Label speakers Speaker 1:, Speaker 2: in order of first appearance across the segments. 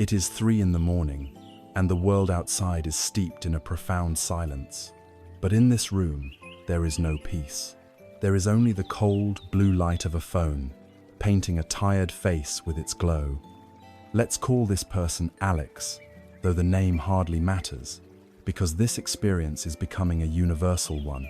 Speaker 1: It is 3 in the morning, and the world outside is steeped in a profound silence. But in this room, there is no peace. There is only the cold, blue light of a phone, painting a tired face with its glow. Let's call this person Alex, though the name hardly matters, because this experience is becoming a universal one.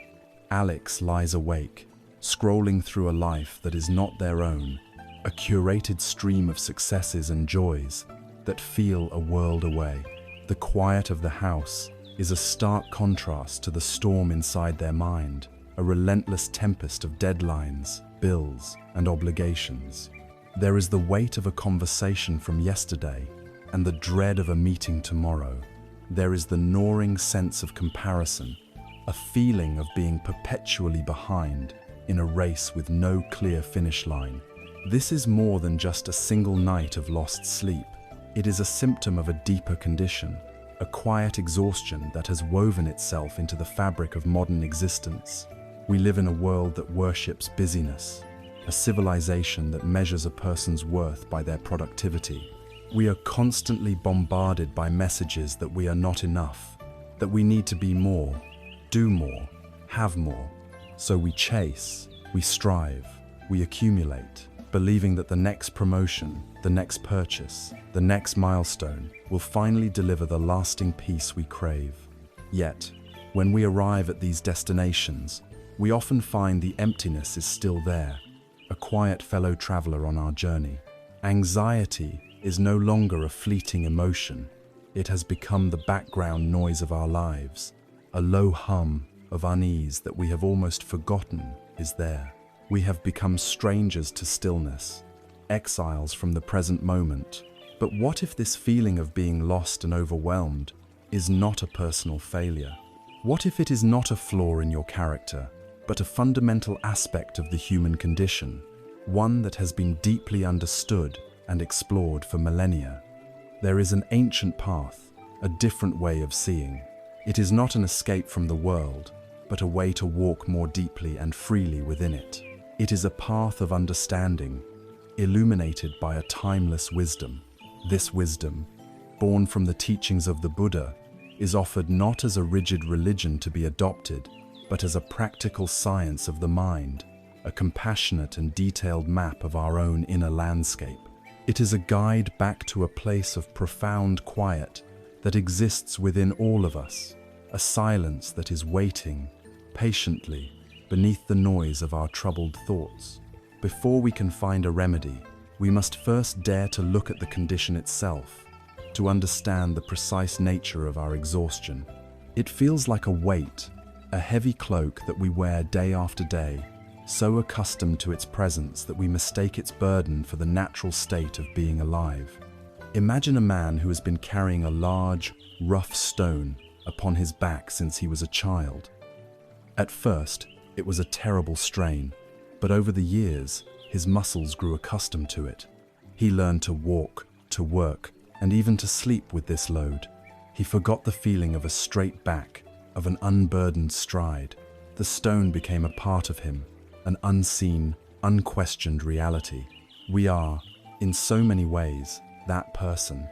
Speaker 1: Alex lies awake, scrolling through a life that is not their own, a curated stream of successes and joys that feel a world away. The quiet of the house is a stark contrast to the storm inside their mind, a relentless tempest of deadlines, bills, and obligations. There is the weight of a conversation from yesterday and the dread of a meeting tomorrow. There is the gnawing sense of comparison, a feeling of being perpetually behind in a race with no clear finish line. This is more than just a single night of lost sleep. It is a symptom of a deeper condition, a quiet exhaustion that has woven itself into the fabric of modern existence. We live in a world that worships busyness, a civilization that measures a person's worth by their productivity. We are constantly bombarded by messages that we are not enough, that we need to be more, do more, have more. So we chase, we strive, we accumulate, believing that the next promotion, the next purchase, the next milestone will finally deliver the lasting peace we crave. Yet, when we arrive at these destinations, we often find the emptiness is still there, a quiet fellow traveler on our journey. Anxiety is no longer a fleeting emotion. It has become the background noise of our lives, a low hum of unease that we have almost forgotten is there. We have become strangers to stillness, exiles from the present moment. But what if this feeling of being lost and overwhelmed is not a personal failure? What if it is not a flaw in your character, but a fundamental aspect of the human condition, one that has been deeply understood and explored for millennia? There is an ancient path, a different way of seeing. It is not an escape from the world, but a way to walk more deeply and freely within it. It is a path of understanding, illuminated by a timeless wisdom. This wisdom, born from the teachings of the Buddha, is offered not as a rigid religion to be adopted, but as a practical science of the mind, a compassionate and detailed map of our own inner landscape. It is a guide back to a place of profound quiet that exists within all of us, a silence that is waiting, patiently, beneath the noise of our troubled thoughts. Before we can find a remedy, we must first dare to look at the condition itself, to understand the precise nature of our exhaustion. It feels like a weight, a heavy cloak that we wear day after day, so accustomed to its presence that we mistake its burden for the natural state of being alive. Imagine a man who has been carrying a large, rough stone upon his back since he was a child. At first, it was a terrible strain, but over the years, his muscles grew accustomed to it. He learned to walk, to work, and even to sleep with this load. He forgot the feeling of a straight back, of an unburdened stride. The stone became a part of him, an unseen, unquestioned reality. We are, in so many ways, that person,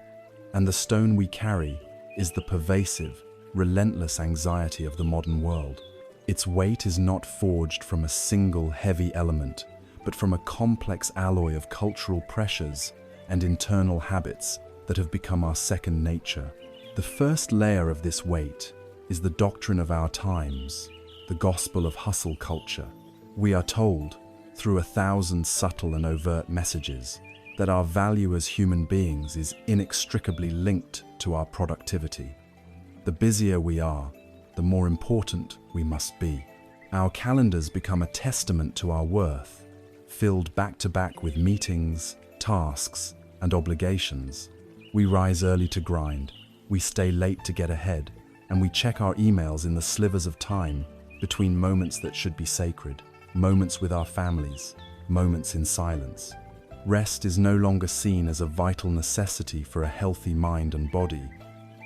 Speaker 1: and the stone we carry is the pervasive, relentless anxiety of the modern world. Its weight is not forged from a single heavy element, but from a complex alloy of cultural pressures and internal habits that have become our second nature. The first layer of this weight is the doctrine of our times, the gospel of hustle culture. We are told, through 1,000 subtle and overt messages, that our value as human beings is inextricably linked to our productivity. The busier we are, the more important we must be. Our calendars become a testament to our worth, filled back to back with meetings, tasks, and obligations. We rise early to grind, we stay late to get ahead, and we check our emails in the slivers of time between moments that should be sacred, moments with our families, moments in silence. Rest is no longer seen as a vital necessity for a healthy mind and body,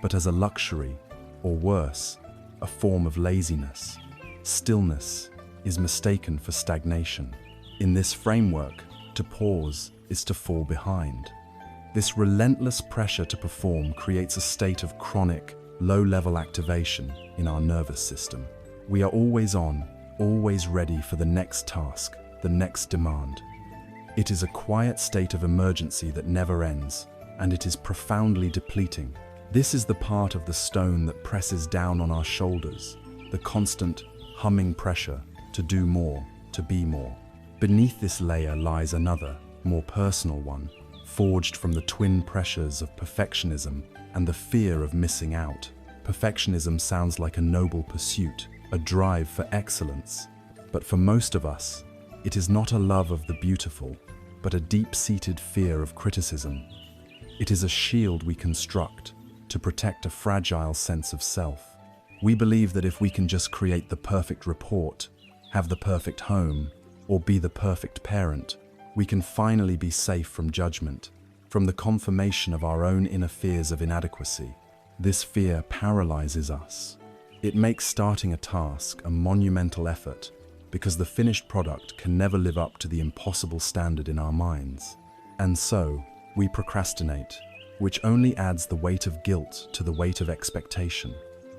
Speaker 1: but as a luxury, or worse, a form of laziness. Stillness is mistaken for stagnation. In this framework, to pause is to fall behind. This relentless pressure to perform creates a state of chronic, low-level activation in our nervous system. We are always on, always ready for the next task, the next demand. It is a quiet state of emergency that never ends, and it is profoundly depleting. This is the part of the stone that presses down on our shoulders, the constant, humming pressure to do more, to be more. Beneath this layer lies another, more personal one, forged from the twin pressures of perfectionism and the fear of missing out. Perfectionism sounds like a noble pursuit, a drive for excellence. But for most of us, it is not a love of the beautiful, but a deep-seated fear of criticism. It is a shield we construct to protect a fragile sense of self. We believe that if we can just create the perfect report, have the perfect home, or be the perfect parent, we can finally be safe from judgment, from the confirmation of our own inner fears of inadequacy. This fear paralyzes us. It makes starting a task a monumental effort because the finished product can never live up to the impossible standard in our minds. And so, we procrastinate, which only adds the weight of guilt to the weight of expectation.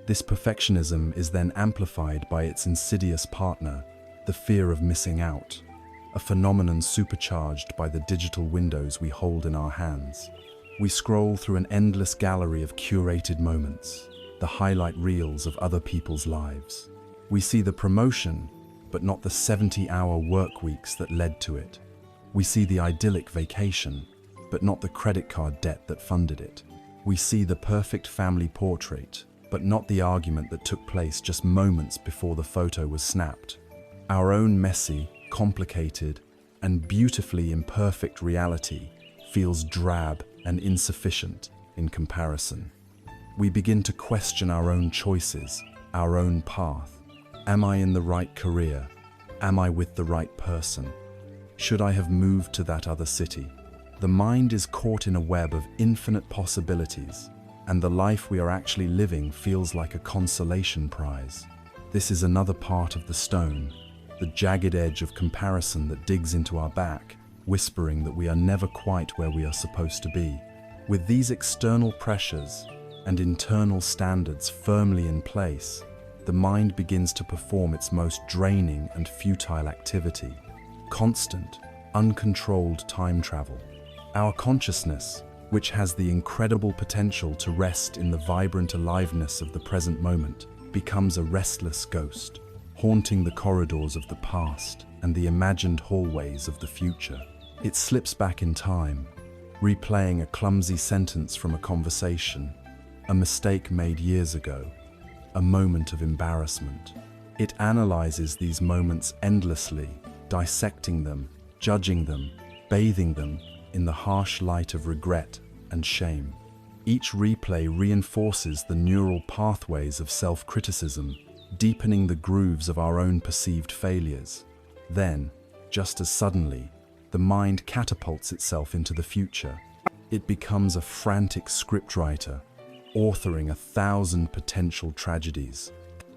Speaker 1: This perfectionism is then amplified by its insidious partner, the fear of missing out, a phenomenon supercharged by the digital windows we hold in our hands. We scroll through an endless gallery of curated moments, the highlight reels of other people's lives. We see the promotion, but not the 70-hour work weeks that led to it. We see the idyllic vacation, but not the credit card debt that funded it. We see the perfect family portrait, but not the argument that took place just moments before the photo was snapped. Our own messy, complicated, and beautifully imperfect reality feels drab and insufficient in comparison. We begin to question our own choices, our own path. Am I in the right career? Am I with the right person? Should I have moved to that other city? The mind is caught in a web of infinite possibilities, and the life we are actually living feels like a consolation prize. This is another part of the stone, the jagged edge of comparison that digs into our back, whispering that we are never quite where we are supposed to be. With these external pressures and internal standards firmly in place, the mind begins to perform its most draining and futile activity: constant, uncontrolled time travel. Our consciousness, which has the incredible potential to rest in the vibrant aliveness of the present moment, becomes a restless ghost, haunting the corridors of the past and the imagined hallways of the future. It slips back in time, replaying a clumsy sentence from a conversation, a mistake made years ago, a moment of embarrassment. It analyzes these moments endlessly, dissecting them, judging them, bathing them in the harsh light of regret and shame. Each replay reinforces the neural pathways of self-criticism, deepening the grooves of our own perceived failures. Then, just as suddenly, the mind catapults itself into the future. It becomes a frantic scriptwriter, authoring 1,000 potential tragedies.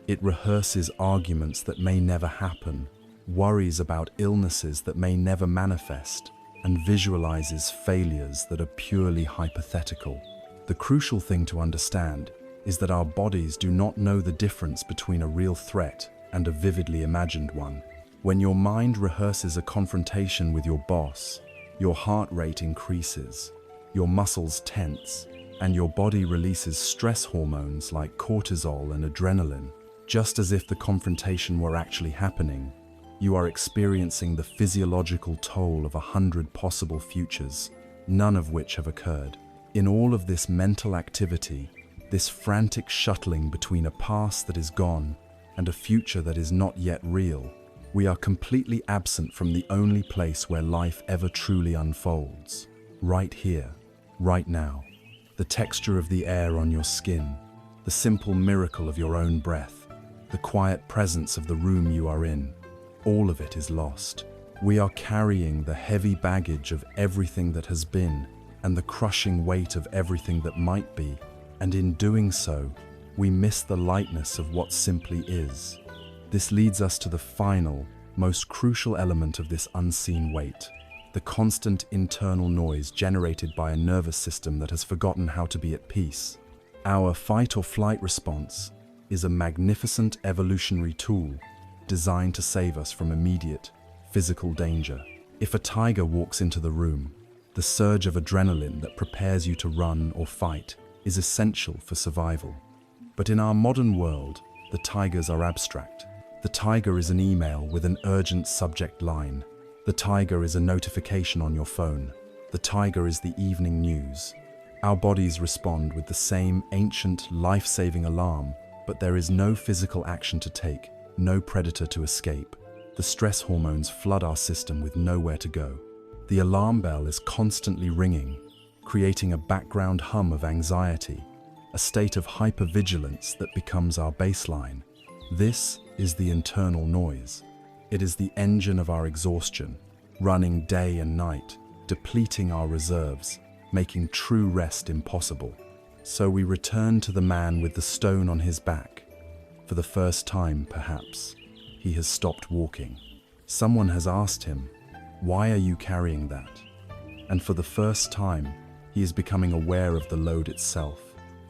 Speaker 1: It rehearses arguments that may never happen, worries about illnesses that may never manifest, and visualizes failures that are purely hypothetical. The crucial thing to understand is that our bodies do not know the difference between a real threat and a vividly imagined one. When your mind rehearses a confrontation with your boss, your heart rate increases, your muscles tense, and your body releases stress hormones like cortisol and adrenaline. Just as if the confrontation were actually happening, you are experiencing the physiological toll of 100 possible futures, none of which have occurred. In all of this mental activity, this frantic shuttling between a past that is gone and a future that is not yet real, we are completely absent from the only place where life ever truly unfolds. Right here, right now. The texture of the air on your skin, the simple miracle of your own breath, the quiet presence of the room you are in, all of it is lost. We are carrying the heavy baggage of everything that has been and the crushing weight of everything that might be, and in doing so, we miss the lightness of what simply is. This leads us to the final, most crucial element of this unseen weight: the constant internal noise generated by a nervous system that has forgotten how to be at peace. Our fight or flight response is a magnificent evolutionary tool designed to save us from immediate physical danger. If a tiger walks into the room, the surge of adrenaline that prepares you to run or fight is essential for survival. But in our modern world, the tigers are abstract. The tiger is an email with an urgent subject line. The tiger is a notification on your phone. The tiger is the evening news. Our bodies respond with the same ancient, life-saving alarm, but there is no physical action to take, no predator to escape. The stress hormones flood our system with nowhere to go. The alarm bell is constantly ringing, creating a background hum of anxiety, a state of hypervigilance that becomes our baseline. This is the internal noise. It is the engine of our exhaustion, running day and night, depleting our reserves, making true rest impossible. So we return to the man with the stone on his back. For the first time, perhaps, he has stopped walking. Someone has asked him, "Why are you carrying that?" And for the first time, he is becoming aware of the load itself,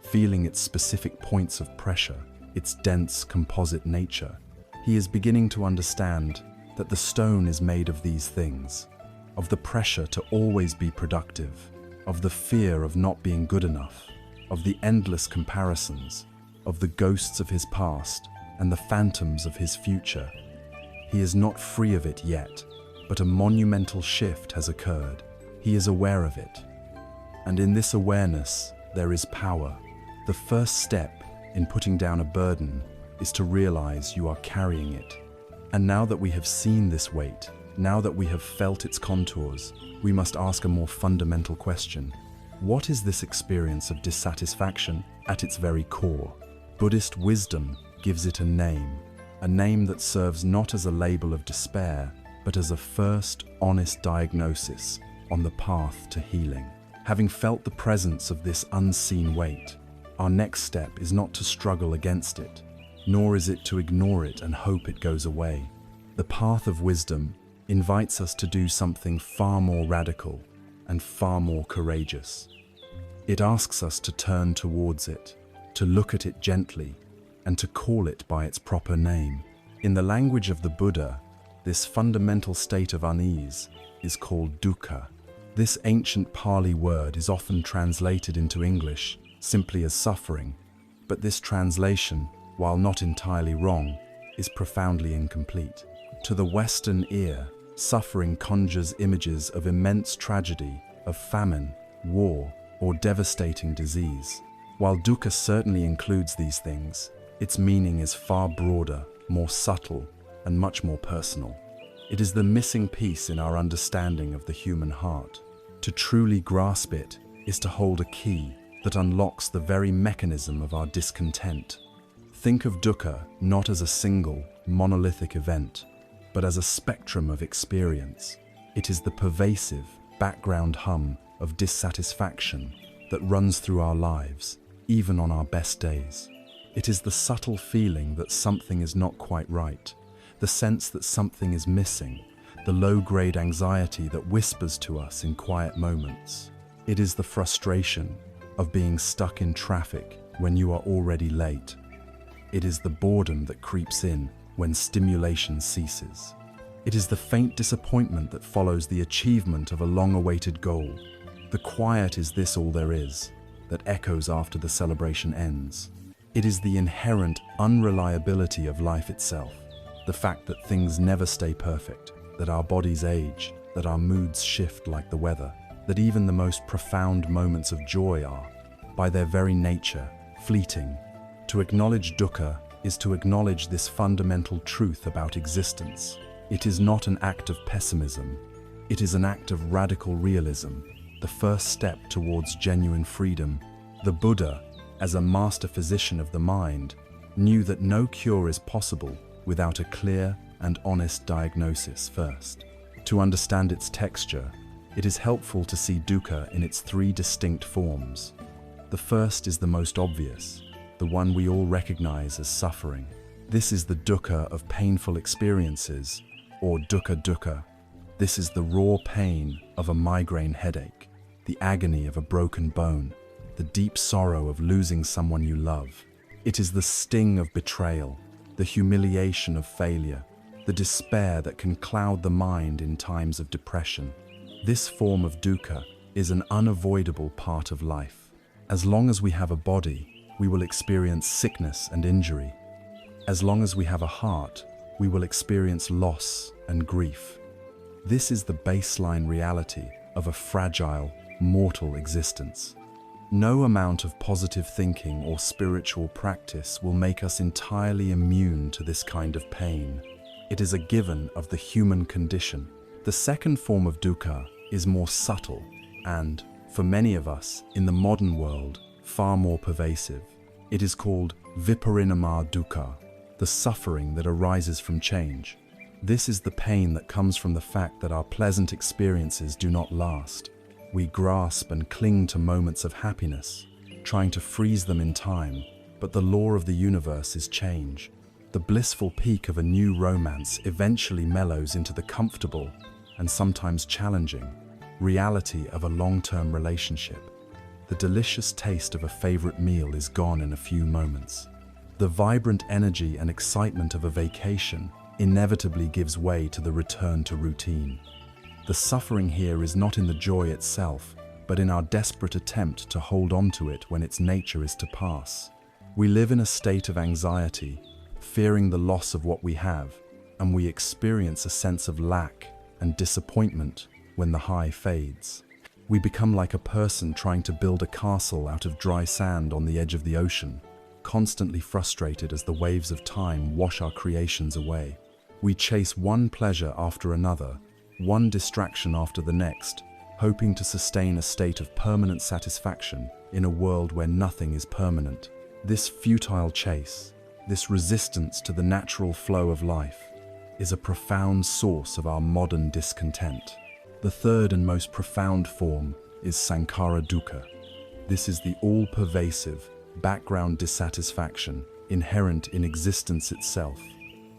Speaker 1: feeling its specific points of pressure, its dense composite nature. He is beginning to understand that the stone is made of these things, of the pressure to always be productive, of the fear of not being good enough, of the endless comparisons, of the ghosts of his past and the phantoms of his future. He is not free of it yet, but a monumental shift has occurred. He is aware of it. And in this awareness, there is power. The first step in putting down a burden is to realize you are carrying it. And now that we have seen this weight, now that we have felt its contours, we must ask a more fundamental question. What is this experience of dissatisfaction at its very core? Buddhist wisdom gives it a name that serves not as a label of despair, but as a first honest diagnosis on the path to healing. Having felt the presence of this unseen weight, our next step is not to struggle against it, nor is it to ignore it and hope it goes away. The path of wisdom invites us to do something far more radical and far more courageous. It asks us to turn towards it, to look at it gently, and to call it by its proper name. In the language of the Buddha, this fundamental state of unease is called dukkha. This ancient Pali word is often translated into English simply as suffering, but this translation, while not entirely wrong, is profoundly incomplete. To the Western ear, suffering conjures images of immense tragedy, of famine, war, or devastating disease. While dukkha certainly includes these things, its meaning is far broader, more subtle, and much more personal. It is the missing piece in our understanding of the human heart. To truly grasp it is to hold a key that unlocks the very mechanism of our discontent. Think of dukkha not as a single, monolithic event, but as a spectrum of experience. It is the pervasive background hum of dissatisfaction that runs through our lives, even on our best days. It is the subtle feeling that something is not quite right, the sense that something is missing, the low-grade anxiety that whispers to us in quiet moments. It is the frustration of being stuck in traffic when you are already late. It is the boredom that creeps in when stimulation ceases. It is the faint disappointment that follows the achievement of a long-awaited goal. The quiet is this all there is, that echoes after the celebration ends. It is the inherent unreliability of life itself, the fact that things never stay perfect, that our bodies age, that our moods shift like the weather, that even the most profound moments of joy are, by their very nature, fleeting. To acknowledge dukkha is to acknowledge this fundamental truth about existence. It is not an act of pessimism. It is an act of radical realism, the first step towards genuine freedom. The Buddha, as a master physician of the mind, knew that no cure is possible without a clear and honest diagnosis first. To understand its texture, it is helpful to see dukkha in its three distinct forms. The first is the most obvious, the one we all recognize as suffering. This is the dukkha of painful experiences, or dukkha dukkha. This is the raw pain of a migraine headache, the agony of a broken bone, the deep sorrow of losing someone you love. It is the sting of betrayal, the humiliation of failure, the despair that can cloud the mind in times of depression. This form of dukkha is an unavoidable part of life. As long as we have a body, we will experience sickness and injury. As long as we have a heart, we will experience loss and grief. This is the baseline reality of a fragile, mortal existence. No amount of positive thinking or spiritual practice will make us entirely immune to this kind of pain. It is a given of the human condition. The second form of dukkha is more subtle and, for many of us in the modern world, far more pervasive. It is called viparinama dukkha, the suffering that arises from change. This is the pain that comes from the fact that our pleasant experiences do not last. We grasp and cling to moments of happiness, trying to freeze them in time, but the law of the universe is change. The blissful peak of a new romance eventually mellows into the comfortable and sometimes challenging reality of a long-term relationship. The delicious taste of a favorite meal is gone in a few moments. The vibrant energy and excitement of a vacation inevitably gives way to the return to routine. The suffering here is not in the joy itself, but in our desperate attempt to hold on to it when its nature is to pass. We live in a state of anxiety, fearing the loss of what we have, and we experience a sense of lack and disappointment when the high fades. We become like a person trying to build a castle out of dry sand on the edge of the ocean, constantly frustrated as the waves of time wash our creations away. We chase one pleasure after another, one distraction after the next, hoping to sustain a state of permanent satisfaction in a world where nothing is permanent. This futile chase, this resistance to the natural flow of life, is a profound source of our modern discontent. The third and most profound form is sankhara dukkha. This is the all-pervasive, background dissatisfaction inherent in existence itself.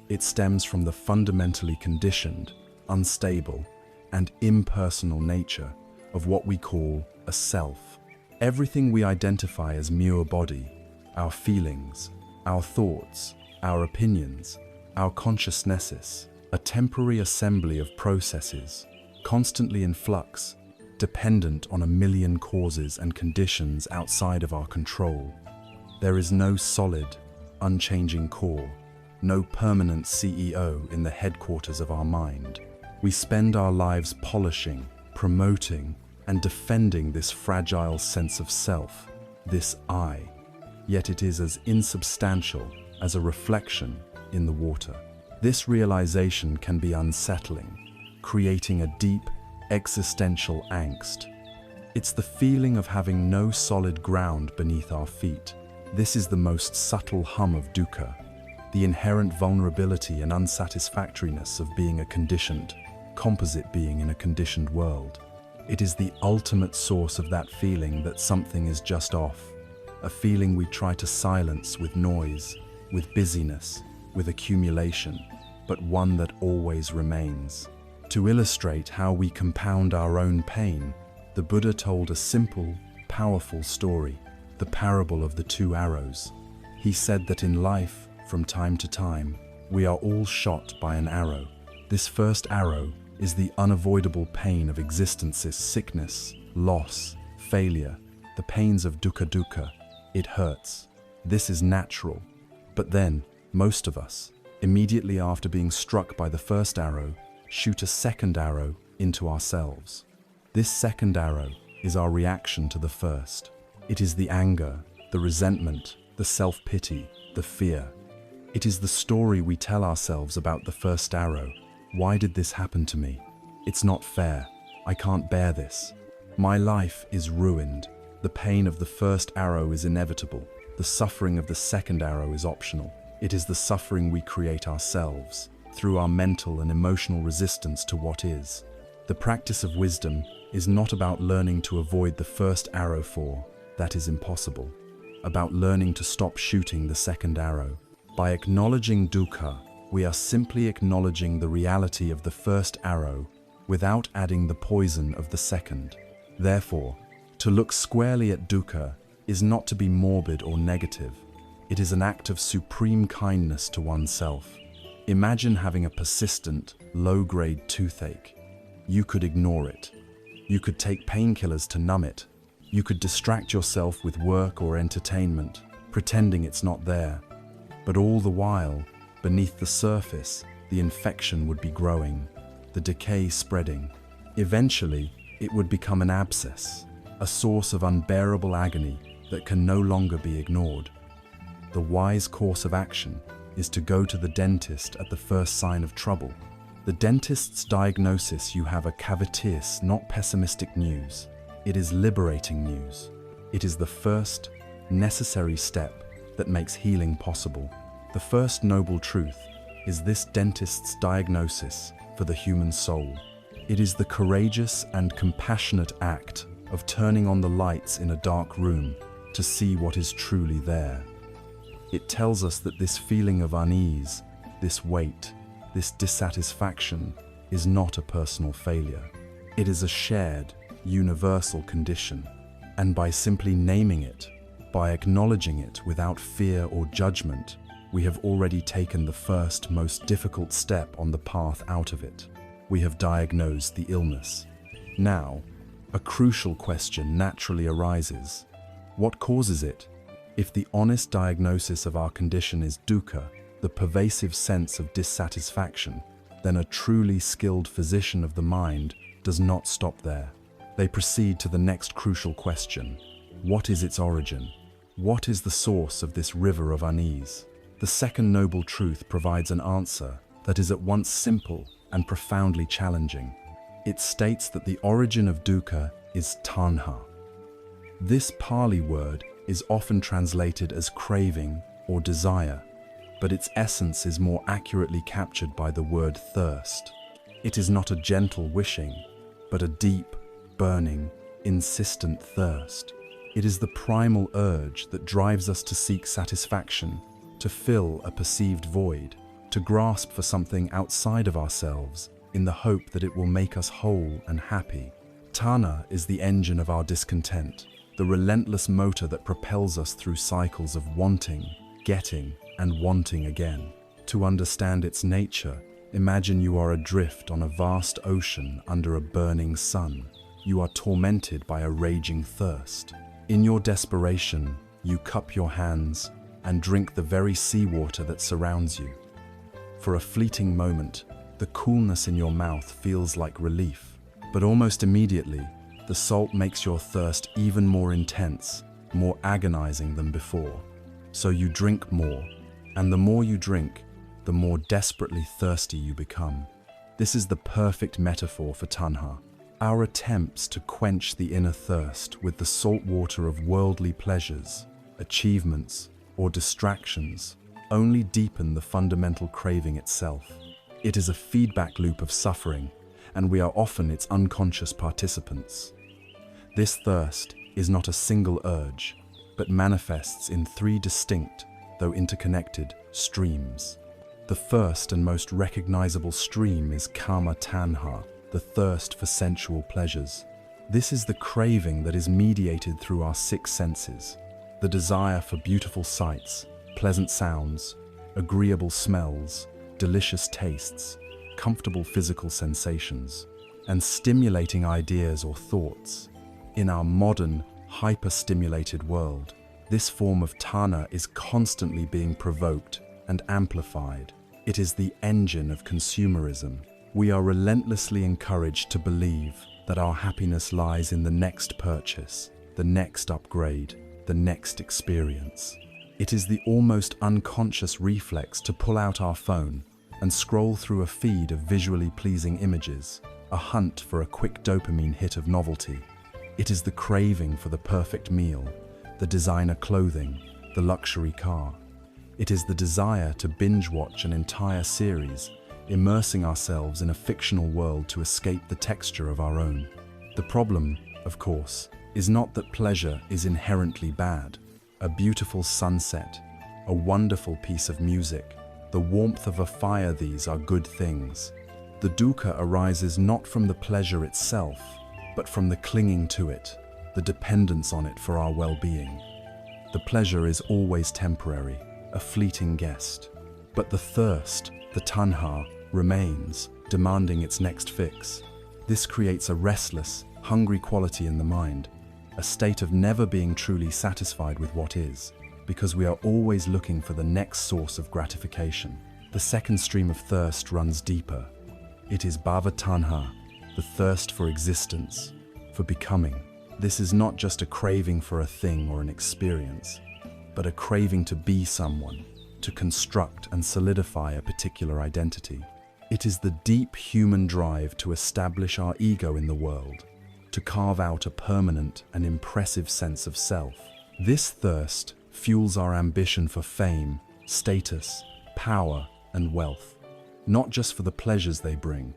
Speaker 1: It stems from the fundamentally conditioned, unstable, and impersonal nature of what we call a self. Everything we identify as mere body, our feelings, our thoughts, our opinions, our consciousnesses, a temporary assembly of processes, constantly in flux, dependent on a million causes and conditions outside of our control. There is no solid, unchanging core, no permanent CEO in the headquarters of our mind. We spend our lives polishing, promoting, and defending this fragile sense of self, this I, yet it is as insubstantial as a reflection in the water. This realization can be unsettling, creating a deep, existential angst. It's the feeling of having no solid ground beneath our feet. This is the most subtle hum of dukkha, the inherent vulnerability and unsatisfactoriness of being a conditioned, composite being in a conditioned world. It is the ultimate source of that feeling that something is just off, a feeling we try to silence with noise, with busyness, with accumulation, but one that always remains. To illustrate how we compound our own pain, the Buddha told a simple, powerful story, the parable of the two arrows. He said that in life, from time to time, we are all shot by an arrow. This first arrow is the unavoidable pain of existence's sickness, loss, failure, the pains of dukkha. It hurts. This is natural. But then, most of us, immediately after being struck by the first arrow, shoot a second arrow into ourselves. This second arrow is our reaction to the first. It is the anger, the resentment, the self-pity, the fear. It is the story we tell ourselves about the first arrow. Why did this happen to me? It's not fair. I can't bear this. My life is ruined. The pain of the first arrow is inevitable. The suffering of the second arrow is optional. It is the suffering we create ourselves, through our mental and emotional resistance to what is. The practice of wisdom is not about learning to avoid the first arrow, for that is impossible. About learning to stop shooting the second arrow. By acknowledging dukkha, we are simply acknowledging the reality of the first arrow without adding the poison of the second. Therefore, to look squarely at dukkha is not to be morbid or negative. It is an act of supreme kindness to oneself. Imagine having a persistent, low-grade toothache. You could ignore it. You could take painkillers to numb it. You could distract yourself with work or entertainment, pretending it's not there. But all the while, beneath the surface, the infection would be growing, the decay spreading. Eventually, it would become an abscess, a source of unbearable agony that can no longer be ignored. The wise course of action is to go to the dentist at the first sign of trouble. The dentist's diagnosis you have a cavities, not pessimistic news. It is liberating news. It is the first, necessary step that makes healing possible. The first noble truth is this dentist's diagnosis for the human soul. It is the courageous and compassionate act of turning on the lights in a dark room to see what is truly there. It tells us that this feeling of unease, this weight, this dissatisfaction is not a personal failure. It is a shared, universal condition. And by simply naming it, by acknowledging it without fear or judgment, we have already taken the first, most difficult step on the path out of it. We have diagnosed the illness. Now, a crucial question naturally arises. What causes it? If the honest diagnosis of our condition is dukkha, the pervasive sense of dissatisfaction, then a truly skilled physician of the mind does not stop there. They proceed to the next crucial question. What is its origin? What is the source of this river of unease? The second noble truth provides an answer that is at once simple and profoundly challenging. It states that the origin of dukkha is tanha. This Pali word is often translated as craving or desire, but its essence is more accurately captured by the word thirst. It is not a gentle wishing, but a deep, burning, insistent thirst. It is the primal urge that drives us to seek satisfaction, to fill a perceived void, to grasp for something outside of ourselves in the hope that it will make us whole and happy. Tanha is the engine of our discontent, the relentless motor that propels us through cycles of wanting, getting, and wanting again. To understand its nature, imagine you are adrift on a vast ocean under a burning sun. You are tormented by a raging thirst. In your desperation, you cup your hands and drink the very seawater that surrounds you. For a fleeting moment, the coolness in your mouth feels like relief, but almost immediately, the salt makes your thirst even more intense, more agonizing than before. So you drink more, and the more you drink, the more desperately thirsty you become. This is the perfect metaphor for tanha. Our attempts to quench the inner thirst with the salt water of worldly pleasures, achievements, or distractions only deepen the fundamental craving itself. It is a feedback loop of suffering, and we are often its unconscious participants. This thirst is not a single urge, but manifests in three distinct, though interconnected, streams. The first and most recognizable stream is kama tanha, the thirst for sensual pleasures. This is the craving that is mediated through our six senses, the desire for beautiful sights, pleasant sounds, agreeable smells, delicious tastes, comfortable physical sensations, and stimulating ideas or thoughts. In our modern, hyper-stimulated world, this form of tanha is constantly being provoked and amplified. It is the engine of consumerism. We are relentlessly encouraged to believe that our happiness lies in the next purchase, the next upgrade, the next experience. It is the almost unconscious reflex to pull out our phone and scroll through a feed of visually pleasing images, a hunt for a quick dopamine hit of novelty. It is the craving for the perfect meal, the designer clothing, the luxury car. It is the desire to binge-watch an entire series, immersing ourselves in a fictional world to escape the texture of our own. The problem, of course, is not that pleasure is inherently bad. A beautiful sunset, a wonderful piece of music, the warmth of a fire, these are good things. The dukkha arises not from the pleasure itself, but from the clinging to it, the dependence on it for our well-being. The pleasure is always temporary, a fleeting guest. But the thirst, the tanha, remains, demanding its next fix. This creates a restless, hungry quality in the mind, a state of never being truly satisfied with what is, because we are always looking for the next source of gratification. The second stream of thirst runs deeper. It is bhava tanha, the thirst for existence, for becoming. This is not just a craving for a thing or an experience, but a craving to be someone, to construct and solidify a particular identity. It is the deep human drive to establish our ego in the world, to carve out a permanent and impressive sense of self. This thirst fuels our ambition for fame, status, power, and wealth, not just for the pleasures they bring,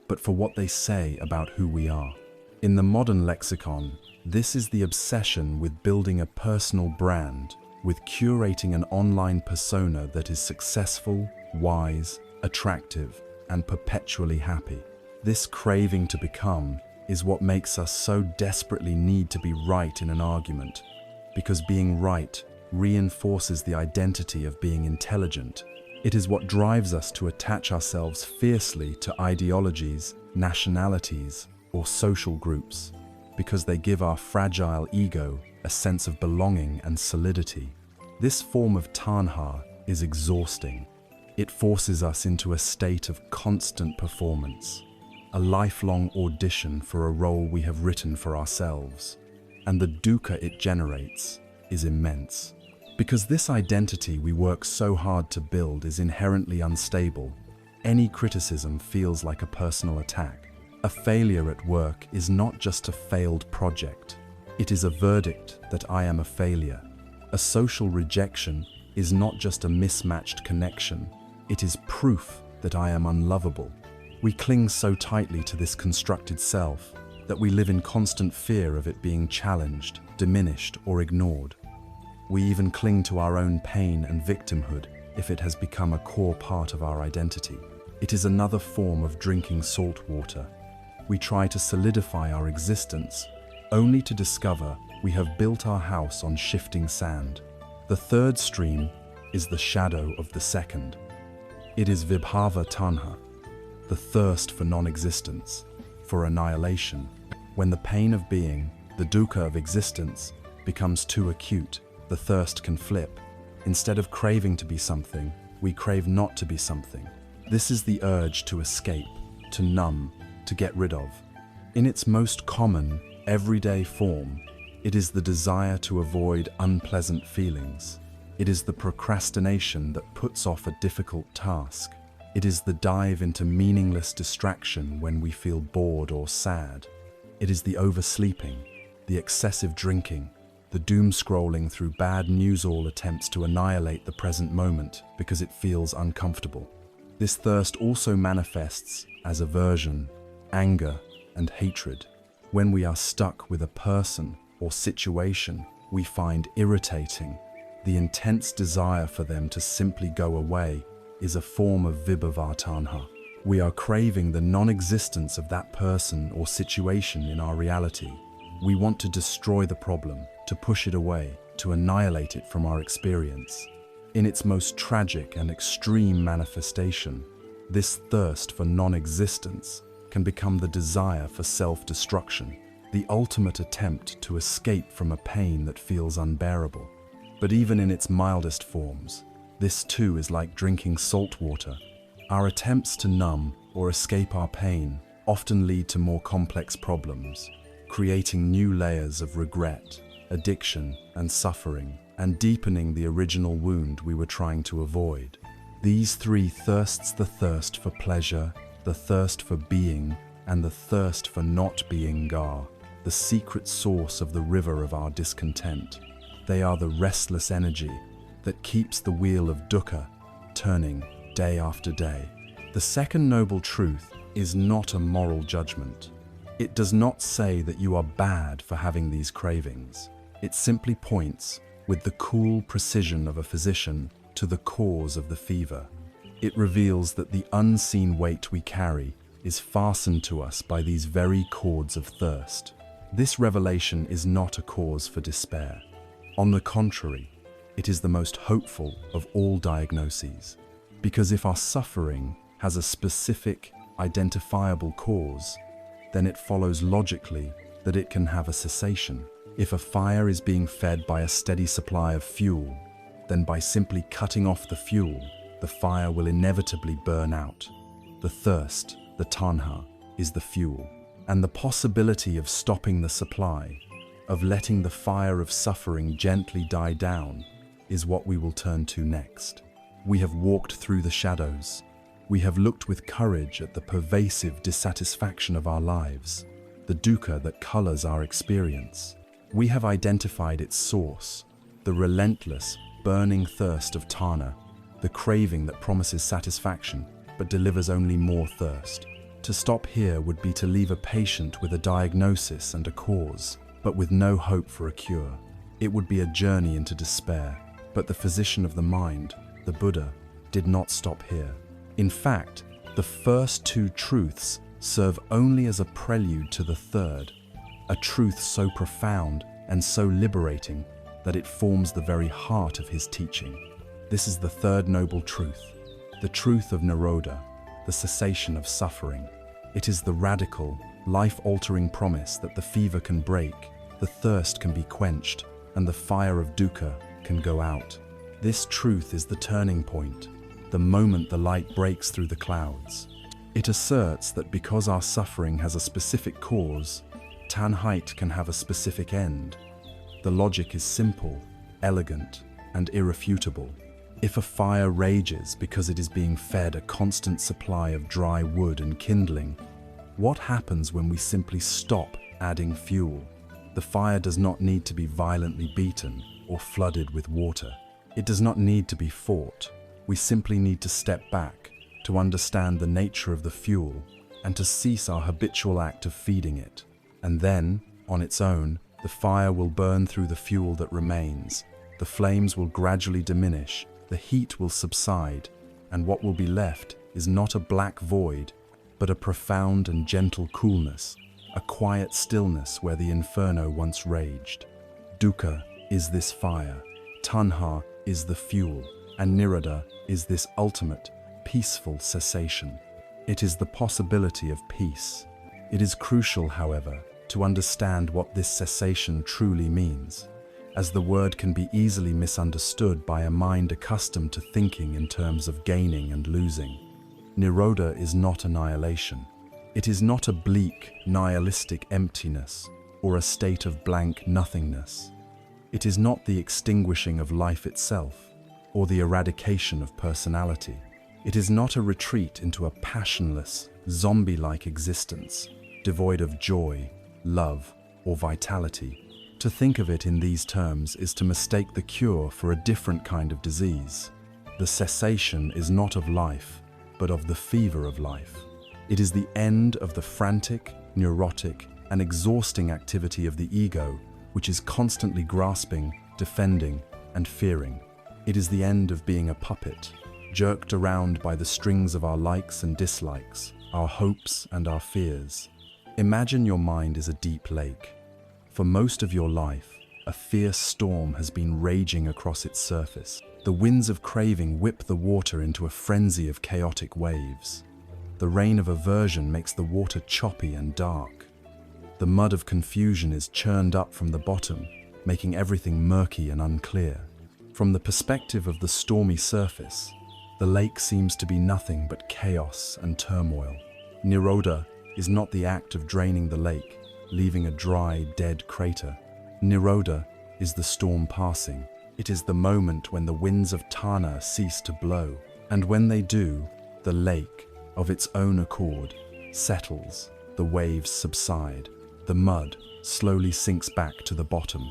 Speaker 1: but for what they say about who we are. In the modern lexicon, this is the obsession with building a personal brand, with curating an online persona that is successful, wise, attractive, and perpetually happy. This craving to become is what makes us so desperately need to be right in an argument, because being right reinforces the identity of being intelligent. It is what drives us to attach ourselves fiercely to ideologies, nationalities, or social groups, because they give our fragile ego a sense of belonging and solidity. This form of tanha is exhausting. It forces us into a state of constant performance, a lifelong audition for a role we have written for ourselves. And the dukkha it generates is immense. Because this identity we work so hard to build is inherently unstable, any criticism feels like a personal attack. A failure at work is not just a failed project. It is a verdict that I am a failure. A social rejection is not just a mismatched connection. It is proof that I am unlovable. We cling so tightly to this constructed self that we live in constant fear of it being challenged, diminished, or ignored. We even cling to our own pain and victimhood if it has become a core part of our identity. It is another form of drinking salt water. We try to solidify our existence, only to discover we have built our house on shifting sand. The third stream is the shadow of the second. It is vibhava tanha, the thirst for non-existence, for annihilation. When the pain of being, the dukkha of existence, becomes too acute, the thirst can flip. Instead of craving to be something, we crave not to be something. This is the urge to escape, to numb, to get rid of. In its most common, everyday form, it is the desire to avoid unpleasant feelings. It is the procrastination that puts off a difficult task. It is the dive into meaningless distraction when we feel bored or sad. It is the oversleeping, the excessive drinking, the doom scrolling through bad news, all attempts to annihilate the present moment because it feels uncomfortable. This thirst also manifests as aversion, anger, and hatred. When we are stuck with a person or situation we find irritating, the intense desire for them to simply go away is a form of vibhava tanha. We are craving the non-existence of that person or situation in our reality. We want to destroy the problem, to push it away, to annihilate it from our experience. In its most tragic and extreme manifestation, this thirst for non-existence can become the desire for self-destruction, the ultimate attempt to escape from a pain that feels unbearable. But even in its mildest forms, this too is like drinking salt water. Our attempts to numb or escape our pain often lead to more complex problems, creating new layers of regret, addiction, and suffering, and deepening the original wound we were trying to avoid. These three thirsts, the thirst for pleasure, the thirst for being, and the thirst for not being, are the secret source of the river of our discontent. They are the restless energy that keeps the wheel of dukkha turning day after day. The second noble truth is not a moral judgment. It does not say that you are bad for having these cravings. It simply points, with the cool precision of a physician, to the cause of the fever. It reveals that the unseen weight we carry is fastened to us by these very cords of thirst. This revelation is not a cause for despair. On the contrary, it is the most hopeful of all diagnoses. Because if our suffering has a specific, identifiable cause, then it follows logically that it can have a cessation. If a fire is being fed by a steady supply of fuel, then by simply cutting off the fuel, the fire will inevitably burn out. The thirst, the tanha, is the fuel. And the possibility of stopping the supply, of letting the fire of suffering gently die down, is what we will turn to next. We have walked through the shadows. We have looked with courage at the pervasive dissatisfaction of our lives, the dukkha that colors our experience. We have identified its source, the relentless, burning thirst of tanha, the craving that promises satisfaction but delivers only more thirst. To stop here would be to leave a patient with a diagnosis and a cause, but with no hope for a cure. It would be a journey into despair. But the physician of the mind, the Buddha, did not stop here. In fact, the first two truths serve only as a prelude to the third, a truth so profound and so liberating that it forms the very heart of his teaching. This is the third noble truth, the truth of nirodha, the cessation of suffering. It is the radical, life-altering promise that the fever can break, the thirst can be quenched, and the fire of dukkha can go out. This truth is the turning point, the moment the light breaks through the clouds. It asserts that because our suffering has a specific cause, tanhite can have a specific end. The logic is simple, elegant, and irrefutable. If a fire rages because it is being fed a constant supply of dry wood and kindling, what happens when we simply stop adding fuel? The fire does not need to be violently beaten or flooded with water. It does not need to be fought. We simply need to step back, to understand the nature of the fuel, and to cease our habitual act of feeding it. And then, on its own, the fire will burn through the fuel that remains. The flames will gradually diminish, the heat will subside, and what will be left is not a black void, but a profound and gentle coolness, a quiet stillness where the inferno once raged. Dukkha is this fire, tanha is the fuel, and nirodha is this ultimate, peaceful cessation. It is the possibility of peace. It is crucial, however, to understand what this cessation truly means, as the word can be easily misunderstood by a mind accustomed to thinking in terms of gaining and losing. Nirodha is not annihilation. It is not a bleak, nihilistic emptiness or a state of blank nothingness. It is not the extinguishing of life itself or the eradication of personality. It is not a retreat into a passionless, zombie-like existence, devoid of joy, love, or vitality. To think of it in these terms is to mistake the cure for a different kind of disease. The cessation is not of life, but of the fever of life. It is the end of the frantic, neurotic, and exhausting activity of the ego, which is constantly grasping, defending, and fearing. It is the end of being a puppet, jerked around by the strings of our likes and dislikes, our hopes and our fears. Imagine your mind is a deep lake. For most of your life, a fierce storm has been raging across its surface. The winds of craving whip the water into a frenzy of chaotic waves. The rain of aversion makes the water choppy and dark. The mud of confusion is churned up from the bottom, making everything murky and unclear. From the perspective of the stormy surface, the lake seems to be nothing but chaos and turmoil. Nirodha is not the act of draining the lake, leaving a dry, dead crater. Nirodha is the storm passing. It is the moment when the winds of tanha cease to blow, and when they do, the lake, of its own accord, settles, the waves subside, the mud slowly sinks back to the bottom,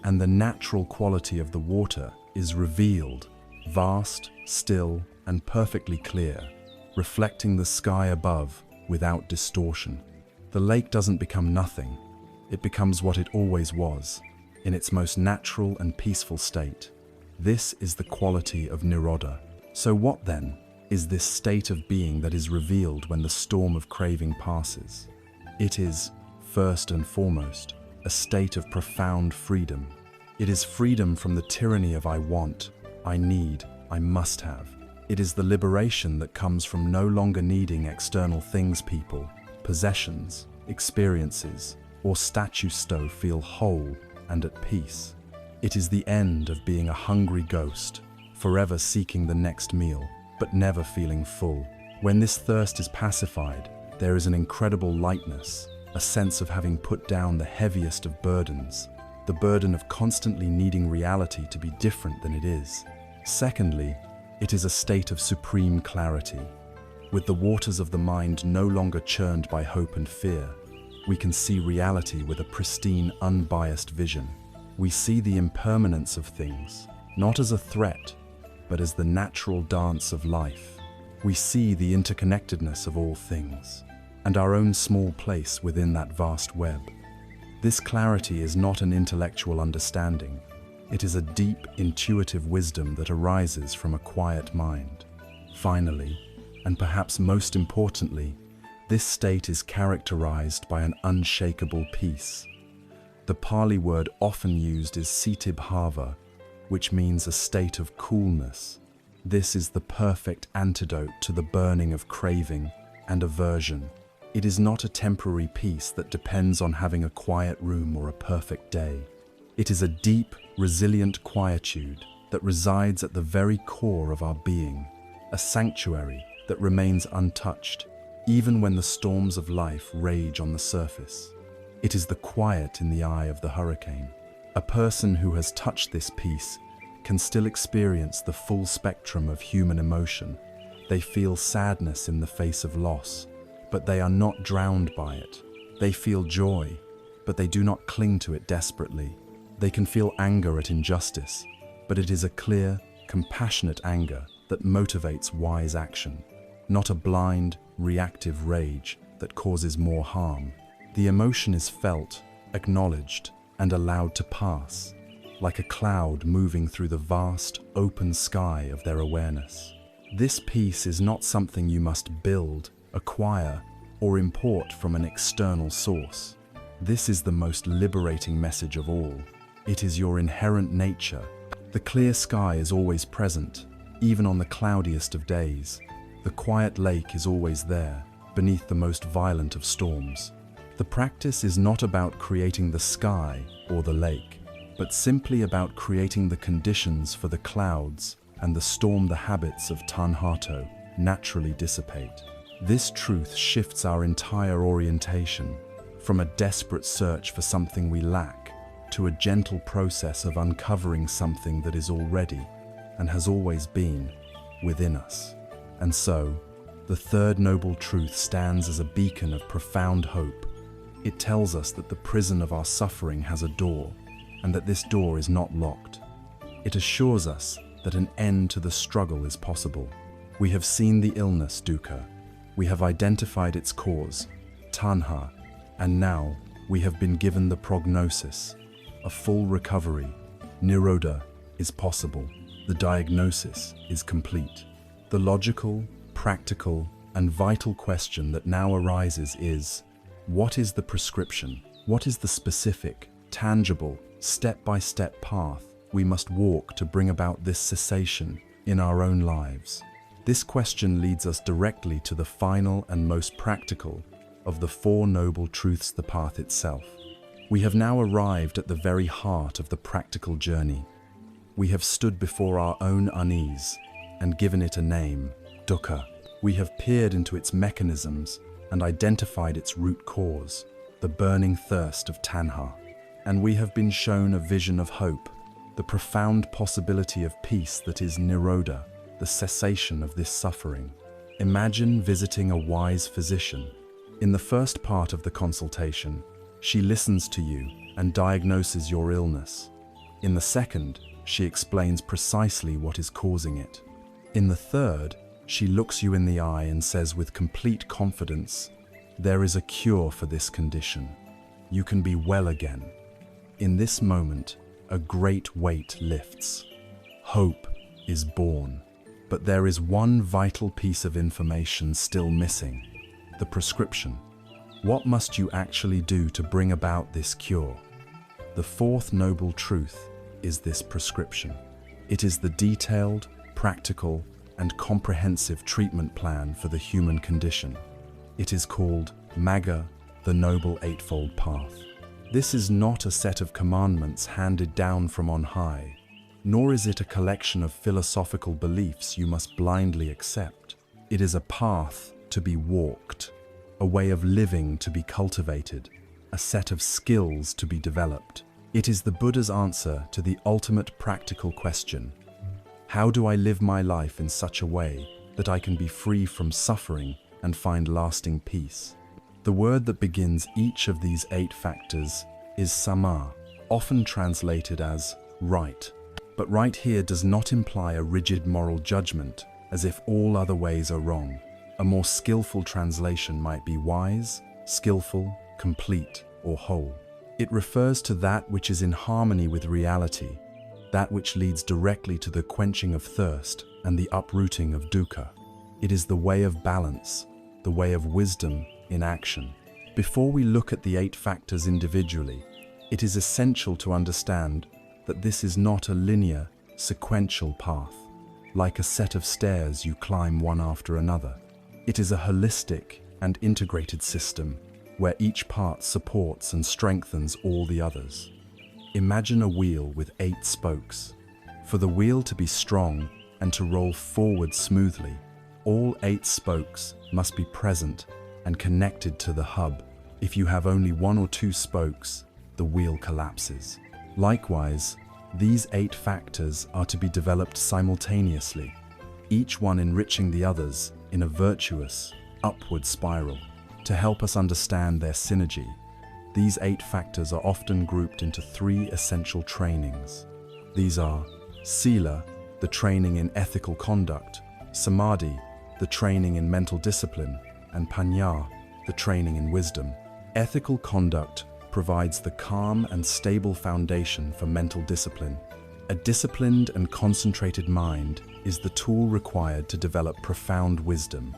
Speaker 1: and the natural quality of the water is revealed, vast, still, and perfectly clear, reflecting the sky above without distortion. The lake doesn't become nothing, it becomes what it always was, in its most natural and peaceful state. This is the quality of nirodha. So what then? is this state of being that is revealed when the storm of craving passes. It is, first and foremost, a state of profound freedom. It is freedom from the tyranny of I want, I need, I must have. It is the liberation that comes from no longer needing external things, people, possessions, experiences, or statues to feel whole and at peace. It is the end of being a hungry ghost, forever seeking the next meal, but never feeling full. When this thirst is pacified, there is an incredible lightness, a sense of having put down the heaviest of burdens, the burden of constantly needing reality to be different than it is. Secondly, it is a state of supreme clarity. With the waters of the mind no longer churned by hope and fear, we can see reality with a pristine, unbiased vision. We see the impermanence of things, not as a threat, but as the natural dance of life. We see the interconnectedness of all things, and our own small place within that vast web. This clarity is not an intellectual understanding. It is a deep, intuitive wisdom that arises from a quiet mind. Finally, and perhaps most importantly, this state is characterized by an unshakable peace. The Pali word often used is sitibhava, which means a state of coolness. This is the perfect antidote to the burning of craving and aversion. It is not a temporary peace that depends on having a quiet room or a perfect day. It is a deep, resilient quietude that resides at the very core of our being, a sanctuary that remains untouched, even when the storms of life rage on the surface. It is the quiet in the eye of the hurricane. A person who has touched this peace can still experience the full spectrum of human emotion. They feel sadness in the face of loss, but they are not drowned by it. They feel joy, but they do not cling to it desperately. They can feel anger at injustice, but it is a clear, compassionate anger that motivates wise action, not a blind, reactive rage that causes more harm. The emotion is felt, acknowledged, and allowed to pass, like a cloud moving through the vast, open sky of their awareness. This peace is not something you must build, acquire, or import from an external source. This is the most liberating message of all. It is your inherent nature. The clear sky is always present, even on the cloudiest of days. The quiet lake is always there, beneath the most violent of storms. The practice is not about creating the sky or the lake, but simply about creating the conditions for the clouds and the storm the habits of tanhato naturally dissipate. This truth shifts our entire orientation from a desperate search for something we lack to a gentle process of uncovering something that is already and has always been within us. And so, the third noble truth stands as a beacon of profound hope. It tells us that the prison of our suffering has a door, and that this door is not locked. It assures us that an end to the struggle is possible. We have seen the illness, dukkha. We have identified its cause, tanha, and now we have been given the prognosis. A full recovery, nirodha, is possible. The diagnosis is complete. The logical, practical, and vital question that now arises is, what is the prescription? What is the specific, tangible, step-by-step path we must walk to bring about this cessation in our own lives? This question leads us directly to the final and most practical of the Four Noble Truths, the path itself. We have now arrived at the very heart of the practical journey. We have stood before our own unease and given it a name, dukkha. We have peered into its mechanisms and identified its root cause, the burning thirst of tanha. And we have been shown a vision of hope, the profound possibility of peace that is nirodha, the cessation of this suffering. Imagine visiting a wise physician. In the first part of the consultation, she listens to you and diagnoses your illness. In the second, she explains precisely what is causing it. In the third, she looks you in the eye and says with complete confidence, there is a cure for this condition. You can be well again. In this moment, a great weight lifts. Hope is born. But there is one vital piece of information still missing: the prescription. What must you actually do to bring about this cure? The fourth noble truth is this prescription. It is the detailed, practical, and comprehensive treatment plan for the human condition. It is called Magga, the Noble Eightfold Path. This is not a set of commandments handed down from on high, nor is it a collection of philosophical beliefs you must blindly accept. It is a path to be walked, a way of living to be cultivated, a set of skills to be developed. It is the Buddha's answer to the ultimate practical question: how do I live my life in such a way that I can be free from suffering and find lasting peace? The word that begins each of these 8 factors is samma, often translated as right. But right here does not imply a rigid moral judgment, as if all other ways are wrong. A more skillful translation might be wise, skillful, complete, or whole. It refers to that which is in harmony with reality, that which leads directly to the quenching of thirst and the uprooting of dukkha. It is the way of balance, the way of wisdom in action. Before we look at the 8 factors individually, it is essential to understand that this is not a linear, sequential path, like a set of stairs you climb one after another. It is a holistic and integrated system where each part supports and strengthens all the others. Imagine a wheel with 8 spokes. For the wheel to be strong and to roll forward smoothly, all 8 spokes must be present and connected to the hub. If you have only 1 or 2 spokes, the wheel collapses. Likewise, these 8 factors are to be developed simultaneously, each one enriching the others in a virtuous, upward spiral. To help us understand their synergy, these 8 factors are often grouped into 3 essential trainings. These are sila, the training in ethical conduct; samadhi, the training in mental discipline; and paññā, the training in wisdom. Ethical conduct provides the calm and stable foundation for mental discipline. A disciplined and concentrated mind is the tool required to develop profound wisdom,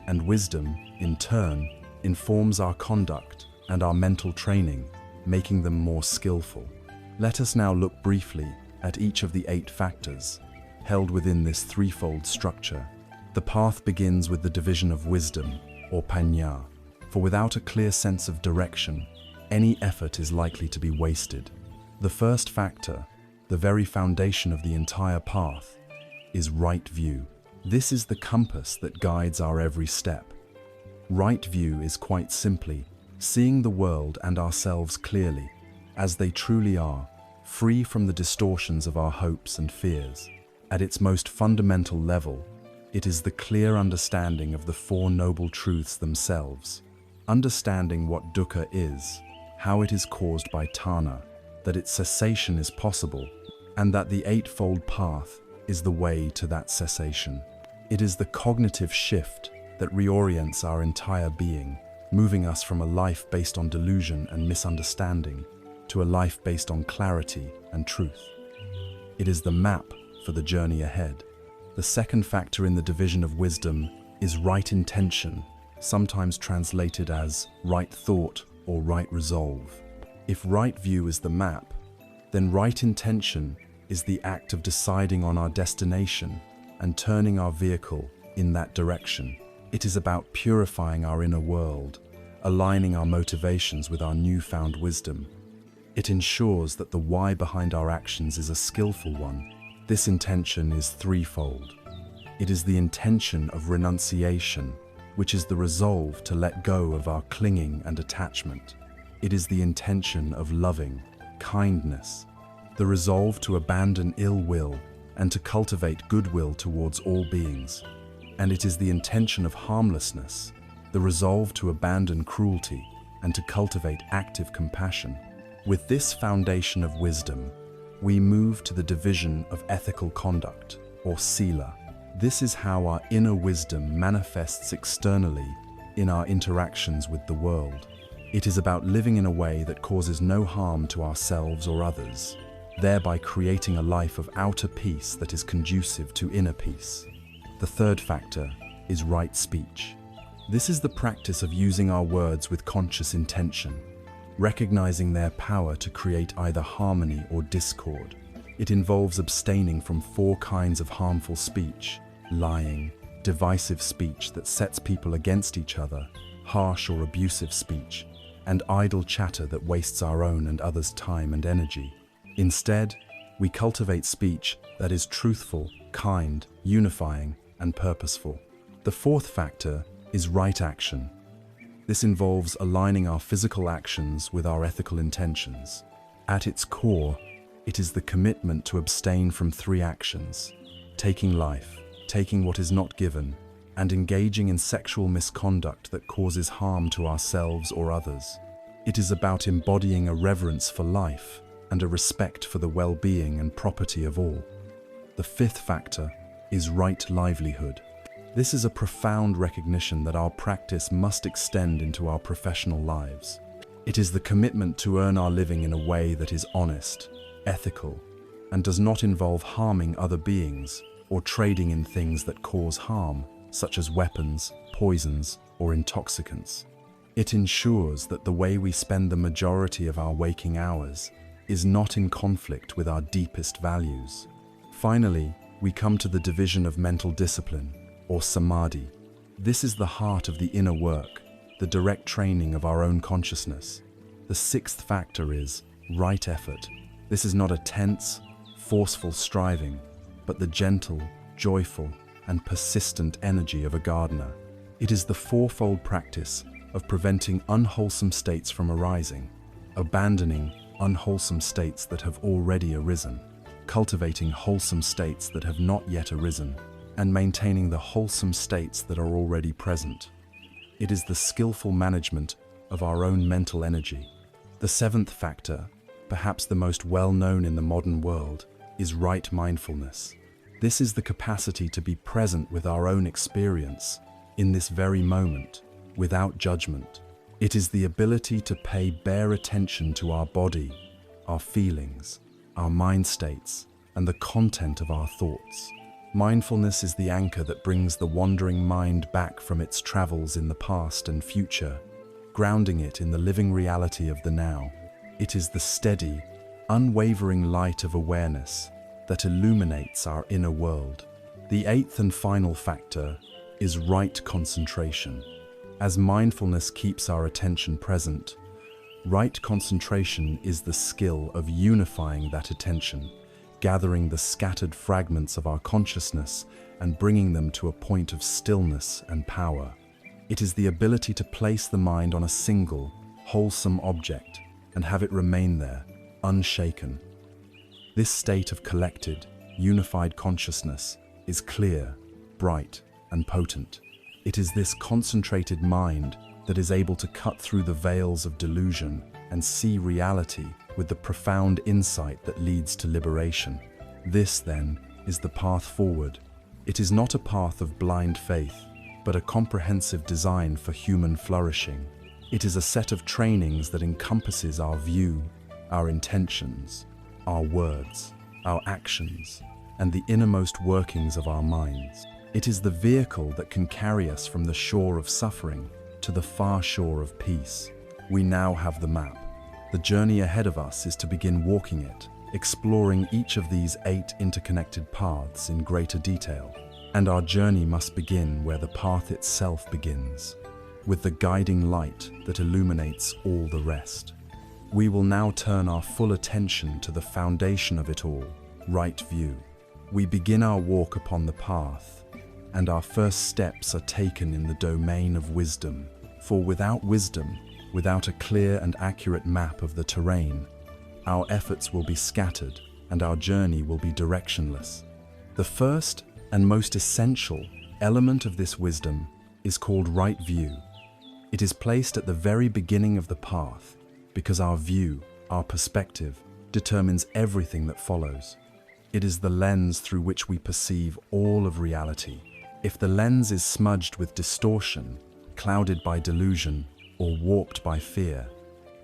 Speaker 1: and wisdom, in turn, informs our conduct and our mental training, making them more skillful. Let us now look briefly at each of the 8 factors held within this threefold structure. The path begins with the division of wisdom, or paññā, for without a clear sense of direction, any effort is likely to be wasted. The first factor, the very foundation of the entire path, is right view. This is the compass that guides our every step. Right view is quite simply seeing the world and ourselves clearly, as they truly are, free from the distortions of our hopes and fears. At its most fundamental level, it is the clear understanding of the 4 noble truths themselves. Understanding what dukkha is, how it is caused by tanha, that its cessation is possible, and that the eightfold path is the way to that cessation. It is the cognitive shift that reorients our entire being, moving us from a life based on delusion and misunderstanding to a life based on clarity and truth. It is the map for the journey ahead. The second factor in the division of wisdom is right intention, sometimes translated as right thought or right resolve. If right view is the map, then right intention is the act of deciding on our destination and turning our vehicle in that direction. It is about purifying our inner world, aligning our motivations with our newfound wisdom. It ensures that the why behind our actions is a skillful one. This intention is threefold. It is the intention of renunciation, which is the resolve to let go of our clinging and attachment. It is the intention of loving, kindness, the resolve to abandon ill will and to cultivate goodwill towards all beings. And it is the intention of harmlessness, the resolve to abandon cruelty and to cultivate active compassion. With this foundation of wisdom, we move to the division of ethical conduct, or sila. This is how our inner wisdom manifests externally in our interactions with the world. It is about living in a way that causes no harm to ourselves or others, thereby creating a life of outer peace that is conducive to inner peace. The third factor is right speech. This is the practice of using our words with conscious intention, recognizing their power to create either harmony or discord. It involves abstaining from 4 kinds of harmful speech: lying, divisive speech that sets people against each other, harsh or abusive speech, and idle chatter that wastes our own and others' time and energy. Instead, we cultivate speech that is truthful, kind, unifying, and purposeful. The fourth factor is right action. This involves aligning our physical actions with our ethical intentions. At its core, it is the commitment to abstain from 3 actions: taking life, taking what is not given, and engaging in sexual misconduct that causes harm to ourselves or others. It is about embodying a reverence for life and a respect for the well-being and property of all. The fifth factor is right livelihood. This is a profound recognition that our practice must extend into our professional lives. It is the commitment to earn our living in a way that is honest, ethical, and does not involve harming other beings or trading in things that cause harm, such as weapons, poisons, or intoxicants. It ensures that the way we spend the majority of our waking hours is not in conflict with our deepest values. Finally, we come to the division of mental discipline, or samadhi. This is the heart of the inner work, the direct training of our own consciousness. The sixth factor is right effort. This is not a tense, forceful striving, but the gentle, joyful, and persistent energy of a gardener. It is the fourfold practice of preventing unwholesome states from arising, abandoning unwholesome states that have already arisen, cultivating wholesome states that have not yet arisen, and maintaining the wholesome states that are already present. It is the skillful management of our own mental energy. The seventh factor, perhaps the most well-known in the modern world, is right mindfulness. This is the capacity to be present with our own experience in this very moment, without judgment. It is the ability to pay bare attention to our body, our feelings, our mind states, and the content of our thoughts. Mindfulness is the anchor that brings the wandering mind back from its travels in the past and future, grounding it in the living reality of the now. It is the steady, unwavering light of awareness that illuminates our inner world. The eighth and final factor is right concentration. As mindfulness keeps our attention present, right concentration is the skill of unifying that attention, gathering the scattered fragments of our consciousness and bringing them to a point of stillness and power. It is the ability to place the mind on a single, wholesome object and have it remain there, unshaken. This state of collected, unified consciousness is clear, bright, and potent. It is this concentrated mind that is able to cut through the veils of delusion and see reality with the profound insight that leads to liberation. This, then, is the path forward. It is not a path of blind faith, but a comprehensive design for human flourishing. It is a set of trainings that encompasses our view, our intentions, our words, our actions, and the innermost workings of our minds. It is the vehicle that can carry us from the shore of suffering to the far shore of peace. We now have the map. The journey ahead of us is to begin walking it, exploring each of these 8 interconnected paths in greater detail. And our journey must begin where the path itself begins, with the guiding light that illuminates all the rest. We will now turn our full attention to the foundation of it all, right view. We begin our walk upon the path, and our first steps are taken in the domain of wisdom. For without wisdom, without a clear and accurate map of the terrain, our efforts will be scattered and our journey will be directionless. The first and most essential element of this wisdom is called right view. It is placed at the very beginning of the path because our view, our perspective, determines everything that follows. It is the lens through which we perceive all of reality. If the lens is smudged with distortion, clouded by delusion, or warped by fear,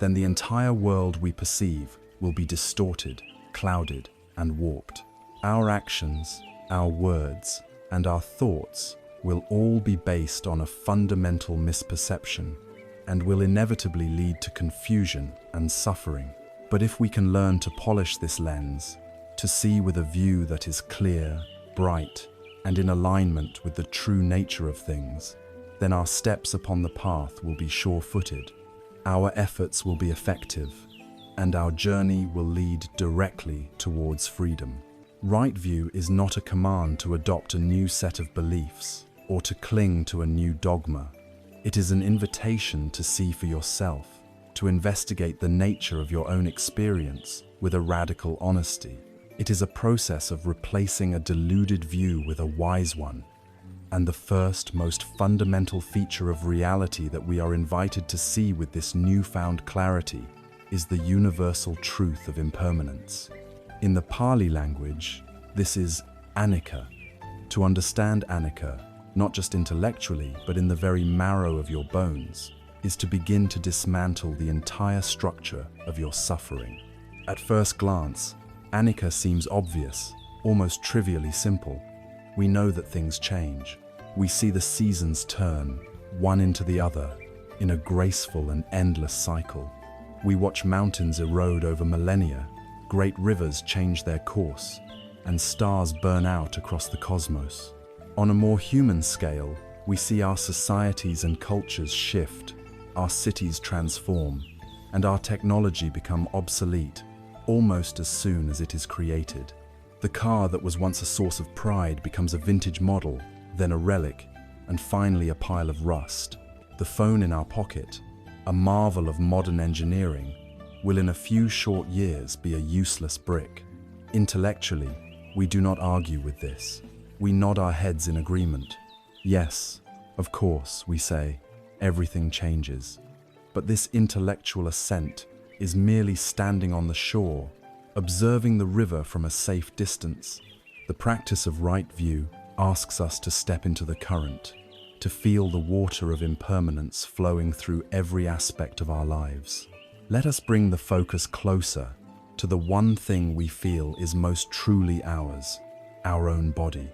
Speaker 1: then the entire world we perceive will be distorted, clouded, and warped. Our actions, our words, and our thoughts will all be based on a fundamental misperception and will inevitably lead to confusion and suffering. But if we can learn to polish this lens, to see with a view that is clear, bright, and in alignment with the true nature of things, then our steps upon the path will be sure-footed, our efforts will be effective, and our journey will lead directly towards freedom. Right view is not a command to adopt a new set of beliefs or to cling to a new dogma. It is an invitation to see for yourself, to investigate the nature of your own experience with a radical honesty. It is a process of replacing a deluded view with a wise one. And the first, most fundamental feature of reality that we are invited to see with this newfound clarity is the universal truth of impermanence. In the Pali language, this is anicca. To understand anicca, not just intellectually, but in the very marrow of your bones, is to begin to dismantle the entire structure of your suffering. At first glance, anicca seems obvious, almost trivially simple. We know that things change. We see the seasons turn, one into the other, in a graceful and endless cycle. We watch mountains erode over millennia, great rivers change their course, and stars burn out across the cosmos. On a more human scale, we see our societies and cultures shift, our cities transform, and our technology become obsolete almost as soon as it is created. The car that was once a source of pride becomes a vintage model, then a relic, and finally a pile of rust. The phone in our pocket, a marvel of modern engineering, will in a few short years be a useless brick. Intellectually, we do not argue with this. We nod our heads in agreement. Yes, of course, we say, everything changes. But this intellectual assent is merely standing on the shore, observing the river from a safe distance. The practice of right view asks us to step into the current, to feel the water of impermanence flowing through every aspect of our lives. Let us bring the focus closer to the one thing we feel is most truly ours, our own body.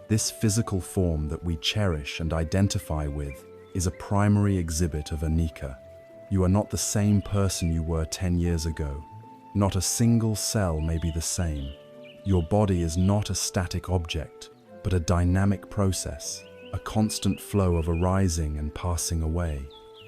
Speaker 1: This physical form that we cherish and identify with is a primary exhibit of anicca. You are not the same person you were 10 years ago. Not a single cell may be the same. Your body is not a static object, but a dynamic process, a constant flow of arising and passing away.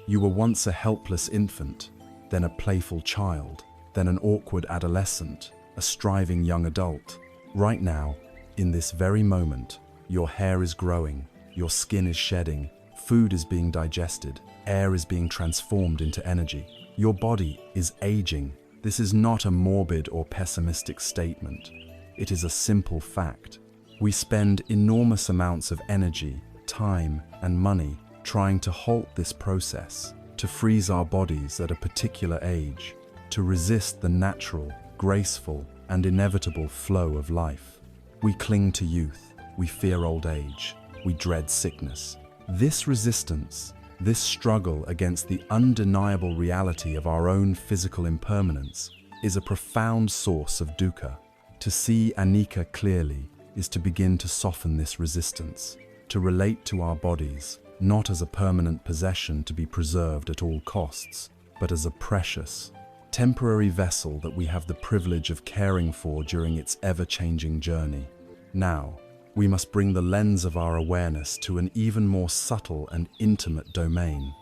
Speaker 1: You were once a helpless infant, then a playful child, then an awkward adolescent, a striving young adult. Right now, in this very moment, your hair is growing, your skin is shedding, food is being digested, air is being transformed into energy. Your body is aging. This is not a morbid or pessimistic statement. It is a simple fact. We spend enormous amounts of energy, time, and money trying to halt this process, to freeze our bodies at a particular age, to resist the natural, graceful, and inevitable flow of life. We cling to youth, we fear old age, we dread sickness. This resistance, this struggle against the undeniable reality of our own physical impermanence is a profound source of dukkha. To see anicca clearly is to begin to soften this resistance, to relate to our bodies not as a permanent possession to be preserved at all costs, but as a precious, temporary vessel that we have the privilege of caring for during its ever-changing journey. Now, we must bring the lens of our awareness to an even more subtle and intimate domain,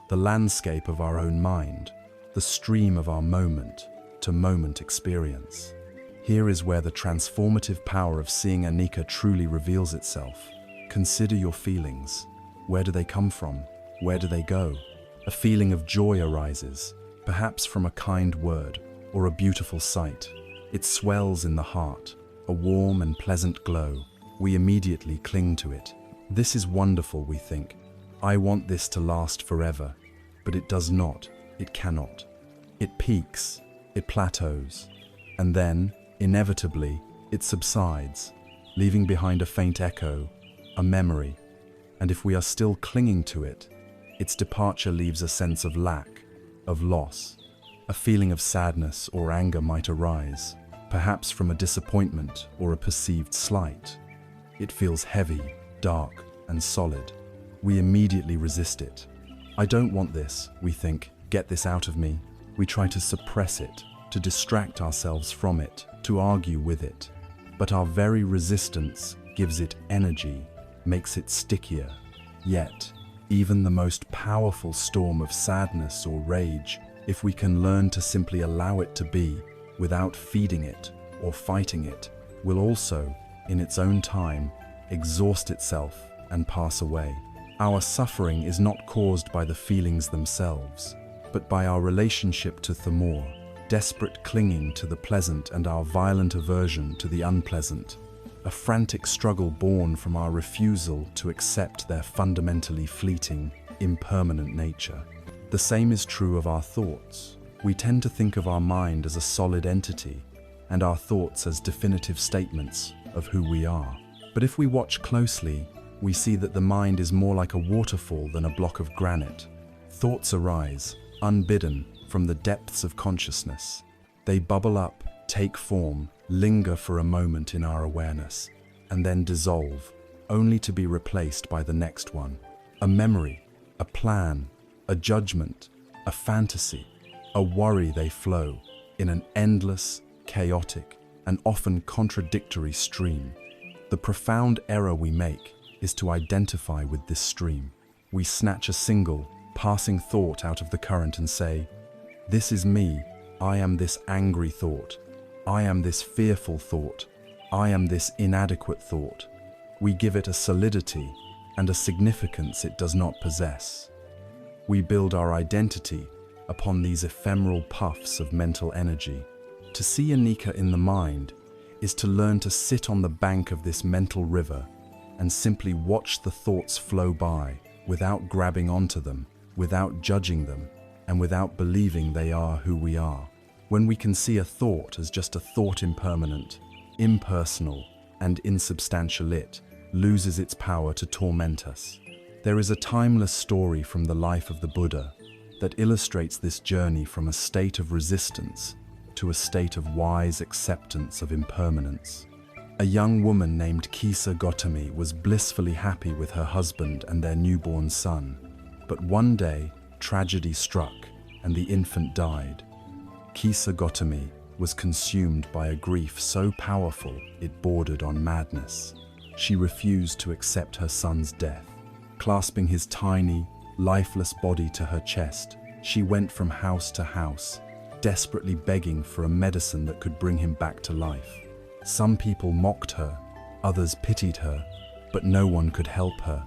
Speaker 1: the landscape of our own mind, the stream of our moment-to-moment experience. Here is where the transformative power of seeing anicca truly reveals itself. Consider your feelings. Where do they come from? Where do they go? A feeling of joy arises, perhaps from a kind word or a beautiful sight. It swells in the heart, a warm and pleasant glow. We immediately cling to it. This is wonderful, we think. I want this to last forever. But it does not. It cannot. It peaks. It plateaus. And then, inevitably, it subsides, leaving behind a faint echo, a memory. And if we are still clinging to it, its departure leaves a sense of lack, of loss. A feeling of sadness or anger might arise, perhaps from a disappointment or a perceived slight. It feels heavy, dark, and solid. We immediately resist it. I don't want this, we think. Get this out of me. We try to suppress it, to distract ourselves from it, to argue with it. But our very resistance gives it energy, makes it stickier. Yet, even the most powerful storm of sadness or rage, if we can learn to simply allow it to be, without feeding it or fighting it, will also, in its own time, exhaust itself and pass away. Our suffering is not caused by the feelings themselves, but by our relationship to Thamor, desperate clinging to the pleasant and our violent aversion to the unpleasant, a frantic struggle born from our refusal to accept their fundamentally fleeting, impermanent nature. The same is true of our thoughts. We tend to think of our mind as a solid entity, and our thoughts as definitive statements of who we are. But if we watch closely, we see that the mind is more like a waterfall than a block of granite. Thoughts arise, unbidden, from the depths of consciousness. They bubble up, take form, linger for a moment in our awareness, and then dissolve, only to be replaced by the next one. A memory, a plan, a judgment, a fantasy, a worry. They flow in an endless, chaotic, and often contradictory stream. The profound error we make is to identify with this stream. We snatch a single, passing thought out of the current and say, "This is me. I am this angry thought. I am this fearful thought. I am this inadequate thought." We give it a solidity and a significance it does not possess. We build our identity upon these ephemeral puffs of mental energy. To see Anika in the mind is to learn to sit on the bank of this mental river and simply watch the thoughts flow by without grabbing onto them, without judging them, and without believing they are who we are. When we can see a thought as just a thought, impermanent, impersonal, and insubstantial, it loses its power to torment us. There is a timeless story from the life of the Buddha that illustrates this journey from a state of resistance to a state of wise acceptance of impermanence. A young woman named Kisa Gotami was blissfully happy with her husband and their newborn son. But one day, tragedy struck and the infant died. Kisa Gotami was consumed by a grief so powerful it bordered on madness. She refused to accept her son's death. Clasping his tiny, lifeless body to her chest, she went from house to house, desperately begging for a medicine that could bring him back to life. Some people mocked her, others pitied her, but no one could help her.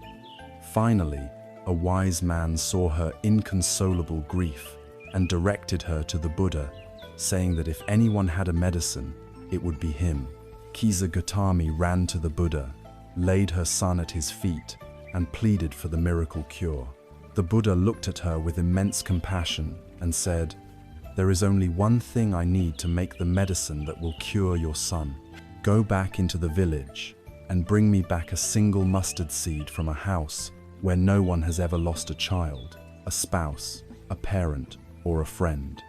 Speaker 1: Finally, a wise man saw her inconsolable grief and directed her to the Buddha, saying that if anyone had a medicine, it would be him. Kisa Gotami ran to the Buddha, laid her son at his feet, and pleaded for the miracle cure. The Buddha looked at her with immense compassion and said, "There is only one thing I need to make the medicine that will cure your son. Go back into the village and bring me back a single mustard seed from a house where no one has ever lost a child, a spouse, a parent, or a friend."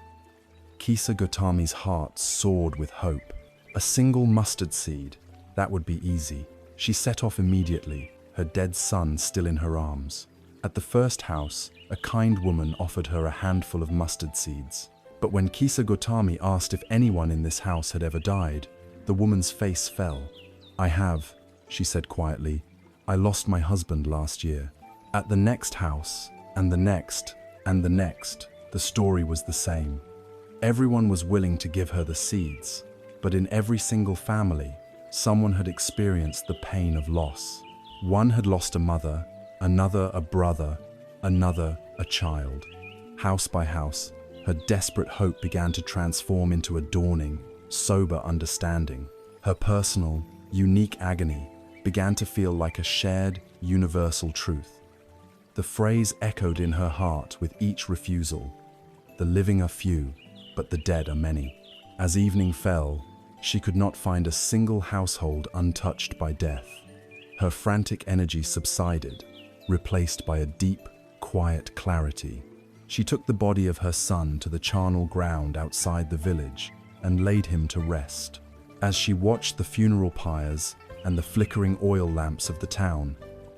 Speaker 1: Kisa Gotami's heart soared with hope. A single mustard seed, that would be easy. She set off immediately, her dead son still in her arms. At the first house, a kind woman offered her a handful of mustard seeds. But when Kisa Gotami asked if anyone in this house had ever died, the woman's face fell. "I have," she said quietly. "I lost my husband last year." At the next house, and the next, and the next, the story was the same. Everyone was willing to give her the seeds, but in every single family, someone had experienced the pain of loss. One had lost a mother, another a brother, another a child. House by house, her desperate hope began to transform into a dawning, sober understanding. Her personal, unique agony began to feel like a shared, universal truth. The phrase echoed in her heart with each refusal: "The living are few, but the dead are many." As evening fell, she could not find a single household untouched by death. Her frantic energy subsided, replaced by a deep, quiet clarity. She took the body of her son to the charnel ground outside the village and laid him to rest. As she watched the funeral pyres, and the flickering oil lamps of the town.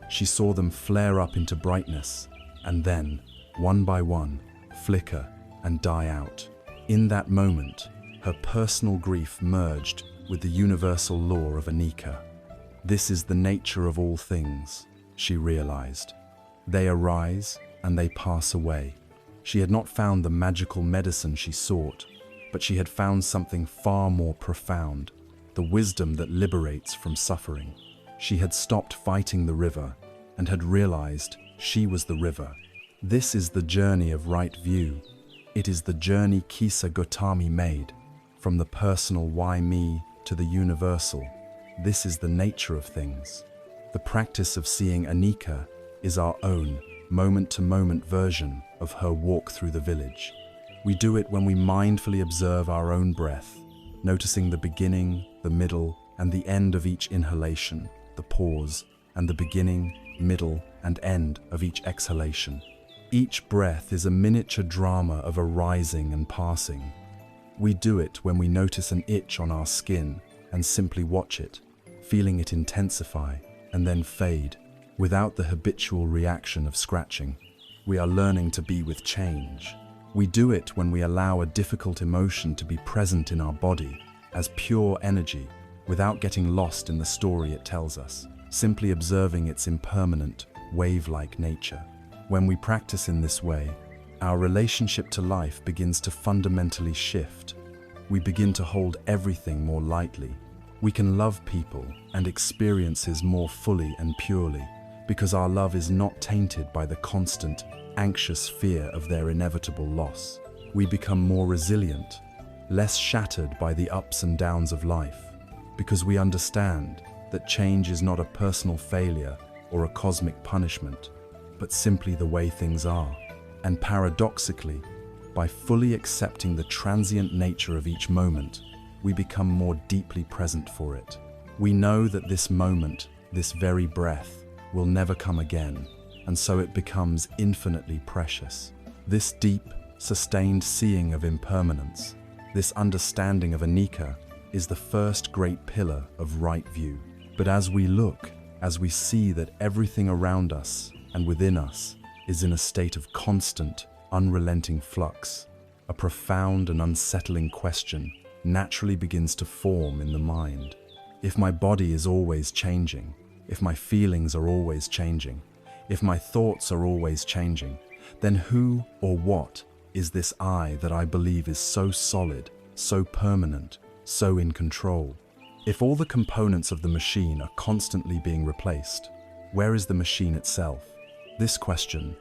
Speaker 1: She saw them flare up into brightness, and then, one by one, flicker and die out. In that moment, her personal grief merged with the universal law of anicca. This is the nature of all things, she realized. They arise and they pass away. She had not found the magical medicine she sought, but she had found something far more profound, the wisdom that liberates from suffering. She had stopped fighting the river and had realized she was the river. This is the journey of right view. It is the journey Kisa Gotami made, from the personal why me to the universal. This is the nature of things. The practice of seeing anicca is our own moment-to-moment version of her walk through the village. We do it when we mindfully observe our own breath, noticing the beginning, the middle, and the end of each inhalation, the pause, and the beginning, middle, and end of each exhalation. Each breath is a miniature drama of arising and passing. We do it when we notice an itch on our skin and simply watch it, feeling it intensify and then fade, without the habitual reaction of scratching. We are learning to be with change. We do it when we allow a difficult emotion to be present in our body as pure energy, without getting lost in the story it tells us, simply observing its impermanent, wave-like nature. When we practice in this way, our relationship to life begins to fundamentally shift. We begin to hold everything more lightly. We can love people and experiences more fully and purely, because our love is not tainted by the constant, anxious fear of their inevitable loss. We become more resilient, less shattered by the ups and downs of life, because we understand that change is not a personal failure or a cosmic punishment, but simply the way things are. And paradoxically, by fully accepting the transient nature of each moment, we become more deeply present for it. We know that this moment, this very breath, will never come again, and so it becomes infinitely precious. This deep, sustained seeing of impermanence, this understanding of anicca, is the first great pillar of right view. But as we look, as we see that everything around us and within us is in a state of constant, unrelenting flux, a profound and unsettling question naturally begins to form in the mind. If my body is always changing, if my feelings are always changing, if my thoughts are always changing, then who or what is this I that I believe is so solid, so permanent, so in control? If all the components of the machine are constantly being replaced, where is the machine itself? This question,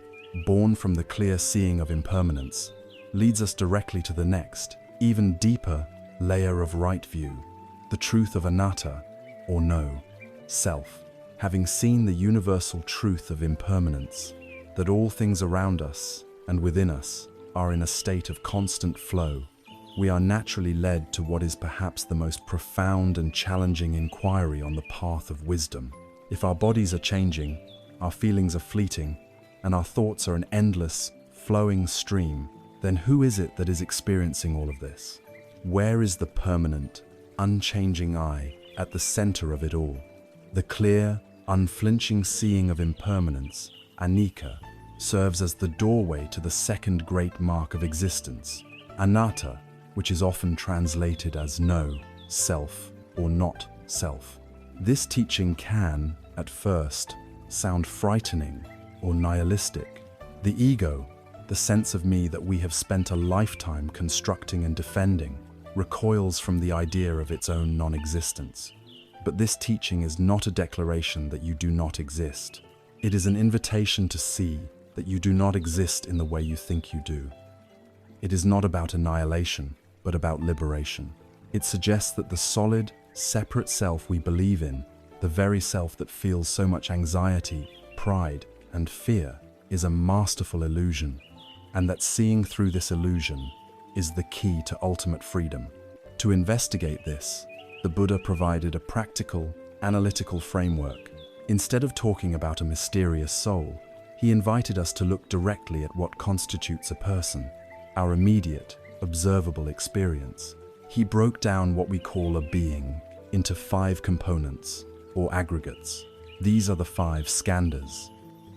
Speaker 1: born from the clear seeing of impermanence, leads us directly to the next, even deeper layer of right view, the truth of anatta, or no, self. Having seen the universal truth of impermanence, that all things around us and within us are in a state of constant flow, we are naturally led to what is perhaps the most profound and challenging inquiry on the path of wisdom. If our bodies are changing, our feelings are fleeting, and our thoughts are an endless, flowing stream, then who is it that is experiencing all of this? Where is the permanent, unchanging I at the center of it all? The clear, unflinching seeing of impermanence, anicca, serves as the doorway to the second great mark of existence, anatta, which is often translated as no, self, or not self. This teaching can, at first, sound frightening or nihilistic. The ego, the sense of me that we have spent a lifetime constructing and defending, recoils from the idea of its own non-existence. But this teaching is not a declaration that you do not exist. It is an invitation to see that you do not exist in the way you think you do. It is not about annihilation, but about liberation. It suggests that the solid, separate self we believe in, the very self that feels so much anxiety, pride, and fear, is a masterful illusion, and that seeing through this illusion is the key to ultimate freedom. To investigate this, the Buddha provided a practical, analytical framework. Instead of talking about a mysterious soul, he invited us to look directly at what constitutes a person, our immediate, observable experience. He broke down what we call a being into 5 components: or aggregates. These are the 5 skandhas.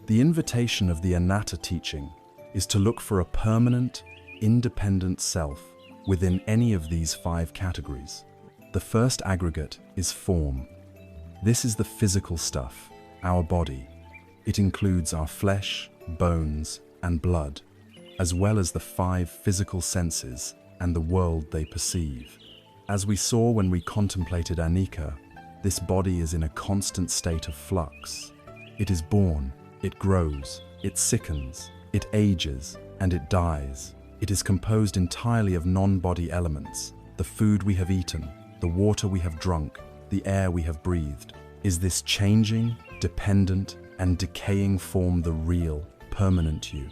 Speaker 1: The invitation of the Anatta teaching is to look for a permanent, independent self within any of these 5 categories. The first aggregate is form. This is the physical stuff, our body. It includes our flesh, bones, and blood, as well as the 5 physical senses and the world they perceive. As we saw when we contemplated Anicca, this body is in a constant state of flux. It is born, it grows, it sickens, it ages, and it dies. It is composed entirely of non-body elements, the food we have eaten, the water we have drunk, the air we have breathed. Is this changing, dependent, and decaying form the real, permanent you?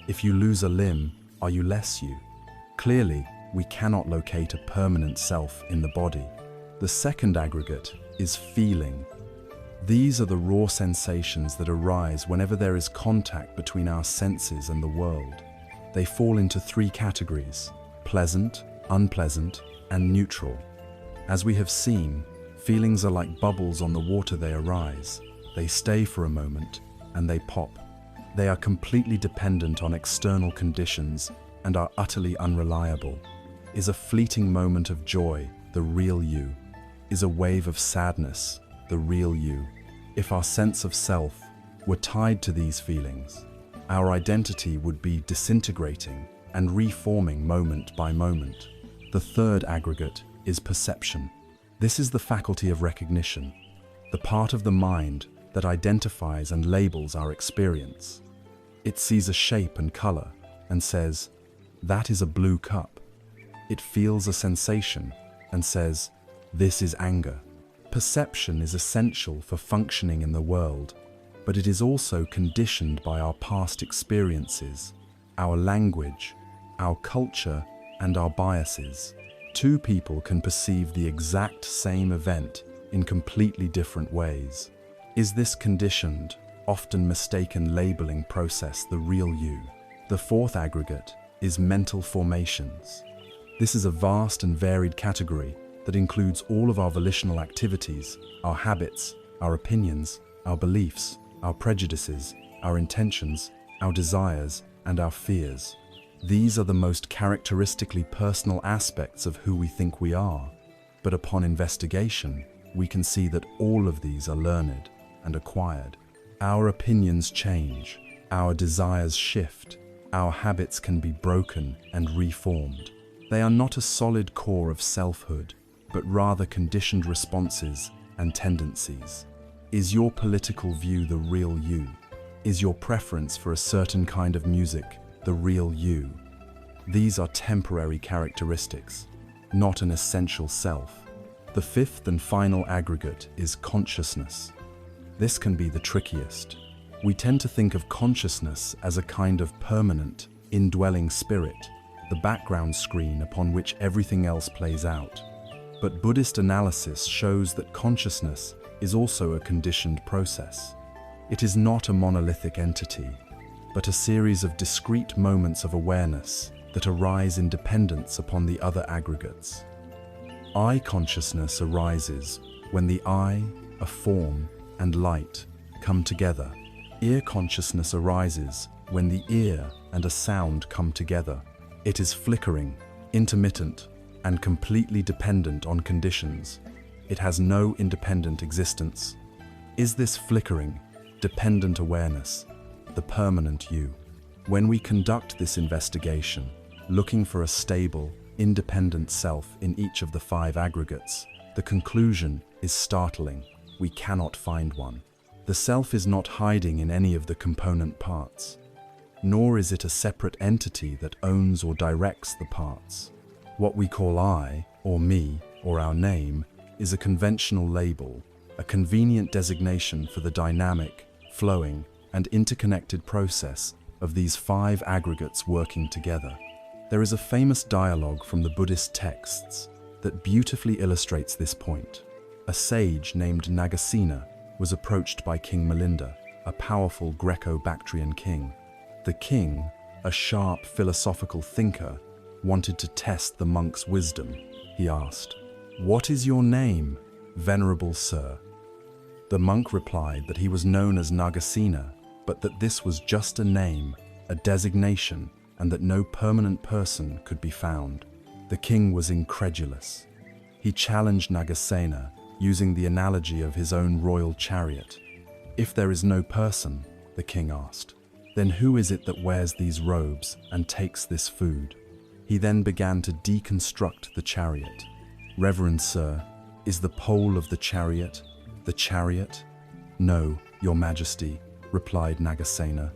Speaker 1: If you lose a limb, are you less you? Clearly, we cannot locate a permanent self in the body. The second aggregate is feeling. These are the raw sensations that arise whenever there is contact between our senses and the world. They fall into 3 categories: pleasant, unpleasant, and neutral. As we have seen, feelings are like bubbles on the water. They arise, they stay for a moment, and they pop. They are completely dependent on external conditions and are utterly unreliable. Is a fleeting moment of joy the real you? Is a wave of sadness the real you? If our sense of self were tied to these feelings, our identity would be disintegrating and reforming moment by moment. The third aggregate is perception. This is the faculty of recognition, the part of the mind that identifies and labels our experience. It sees a shape and color and says, "That is a blue cup." It feels a sensation and says, "This is anger." Perception is essential for functioning in the world, but it is also conditioned by our past experiences, our language, our culture, and our biases. 2 people can perceive the exact same event in completely different ways. Is this conditioned, often mistaken labeling process the real you? The fourth aggregate is mental formations. This is a vast and varied category that includes all of our volitional activities, our habits, our opinions, our beliefs, our prejudices, our intentions, our desires, and our fears. These are the most characteristically personal aspects of who we think we are, but upon investigation, we can see that all of these are learned and acquired. Our opinions change, our desires shift, our habits can be broken and reformed. They are not a solid core of selfhood, but rather conditioned responses and tendencies. Is your political view the real you? Is your preference for a certain kind of music the real you? These are temporary characteristics, not an essential self. The fifth and final aggregate is consciousness. This can be the trickiest. We tend to think of consciousness as a kind of permanent, indwelling spirit, the background screen upon which everything else plays out. But Buddhist analysis shows that consciousness is also a conditioned process. It is not a monolithic entity, but a series of discrete moments of awareness that arise in dependence upon the other aggregates. Eye consciousness arises when the eye, a form, and light come together. Ear consciousness arises when the ear and a sound come together. It is flickering, intermittent, and completely dependent on conditions. It has no independent existence. Is this flickering, dependent awareness the permanent you? When we conduct this investigation, looking for a stable, independent self in each of the 5 aggregates, the conclusion is startling. We cannot find one. The self is not hiding in any of the component parts, nor is it a separate entity that owns or directs the parts. What we call I, or me, or our name, is a conventional label, a convenient designation for the dynamic, flowing, and interconnected process of these 5 aggregates working together. There is a famous dialogue from the Buddhist texts that beautifully illustrates this point. A sage named Nagasena was approached by King Milinda, a powerful Greco-Bactrian king. The king, a sharp philosophical thinker, wanted to test the monk's wisdom. He asked, "What is your name, venerable sir?" The monk replied that he was known as Nagasena, but that this was just a name, a designation, and that no permanent person could be found. The king was incredulous. He challenged Nagasena, using the analogy of his own royal chariot. "If there is no person," the king asked, "then who is it that wears these robes and takes this food?" He then began to deconstruct the chariot. "Reverend sir, is the pole of the chariot the chariot?" "No, your majesty," replied Nagasena.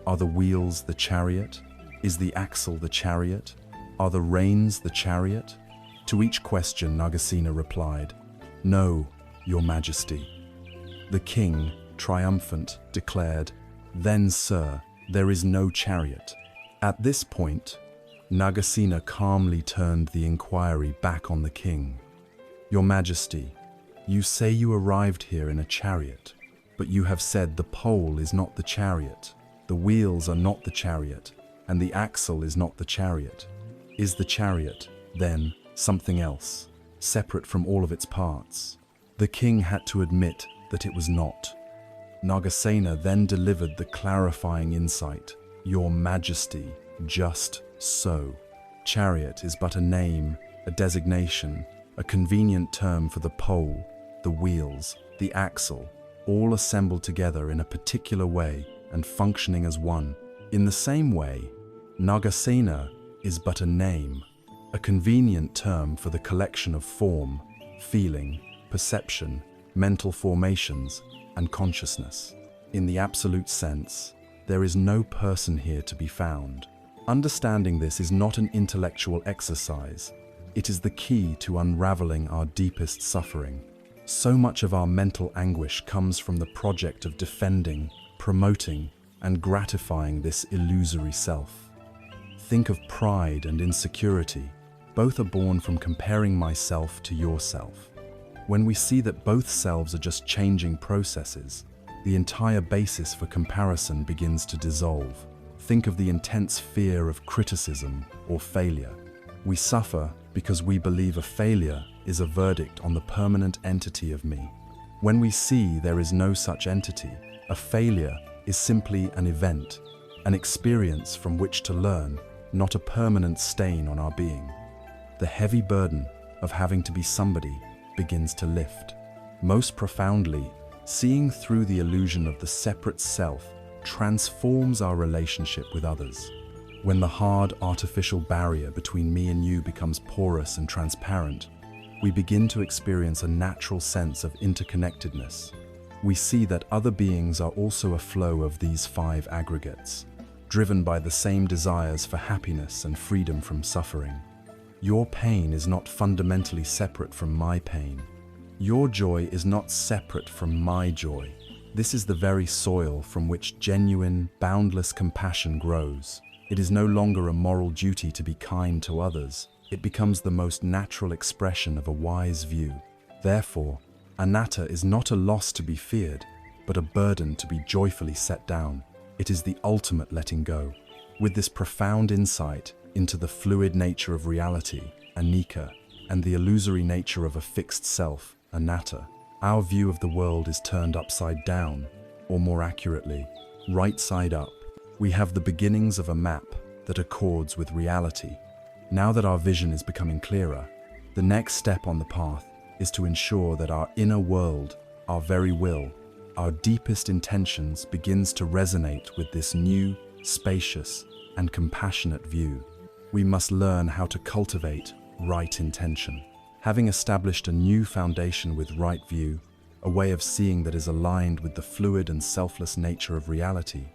Speaker 1: "Are the wheels the chariot? Is the axle the chariot? Are the reins the chariot?" To each question, Nagasena replied, "No, your majesty." The king, triumphant, declared, "Then, sir, there is no chariot." At this point, Nagasena calmly turned the inquiry back on the king. "Your majesty, you say you arrived here in a chariot, but you have said the pole is not the chariot, the wheels are not the chariot, and the axle is not the chariot. Is the chariot, then, something else, separate from all of its parts?" The king had to admit that it was not. Nagasena then delivered the clarifying insight, "Your majesty, just so. Chariot is but a name, a designation, a convenient term for the pole, the wheels, the axle, all assembled together in a particular way and functioning as one. In the same way, Nagasena is but a name, a convenient term for the collection of form, feeling, perception, mental formations, and consciousness. In the absolute sense, there is no person here to be found. Understanding this is not an intellectual exercise. It is the key to unraveling our deepest suffering. So much of our mental anguish comes from the project of defending, promoting, and gratifying this illusory self. Think of pride and insecurity. Both are born from comparing myself to yourself. When we see that both selves are just changing processes, the entire basis for comparison begins to dissolve. Think of the intense fear of criticism or failure. We suffer because we believe a failure is a verdict on the permanent entity of me. When we see there is no such entity, a failure is simply an event, an experience from which to learn, not a permanent stain on our being. The heavy burden of having to be somebody begins to lift. Most profoundly, seeing through the illusion of the separate self transforms our relationship with others. When the hard artificial barrier between me and you becomes porous and transparent, we begin to experience a natural sense of interconnectedness. We see that other beings are also a flow of these five aggregates, driven by the same desires for happiness and freedom from suffering. Your pain is not fundamentally separate from my pain. Your joy is not separate from my joy. This is the very soil from which genuine, boundless compassion grows. It is no longer a moral duty to be kind to others. It becomes the most natural expression of a wise view. Therefore, anatta is not a loss to be feared, but a burden to be joyfully set down. It is the ultimate letting go. With this profound insight into the fluid nature of reality, anicca, and the illusory nature of a fixed self, anatta, our view of the world is turned upside down, or more accurately, right side up. We have the beginnings of a map that accords with reality. Now that our vision is becoming clearer, the next step on the path is to ensure that our inner world, our very will, our deepest intentions begins to resonate with this new, spacious, and compassionate view. We must learn how to cultivate right intention. Having established a new foundation with right view, a way of seeing that is aligned with the fluid and selfless nature of reality,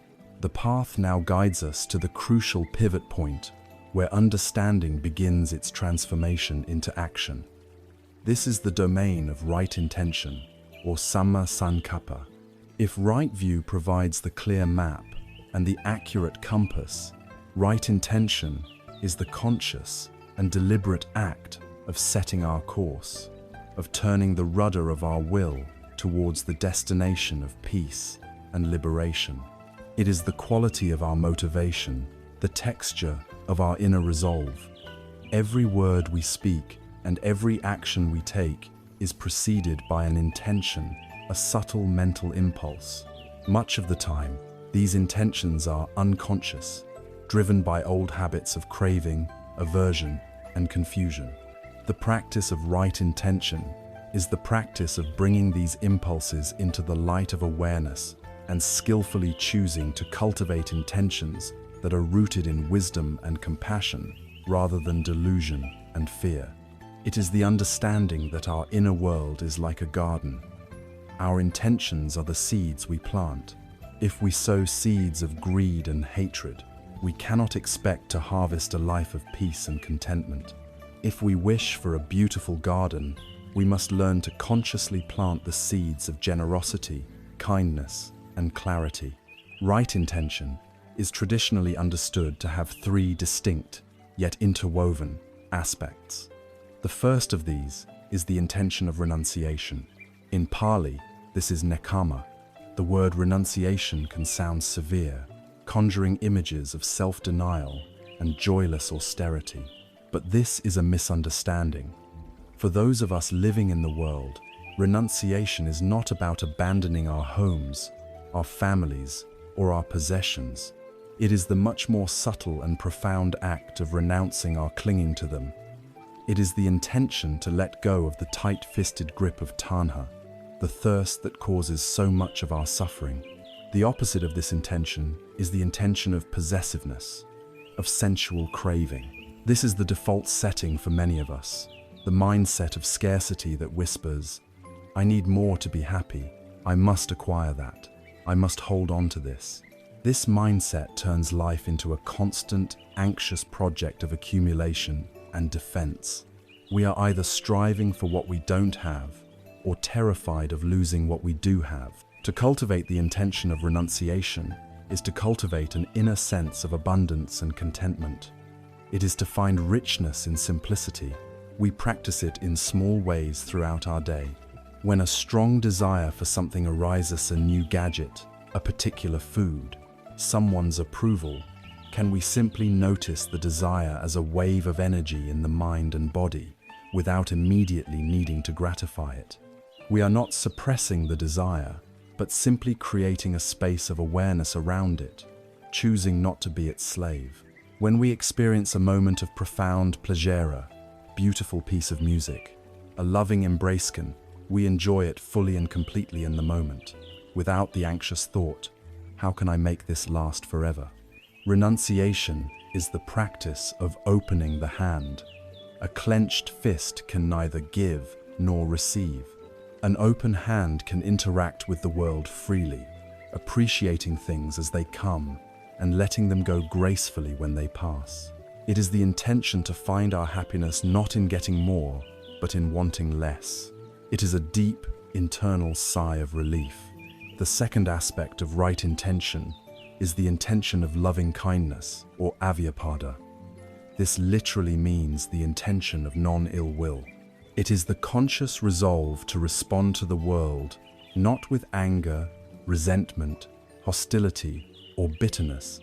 Speaker 1: the path now guides us to the crucial pivot point where understanding begins its transformation into action. This is the domain of right intention, or samma sankappa. If right view provides the clear map and the accurate compass, right intention is the conscious and deliberate act of setting our course, of turning the rudder of our will towards the destination of peace and liberation. It is the quality of our motivation, the texture of our inner resolve. Every word we speak and every action we take is preceded by an intention a subtle mental impulse. Much of the time, these intentions are unconscious, driven by old habits of craving, aversion, and confusion. The practice of right intention is the practice of bringing these impulses into the light of awareness and skillfully choosing to cultivate intentions that are rooted in wisdom and compassion rather than delusion and fear. It is the understanding that our inner world is like a garden. Our intentions are the seeds we plant. If we sow seeds of greed and hatred, we cannot expect to harvest a life of peace and contentment. If we wish for a beautiful garden, we must learn to consciously plant the seeds of generosity, kindness, and clarity. Right intention is traditionally understood to have three distinct, yet interwoven, aspects. The first of these is the intention of renunciation. In Pali, this is nekkhamma. The word renunciation can sound severe, conjuring images of self-denial and joyless austerity. But this is a misunderstanding. For those of us living in the world, renunciation is not about abandoning our homes, our families, or our possessions. It is the much more subtle and profound act of renouncing our clinging to them. It is the intention to let go of the tight-fisted grip of tanha, the thirst that causes so much of our suffering. The opposite of this intention is the intention of possessiveness, of sensual craving. This is the default setting for many of us, the mindset of scarcity that whispers, "I need more to be happy. I must acquire that. I must hold on to this." This mindset turns life into a constant, anxious project of accumulation and defense. We are either striving for what we don't have or terrified of losing what we do have. To cultivate the intention of renunciation is to cultivate an inner sense of abundance and contentment. It is to find richness in simplicity. We practice it in small ways throughout our day. When a strong desire for something arises, a new gadget, a particular food, someone's approval, can we simply notice the desire as a wave of energy in the mind and body without immediately needing to gratify it? We are not suppressing the desire, but simply creating a space of awareness around it, choosing not to be its slave. When we experience a moment of profound pleasure, beautiful piece of music, a loving embrace, we enjoy it fully and completely in the moment, without the anxious thought, "How can I make this last forever?" Renunciation is the practice of opening the hand. A clenched fist can neither give nor receive. An open hand can interact with the world freely, appreciating things as they come and letting them go gracefully when they pass. It is the intention to find our happiness not in getting more, but in wanting less. It is a deep, internal sigh of relief. The second aspect of right intention is the intention of loving kindness, or avyapada. This literally means the intention of non-ill will. It is the conscious resolve to respond to the world not with anger, resentment, hostility, or bitterness,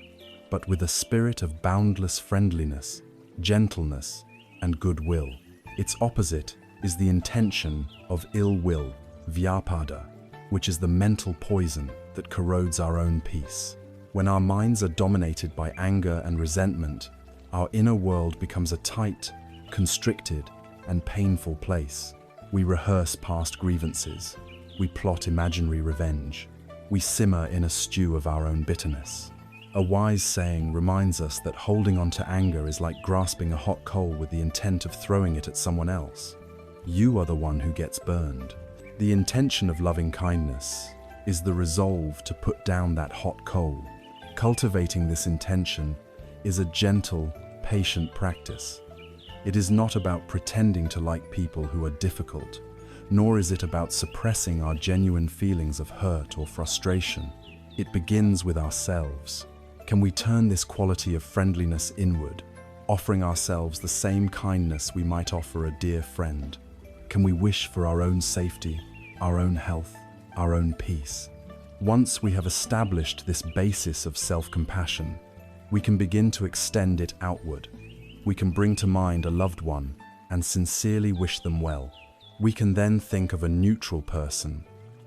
Speaker 1: but with a spirit of boundless friendliness, gentleness, and goodwill. Its opposite is the intention of ill will, vyapada, which is the mental poison that corrodes our own peace. When our minds are dominated by anger and resentment, our inner world becomes a tight, constricted, and painful place. We rehearse past grievances. We plot imaginary revenge. We simmer in a stew of our own bitterness. A wise saying reminds us that holding on to anger is like grasping a hot coal with the intent of throwing it at someone else. You are the one who gets burned. The intention of loving kindness is the resolve to put down that hot coal. Cultivating this intention is a gentle, patient practice. It is not about pretending to like people who are difficult, nor is it about suppressing our genuine feelings of hurt or frustration. It begins with ourselves. Can we turn this quality of friendliness inward, offering ourselves the same kindness we might offer a dear friend? Can we wish for our own safety, our own health, our own peace? Once we have established this basis of self-compassion, we can begin to extend it outward. We can bring to mind a loved one and sincerely wish them well. We can then think of a neutral person,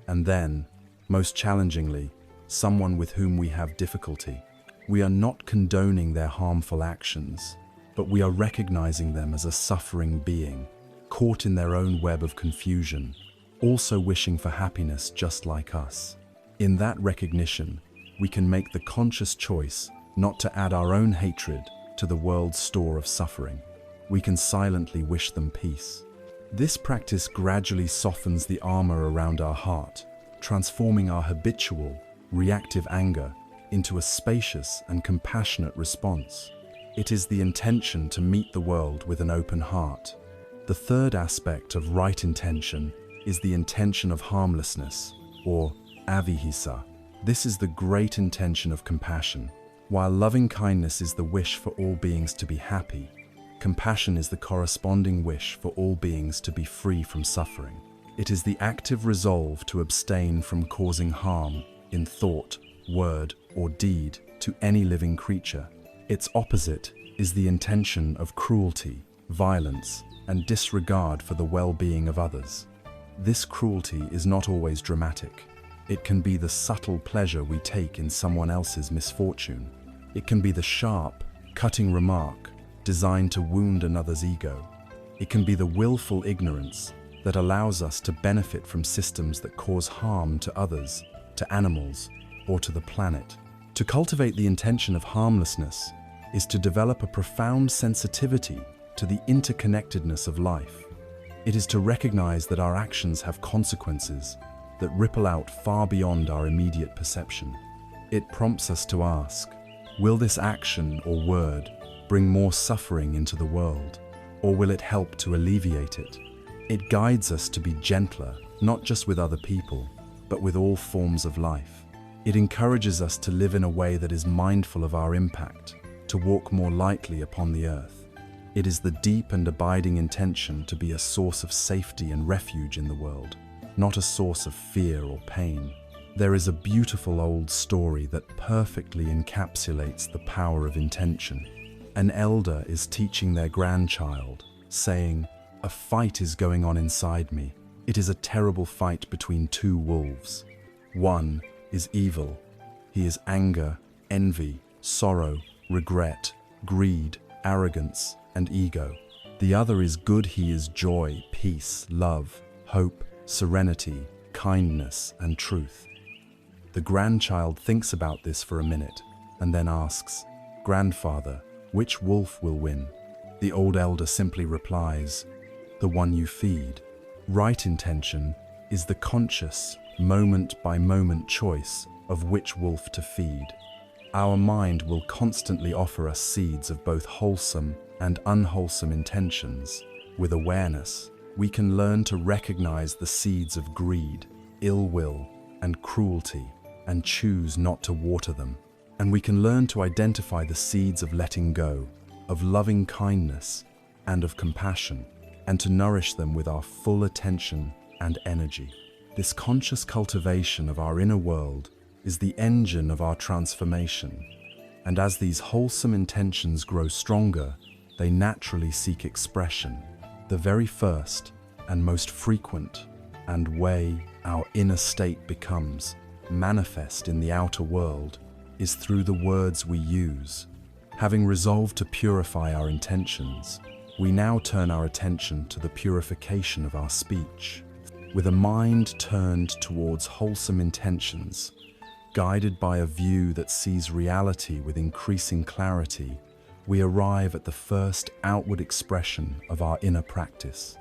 Speaker 1: And then, most challengingly, someone with whom we have difficulty. We are not condoning their harmful actions, but we are recognizing them as a suffering being, caught in their own web of confusion, also wishing for happiness just like us. In that recognition, we can make the conscious choice not to add our own hatred to the world's store of suffering. We can silently wish them peace. This practice gradually softens the armor around our heart, transforming our habitual, reactive anger into a spacious and compassionate response. It is the intention to meet the world with an open heart. The third aspect of right intention is the intention of harmlessness, or avihisa. This is the great intention of compassion. While loving kindness is the wish for all beings to be happy, compassion is the corresponding wish for all beings to be free from suffering. It is the active resolve to abstain from causing harm in thought, word, or deed to any living creature. Its opposite is the intention of cruelty, violence, and disregard for the well-being of others. This cruelty is not always dramatic. It can be the subtle pleasure we take in someone else's misfortune. It can be the sharp, cutting remark designed to wound another's ego. It can be the willful ignorance that allows us to benefit from systems that cause harm to others, to animals, or to the planet. To cultivate the intention of harmlessness is to develop a profound sensitivity to the interconnectedness of life. It is to recognize that our actions have consequences that ripple out far beyond our immediate perception. It prompts us to ask, will this action or word bring more suffering into the world, or will it help to alleviate it? It guides us to be gentler, not just with other people, but with all forms of life. It encourages us to live in a way that is mindful of our impact, to walk more lightly upon the earth. It is the deep and abiding intention to be a source of safety and refuge in the world, not a source of fear or pain. There is a beautiful old story that perfectly encapsulates the power of intention. An elder is teaching their grandchild, saying, "A fight is going on inside me. It is a terrible fight between two wolves. One is evil. He is anger, envy, sorrow, regret, greed, arrogance, and ego. The other is good. He is joy, peace, love, hope, serenity, kindness, and truth." The grandchild thinks about this for a minute and then asks, "Grandfather, which wolf will win?" The old elder simply replies, "The one you feed." Right intention is the conscious, moment-by-moment choice of which wolf to feed. Our mind will constantly offer us seeds of both wholesome and unwholesome intentions. With awareness, we can learn to recognize the seeds of greed, ill will, and cruelty, and choose not to water them. And we can learn to identify the seeds of letting go, of loving kindness, and of compassion, and to nourish them with our full attention and energy. This conscious cultivation of our inner world is the engine of our transformation. And as these wholesome intentions grow stronger, they naturally seek expression. The very first and most frequent and way our inner state becomes manifest in the outer world is through the words we use. Having resolved to purify our intentions, we now turn our attention to the purification of our speech. With a mind turned towards wholesome intentions, guided by a view that sees reality with increasing clarity, we arrive at the first outward expression of our inner practice.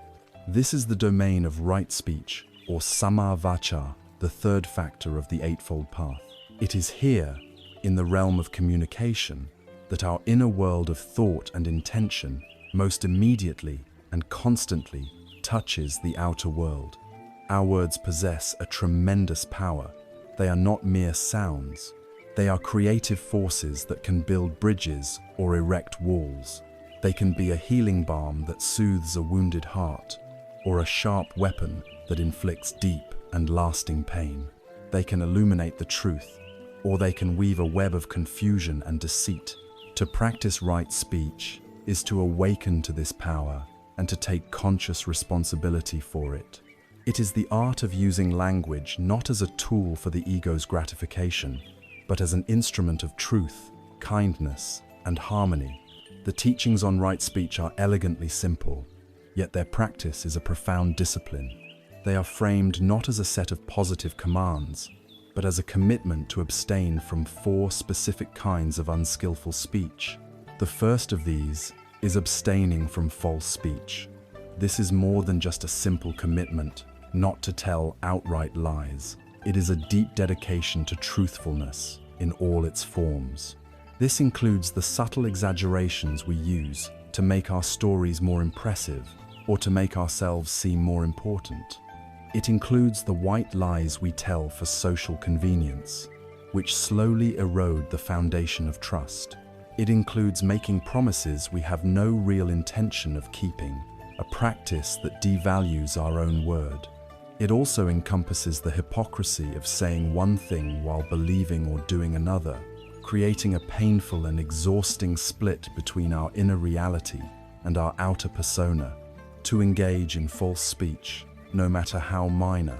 Speaker 1: This is the domain of right speech, or samma vaca, the third factor of the Eightfold Path. It is here, in the realm of communication, that our inner world of thought and intention most immediately and constantly touches the outer world. Our words possess a tremendous power. They are not mere sounds. They are creative forces that can build bridges or erect walls. They can be a healing balm that soothes a wounded heart, or a sharp weapon that inflicts deep and lasting pain. They can illuminate the truth, or they can weave a web of confusion and deceit. To practice right speech is to awaken to this power and to take conscious responsibility for it. It is the art of using language not as a tool for the ego's gratification, but as an instrument of truth, kindness, and harmony. The teachings on right speech are elegantly simple, yet their practice is a profound discipline. They are framed not as a set of positive commands, but as a commitment to abstain from 4 specific kinds of unskillful speech. The first of these is abstaining from false speech. This is more than just a simple commitment not to tell outright lies. It is a deep dedication to truthfulness in all its forms. This includes the subtle exaggerations we use to make our stories more impressive or to make ourselves seem more important. It includes the white lies we tell for social convenience, which slowly erode the foundation of trust. It includes making promises we have no real intention of keeping, a practice that devalues our own word. It also encompasses the hypocrisy of saying one thing while believing or doing another, creating a painful and exhausting split between our inner reality and our outer persona. To engage in false speech, no matter how minor,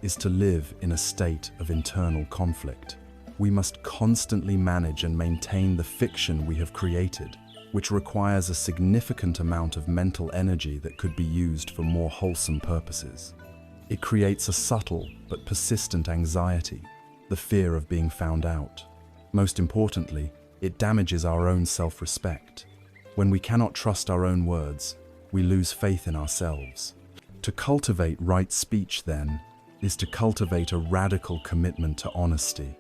Speaker 1: is to live in a state of internal conflict. We must constantly manage and maintain the fiction we have created, which requires a significant amount of mental energy that could be used for more wholesome purposes. It creates a subtle but persistent anxiety, the fear of being found out. Most importantly, it damages our own self-respect. When we cannot trust our own words, we lose faith in ourselves. To cultivate right speech, then, is to cultivate a radical commitment to honesty.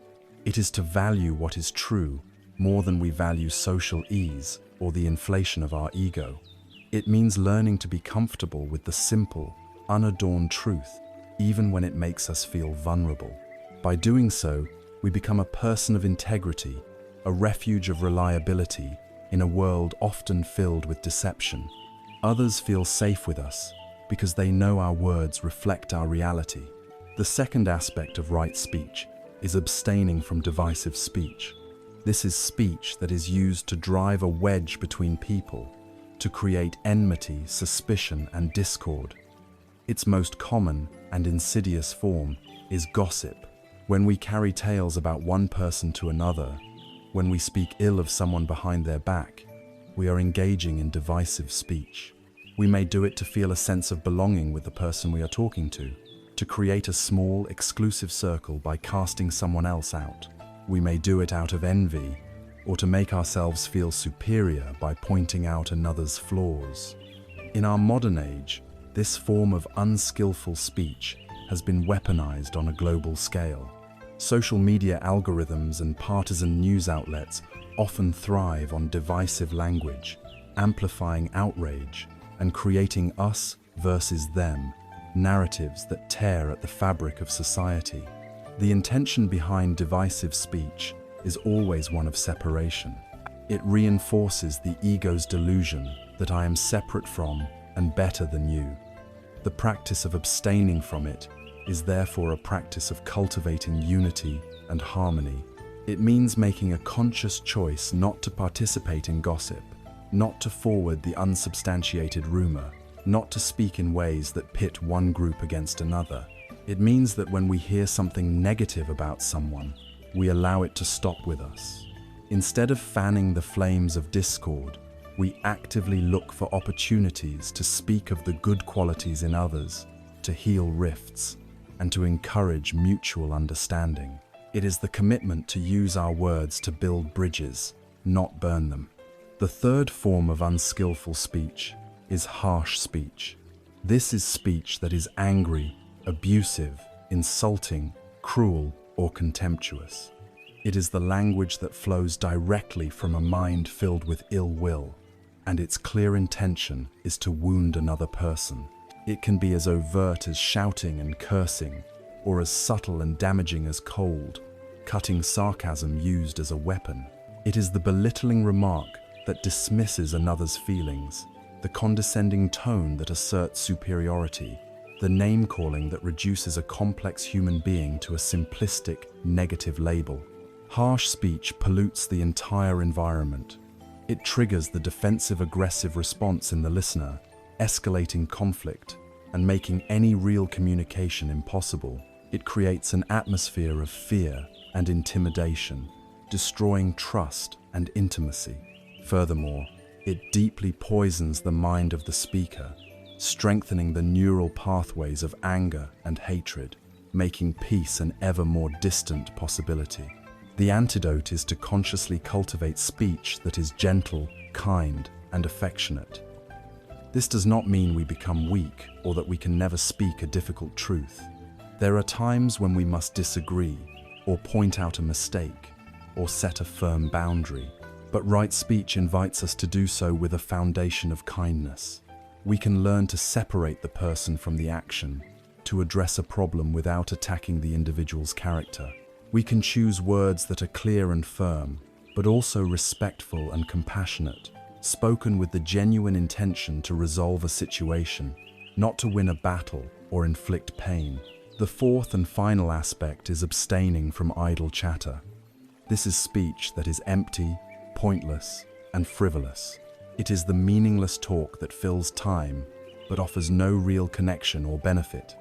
Speaker 1: It is to value what is true more than we value social ease or the inflation of our ego. It means learning to be comfortable with the simple, unadorned truth, even when it makes us feel vulnerable. By doing so, we become a person of integrity, a refuge of reliability in a world often filled with deception. Others feel safe with us because they know our words reflect our reality. The second aspect of right speech is abstaining from divisive speech. This is speech that is used to drive a wedge between people, to create enmity, suspicion, and discord. Its most common and insidious form is gossip. When we carry tales about one person to another, when we speak ill of someone behind their back, we are engaging in divisive speech. We may do it to feel a sense of belonging with the person we are talking to create a small, exclusive circle by casting someone else out. We may do it out of envy, or to make ourselves feel superior by pointing out another's flaws. In our modern age, this form of unskillful speech has been weaponized on a global scale. Social media algorithms and partisan news outlets often thrive on divisive language, amplifying outrage and creating us versus them, narratives that tear at the fabric of society. The intention behind divisive speech is always one of separation. It reinforces the ego's delusion that I am separate from and better than you. The practice of abstaining from it is therefore a practice of cultivating unity and harmony. It means making a conscious choice not to participate in gossip, not to forward the unsubstantiated rumor, not to speak in ways that pit one group against another. It means that when we hear something negative about someone, we allow it to stop with us. Instead of fanning the flames of discord, we actively look for opportunities to speak of the good qualities in others, to heal rifts, and to encourage mutual understanding. It is the commitment to use our words to build bridges, not burn them. The third form of unskillful speech is harsh speech. This is speech that is angry, abusive, insulting, cruel, or contemptuous. It is the language that flows directly from a mind filled with ill will, and its clear intention is to wound another person. It can be as overt as shouting and cursing, or as subtle and damaging as cold, cutting sarcasm used as a weapon. It is the belittling remark that dismisses another's feelings, the condescending tone that asserts superiority, the name-calling that reduces a complex human being to a simplistic, negative label. Harsh speech pollutes the entire environment. It triggers the defensive-aggressive response in the listener, escalating conflict and making any real communication impossible. It creates an atmosphere of fear and intimidation, destroying trust and intimacy. Furthermore, it deeply poisons the mind of the speaker, strengthening the neural pathways of anger and hatred, making peace an ever more distant possibility. The antidote is to consciously cultivate speech that is gentle, kind, and affectionate. This does not mean we become weak or that we can never speak a difficult truth. There are times when we must disagree, or point out a mistake, or set a firm boundary. But right speech invites us to do so with a foundation of kindness. We can learn to separate the person from the action, to address a problem without attacking the individual's character. We can choose words that are clear and firm, but also respectful and compassionate, spoken with the genuine intention to resolve a situation, not to win a battle or inflict pain. The fourth and final aspect is abstaining from idle chatter. This is speech that is empty, pointless, and frivolous. It is the meaningless talk that fills time, but offers no real connection or benefit.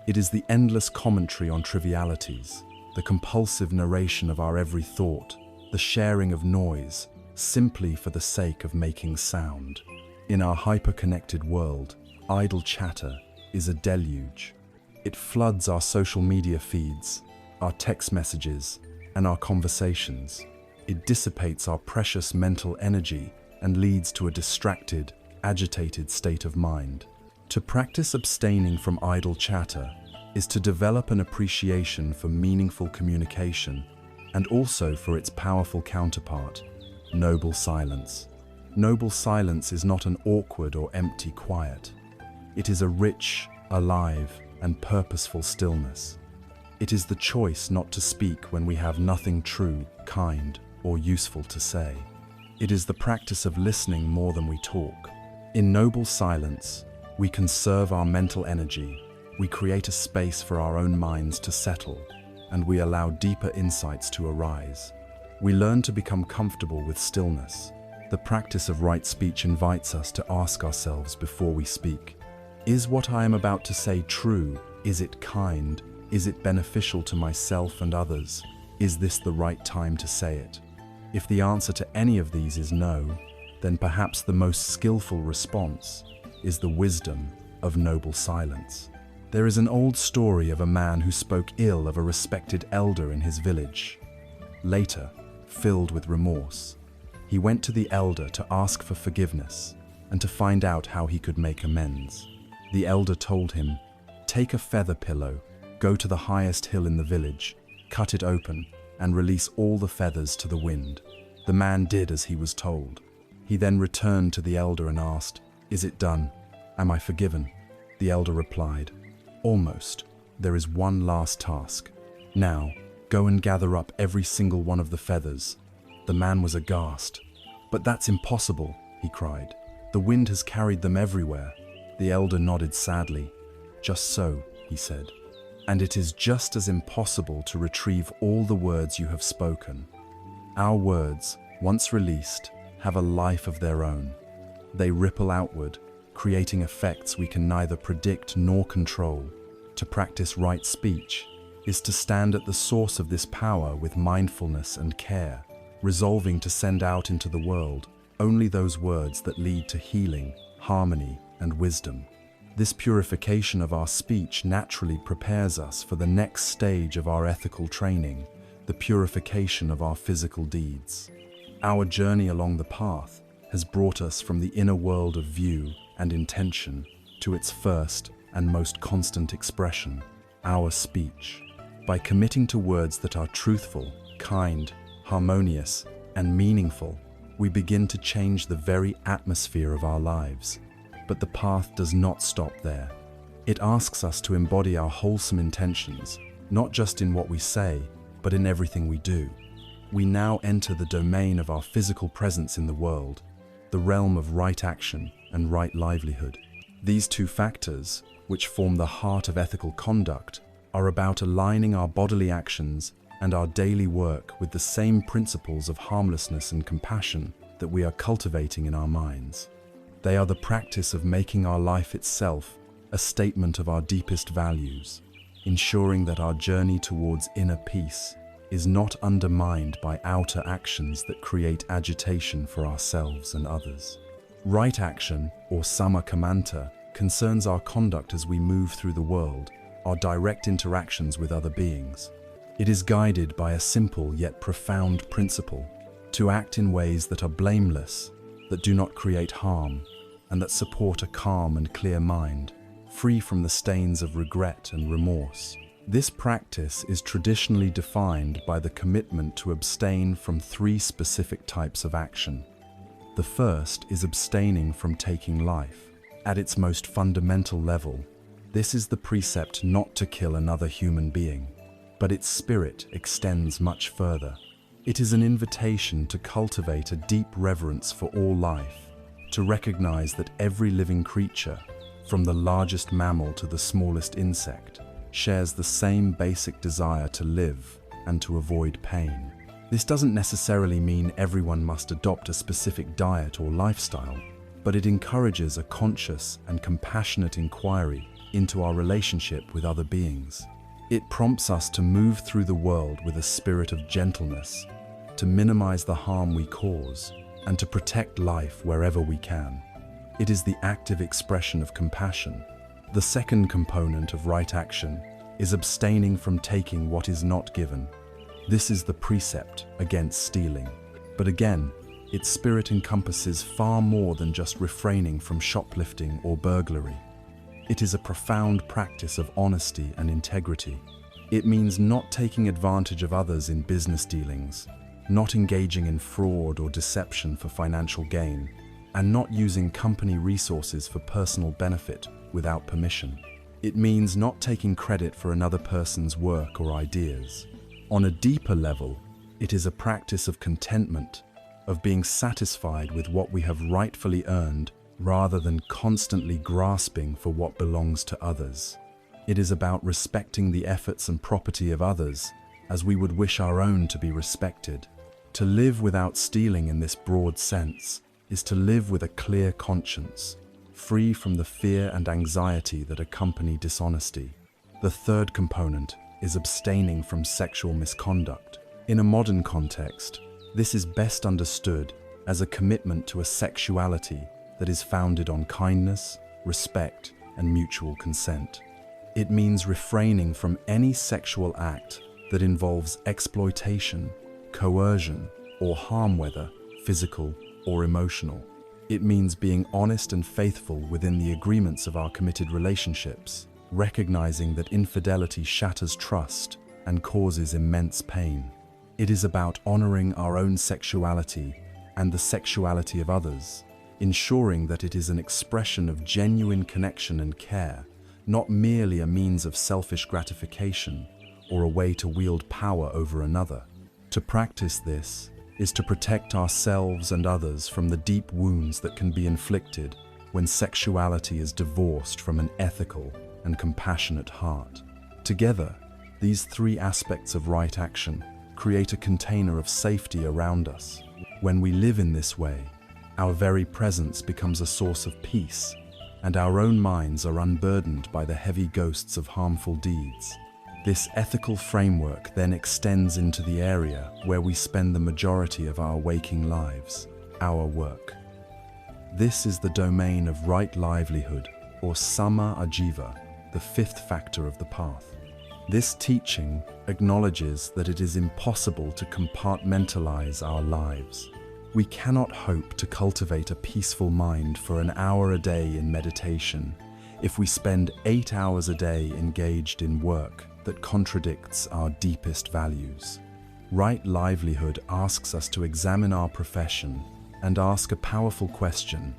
Speaker 1: It is the endless commentary on trivialities, the compulsive narration of our every thought, the sharing of noise, simply for the sake of making sound. In our hyper-connected world, idle chatter is a deluge. It floods our social media feeds, our text messages, and our conversations. It dissipates our precious mental energy and leads to a distracted, agitated state of mind. To practice abstaining from idle chatter is to develop an appreciation for meaningful communication and also for its powerful counterpart, noble silence. Noble silence is not an awkward or empty quiet. It is a rich, alive, and purposeful stillness. It is the choice not to speak when we have nothing true, kind, or useful to say. It is the practice of listening more than we talk. In noble silence, we conserve our mental energy, we create a space for our own minds to settle, and we allow deeper insights to arise. We learn to become comfortable with stillness. The practice of right speech invites us to ask ourselves before we speak, is what I am about to say true? Is it kind? Is it beneficial to myself and others? Is this the right time to say it? If the answer to any of these is no, then perhaps the most skillful response is the wisdom of noble silence. There is an old story of a man who spoke ill of a respected elder in his village. Later, filled with remorse, he went to the elder to ask for forgiveness and to find out how he could make amends. The elder told him, "Take a feather pillow, go to the highest hill in the village, cut it open, and release all the feathers to the wind." The man did as he was told. He then returned to the elder and asked, "Is it done? Am I forgiven?" The elder replied, "Almost. There is one last task. Now, go and gather up every single one of the feathers." The man was aghast. "But that's impossible," he cried. "The wind has carried them everywhere." The elder nodded sadly. "Just so," he said. "And it is just as impossible to retrieve all the words you have spoken. Our words, once released, have a life of their own. They ripple outward, creating effects we can neither predict nor control. To practice right speech is to stand at the source of this power with mindfulness and care, resolving to send out into the world only those words that lead to healing, harmony, and wisdom. This purification of our speech naturally prepares us for the next stage of our ethical training, the purification of our physical deeds. Our journey along the path has brought us from the inner world of view and intention to its first and most constant expression, our speech. By committing to words that are truthful, kind, harmonious, and meaningful, we begin to change the very atmosphere of our lives. But the path does not stop there. It asks us to embody our wholesome intentions, not just in what we say, but in everything we do. We now enter the domain of our physical presence in the world, the realm of right action and right livelihood. These two factors, which form the heart of ethical conduct, are about aligning our bodily actions and our daily work with the same principles of harmlessness and compassion that we are cultivating in our minds. They are the practice of making our life itself a statement of our deepest values, ensuring that our journey towards inner peace is not undermined by outer actions that create agitation for ourselves and others. Right action, or sammakamanta, concerns our conduct as we move through the world, our direct interactions with other beings. It is guided by a simple yet profound principle: to act in ways that are blameless, that do not create harm, and that support a calm and clear mind, free from the stains of regret and remorse. This practice is traditionally defined by the commitment to abstain from 3 specific types of action. The first is abstaining from taking life. At its most fundamental level, this is the precept not to kill another human being, but its spirit extends much further. It is an invitation to cultivate a deep reverence for all life, to recognize that every living creature, from the largest mammal to the smallest insect, shares the same basic desire to live and to avoid pain. This doesn't necessarily mean everyone must adopt a specific diet or lifestyle, but it encourages a conscious and compassionate inquiry into our relationship with other beings. It prompts us to move through the world with a spirit of gentleness, to minimize the harm we cause, and to protect life wherever we can. It is the active expression of compassion. The second component of right action is abstaining from taking what is not given. This is the precept against stealing. But again, its spirit encompasses far more than just refraining from shoplifting or burglary. It is a profound practice of honesty and integrity. It means not taking advantage of others in business dealings, not engaging in fraud or deception for financial gain, and not using company resources for personal benefit without permission. It means not taking credit for another person's work or ideas. On a deeper level, it is a practice of contentment, of being satisfied with what we have rightfully earned rather than constantly grasping for what belongs to others. It is about respecting the efforts and property of others as we would wish our own to be respected. To live without stealing in this broad sense is to live with a clear conscience, free from the fear and anxiety that accompany dishonesty. The third component is abstaining from sexual misconduct. In a modern context, this is best understood as a commitment to a sexuality that is founded on kindness, respect, and mutual consent. It means refraining from any sexual act that involves exploitation, coercion, or harm, whether physical or emotional. It means being honest and faithful within the agreements of our committed relationships, recognizing that infidelity shatters trust and causes immense pain. It is about honoring our own sexuality and the sexuality of others, ensuring that it is an expression of genuine connection and care, not merely a means of selfish gratification or a way to wield power over another. To practice this is to protect ourselves and others from the deep wounds that can be inflicted when sexuality is divorced from an ethical and compassionate heart. Together, these 3 aspects of right action create a container of safety around us. When we live in this way, our very presence becomes a source of peace, and our own minds are unburdened by the heavy ghosts of harmful deeds. This ethical framework then extends into the area where we spend the majority of our waking lives, our work. This is the domain of right livelihood, or samma ajiva, the 5th factor of the path. This teaching acknowledges that it is impossible to compartmentalize our lives. We cannot hope to cultivate a peaceful mind for an hour a day in meditation if we spend 8 hours a day engaged in work that contradicts our deepest values. Right livelihood asks us to examine our profession and ask a powerful question: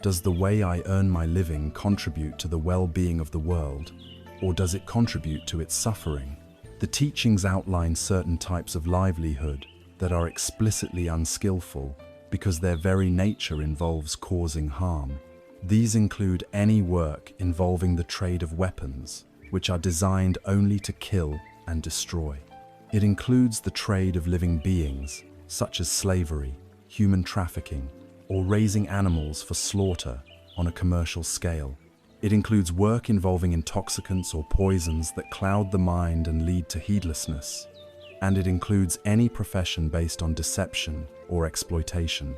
Speaker 1: does the way I earn my living contribute to the well-being of the world, or does it contribute to its suffering? The teachings outline certain types of livelihood that are explicitly unskillful because their very nature involves causing harm. These include any work involving the trade of weapons, which are designed only to kill and destroy. It includes the trade of living beings, such as slavery, human trafficking, or raising animals for slaughter on a commercial scale. It includes work involving intoxicants or poisons that cloud the mind and lead to heedlessness. And it includes any profession based on deception or exploitation.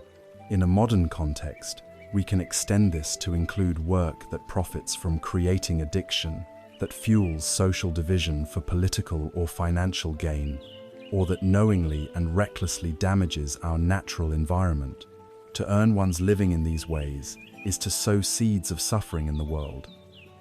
Speaker 1: In a modern context, we can extend this to include work that profits from creating addiction, that fuels social division for political or financial gain, or that knowingly and recklessly damages our natural environment. To earn one's living in these ways is to sow seeds of suffering in the world,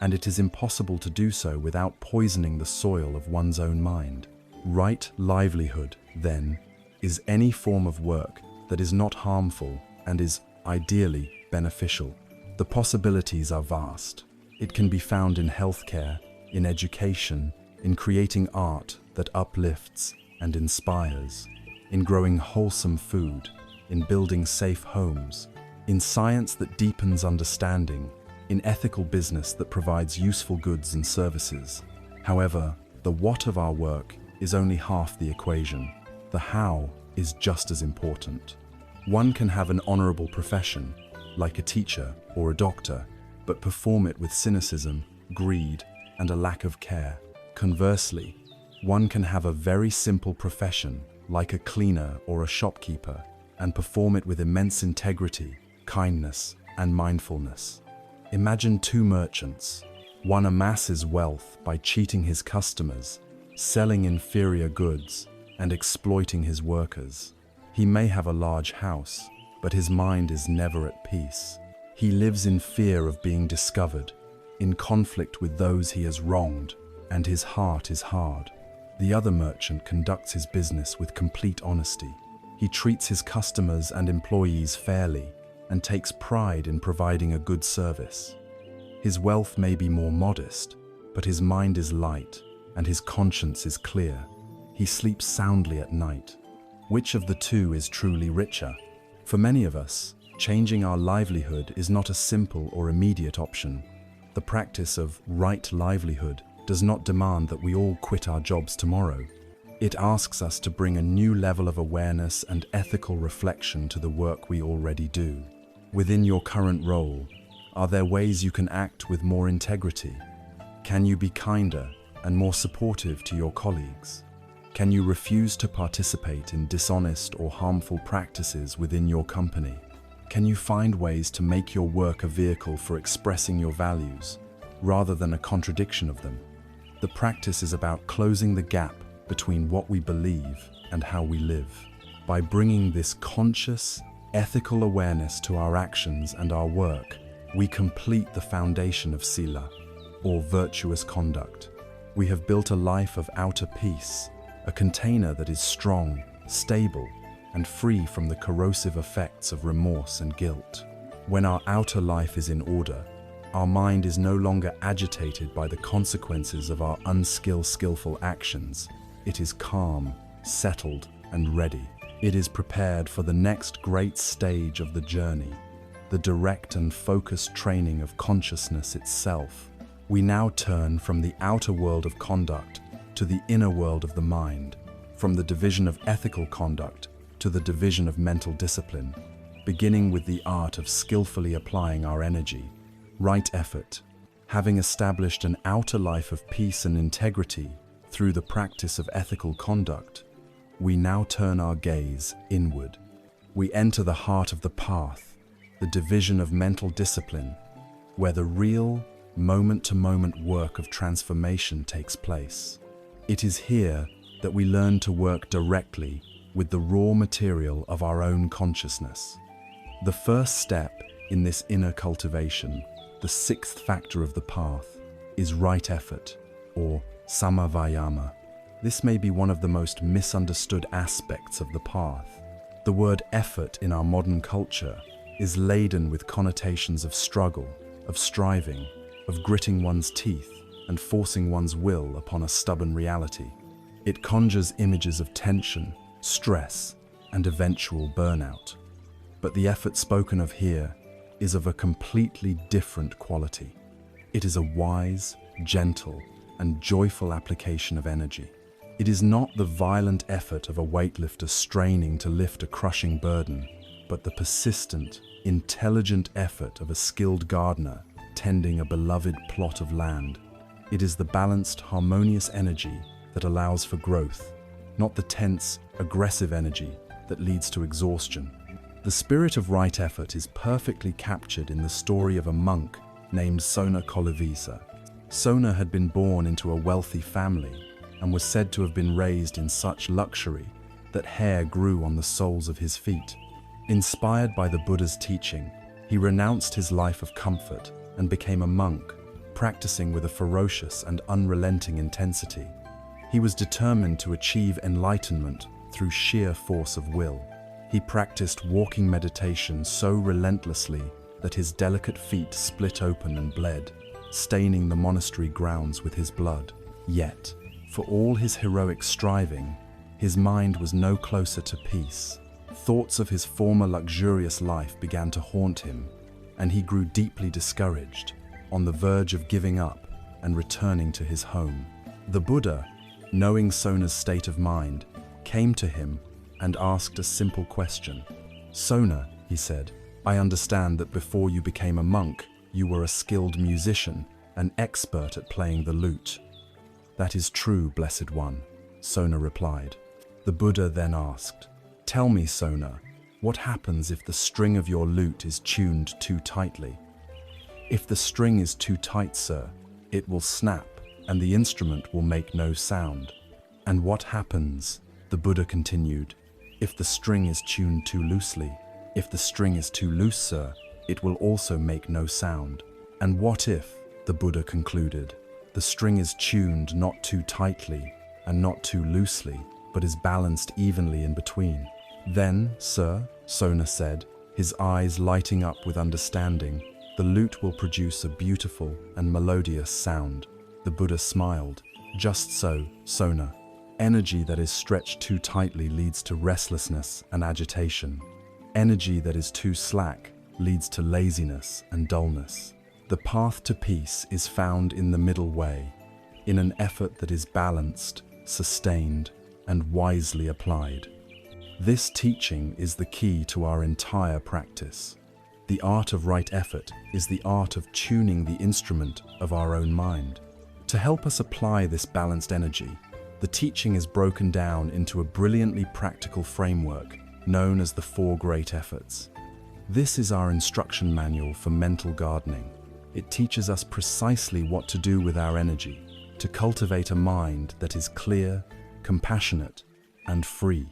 Speaker 1: and it is impossible to do so without poisoning the soil of one's own mind. Right livelihood, then, is any form of work that is not harmful and is ideally beneficial. The possibilities are vast. It can be found in healthcare, in education, in creating art that uplifts and inspires, in growing wholesome food, in building safe homes, in science that deepens understanding, in ethical business that provides useful goods and services. However, the what of our work is only half the equation. The how is just as important. One can have an honorable profession, like a teacher or a doctor, but perform it with cynicism, greed, and a lack of care. Conversely, one can have a very simple profession, like a cleaner or a shopkeeper, and perform it with immense integrity, kindness, and mindfulness. Imagine two merchants. One amasses wealth by cheating his customers, selling inferior goods, and exploiting his workers. He may have a large house, but his mind is never at peace. He lives in fear of being discovered, in conflict with those he has wronged, and his heart is hard. The other merchant conducts his business with complete honesty. He treats his customers and employees fairly and takes pride in providing a good service. His wealth may be more modest, but his mind is light and his conscience is clear. He sleeps soundly at night. Which of the two is truly richer? For many of us, changing our livelihood is not a simple or immediate option. The practice of right livelihood does not demand that we all quit our jobs tomorrow. It asks us to bring a new level of awareness and ethical reflection to the work we already do. Within your current role, are there ways you can act with more integrity? Can you be kinder and more supportive to your colleagues? Can you refuse to participate in dishonest or harmful practices within your company? Can you find ways to make your work a vehicle for expressing your values, rather than a contradiction of them? The practice is about closing the gap between what we believe and how we live. By bringing this conscious, ethical awareness to our actions and our work, we complete the foundation of sila, or virtuous conduct. We have built a life of outer peace, a container that is strong, stable, and free from the corrosive effects of remorse and guilt. When our outer life is in order, our mind is no longer agitated by the consequences of our skillful actions. It is calm, settled, and ready. It is prepared for the next great stage of the journey, the direct and focused training of consciousness itself. We now turn from the outer world of conduct to the inner world of the mind, from the division of ethical conduct to the division of mental discipline, beginning with the art of skillfully applying our energy. Right effort. Having established an outer life of peace and integrity through the practice of ethical conduct, we now turn our gaze inward. We enter the heart of the path, the division of mental discipline, where the real, moment-to-moment work of transformation takes place. It is here that we learn to work directly with the raw material of our own consciousness. The first step in this inner cultivation, the sixth factor of the path, is right effort, or samavayama. This may be one of the most misunderstood aspects of the path. The word effort in our modern culture is laden with connotations of struggle, of striving, of gritting one's teeth and forcing one's will upon a stubborn reality. It conjures images of tension, stress, and eventual burnout. But the effort spoken of here is of a completely different quality. It is a wise, gentle, and joyful application of energy. It is not the violent effort of a weightlifter straining to lift a crushing burden, but the persistent, intelligent effort of a skilled gardener tending a beloved plot of land. It is the balanced, harmonious energy that allows for growth, not the tense, aggressive energy that leads to exhaustion. The spirit of right effort is perfectly captured in the story of a monk named Sona Kolovisa. Sona had been born into a wealthy family and was said to have been raised in such luxury that hair grew on the soles of his feet. Inspired by the Buddha's teaching, he renounced his life of comfort and became a monk, practicing with a ferocious and unrelenting intensity. He was determined to achieve enlightenment through sheer force of will. He practiced walking meditation so relentlessly that his delicate feet split open and bled, staining the monastery grounds with his blood. Yet, for all his heroic striving, his mind was no closer to peace. Thoughts of his former luxurious life began to haunt him, and he grew deeply discouraged, on the verge of giving up and returning to his home. The Buddha, knowing Sona's state of mind, came to him and asked a simple question. "Sona," he said, "I understand that before you became a monk, you were a skilled musician, an expert at playing the lute." "That is true, Blessed One," Sona replied. The Buddha then asked, "Tell me, Sona, what happens if the string of your lute is tuned too tightly?" "If the string is too tight, sir, it will snap and the instrument will make no sound." "And what happens," the Buddha continued, "if the string is tuned too loosely?" "If the string is too loose, sir, it will also make no sound." "And what if," the Buddha concluded, "the string is tuned not too tightly and not too loosely, but is balanced evenly in between?" "Then, sir," Sona said, his eyes lighting up with understanding, "the lute will produce a beautiful and melodious sound." The Buddha smiled. "Just so, Sona. Energy that is stretched too tightly leads to restlessness and agitation. Energy that is too slack leads to laziness and dullness. The path to peace is found in the middle way, in an effort that is balanced, sustained, and wisely applied." This teaching is the key to our entire practice. The art of right effort is the art of tuning the instrument of our own mind. To help us apply this balanced energy, the teaching is broken down into a brilliantly practical framework known as the 4 Great Efforts. This is our instruction manual for mental gardening. It teaches us precisely what to do with our energy, to cultivate a mind that is clear, compassionate, and free.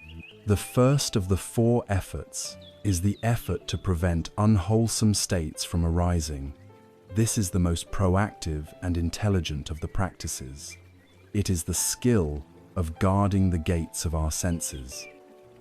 Speaker 1: The first of the 4 efforts is the effort to prevent unwholesome states from arising. This is the most proactive and intelligent of the practices. It is the skill of guarding the gates of our senses.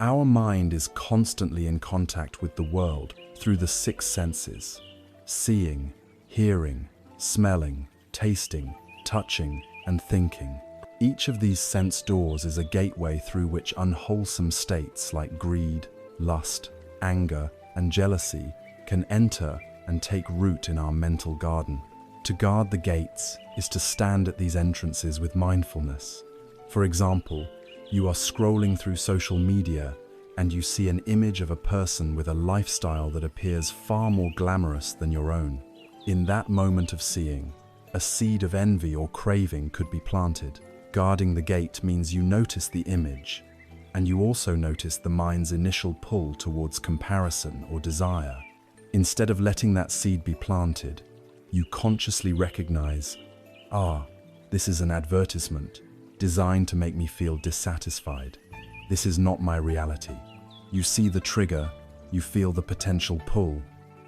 Speaker 1: Our mind is constantly in contact with the world through the 6 senses: seeing, hearing, smelling, tasting, touching, and thinking. Each of these sense doors is a gateway through which unwholesome states like greed, lust, anger, and jealousy can enter and take root in our mental garden. To guard the gates is to stand at these entrances with mindfulness. For example, you are scrolling through social media and you see an image of a person with a lifestyle that appears far more glamorous than your own. In that moment of seeing, a seed of envy or craving could be planted. Guarding the gate means you notice the image, and you also notice the mind's initial pull towards comparison or desire. Instead of letting that seed be planted, you consciously recognize, this is an advertisement designed to make me feel dissatisfied. This is not my reality. You see the trigger, you feel the potential pull,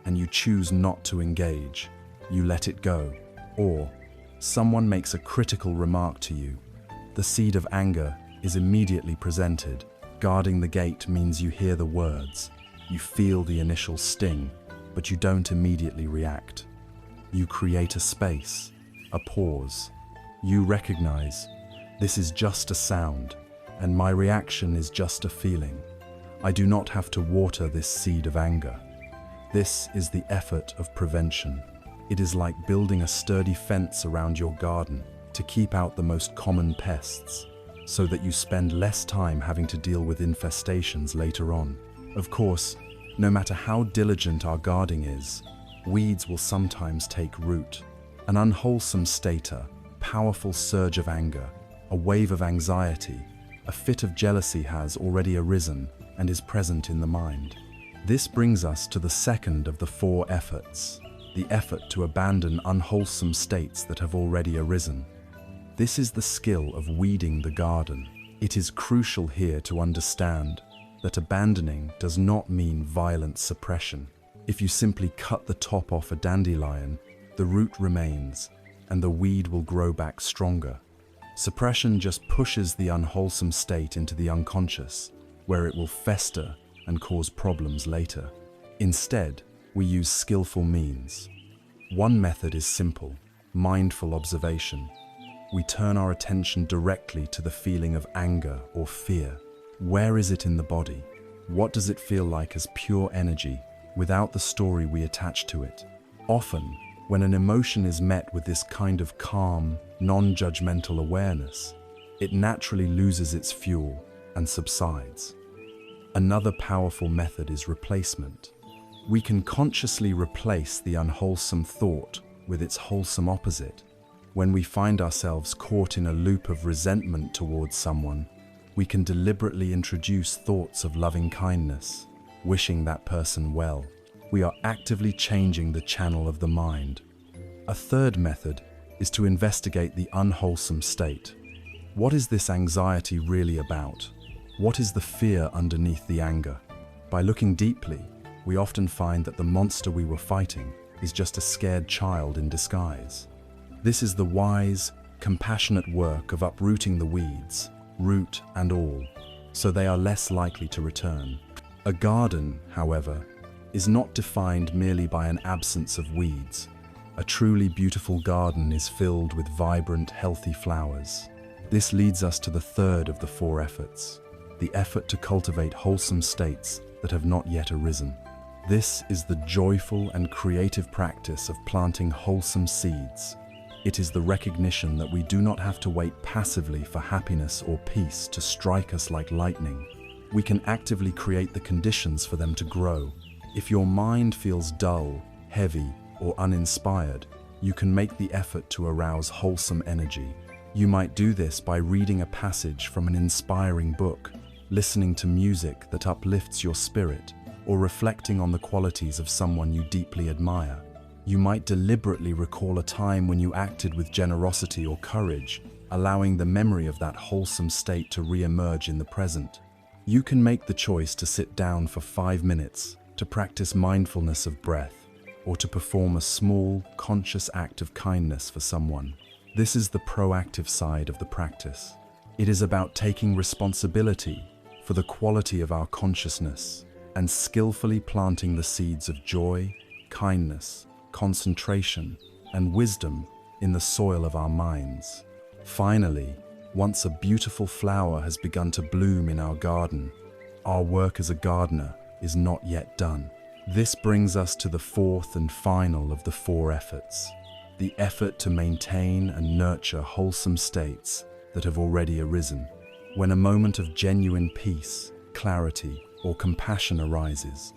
Speaker 1: and you choose not to engage. You let it go. Or, someone makes a critical remark to you. The seed of anger is immediately presented. Guarding the gate means you hear the words, you feel the initial sting, but you don't immediately react. You create a space, a pause. You recognize, this is just a sound, and my reaction is just a feeling. I do not have to water this seed of anger. This is the effort of prevention. It is like building a sturdy fence around your garden to keep out the most common pests, so that you spend less time having to deal with infestations later on. Of course, no matter how diligent our guarding is, weeds will sometimes take root. An unwholesome stator, powerful surge of anger, a wave of anxiety, a fit of jealousy has already arisen and is present in the mind. This brings us to the second of the four efforts, the effort to abandon unwholesome states that have already arisen. This is the skill of weeding the garden. It is crucial here to understand that abandoning does not mean violent suppression. If you simply cut the top off a dandelion, the root remains and the weed will grow back stronger. Suppression just pushes the unwholesome state into the unconscious, where it will fester and cause problems later. Instead, we use skillful means. One method is simple, mindful observation. We turn our attention directly to the feeling of anger or fear. Where is it in the body? What does it feel like as pure energy, without the story we attach to it? Often, when an emotion is met with this kind of calm, non-judgmental awareness, it naturally loses its fuel and subsides. Another powerful method is replacement. We can consciously replace the unwholesome thought with its wholesome opposite. When we find ourselves caught in a loop of resentment towards someone, we can deliberately introduce thoughts of loving kindness, wishing that person well. We are actively changing the channel of the mind. A third method is to investigate the unwholesome state. What is this anxiety really about? What is the fear underneath the anger? By looking deeply, we often find that the monster we were fighting is just a scared child in disguise. This is the wise, compassionate work of uprooting the weeds, root and all, so they are less likely to return. A garden, however, is not defined merely by an absence of weeds. A truly beautiful garden is filled with vibrant, healthy flowers. This leads us to the third of the four efforts, the effort to cultivate wholesome states that have not yet arisen. This is the joyful and creative practice of planting wholesome seeds. It is the recognition that we do not have to wait passively for happiness or peace to strike us like lightning. We can actively create the conditions for them to grow. If your mind feels dull, heavy, or uninspired, you can make the effort to arouse wholesome energy. You might do this by reading a passage from an inspiring book, listening to music that uplifts your spirit, or reflecting on the qualities of someone you deeply admire. You might deliberately recall a time when you acted with generosity or courage, allowing the memory of that wholesome state to re-emerge in the present. You can make the choice to sit down for 5 minutes, to practice mindfulness of breath, or to perform a small, conscious act of kindness for someone. This is the proactive side of the practice. It is about taking responsibility for the quality of our consciousness and skillfully planting the seeds of joy, kindness, concentration, and wisdom in the soil of our minds. Finally, once a beautiful flower has begun to bloom in our garden, our work as a gardener is not yet done. This brings us to the fourth and final of the four efforts, the effort to maintain and nurture wholesome states that have already arisen. When a moment of genuine peace, clarity, or compassion arises,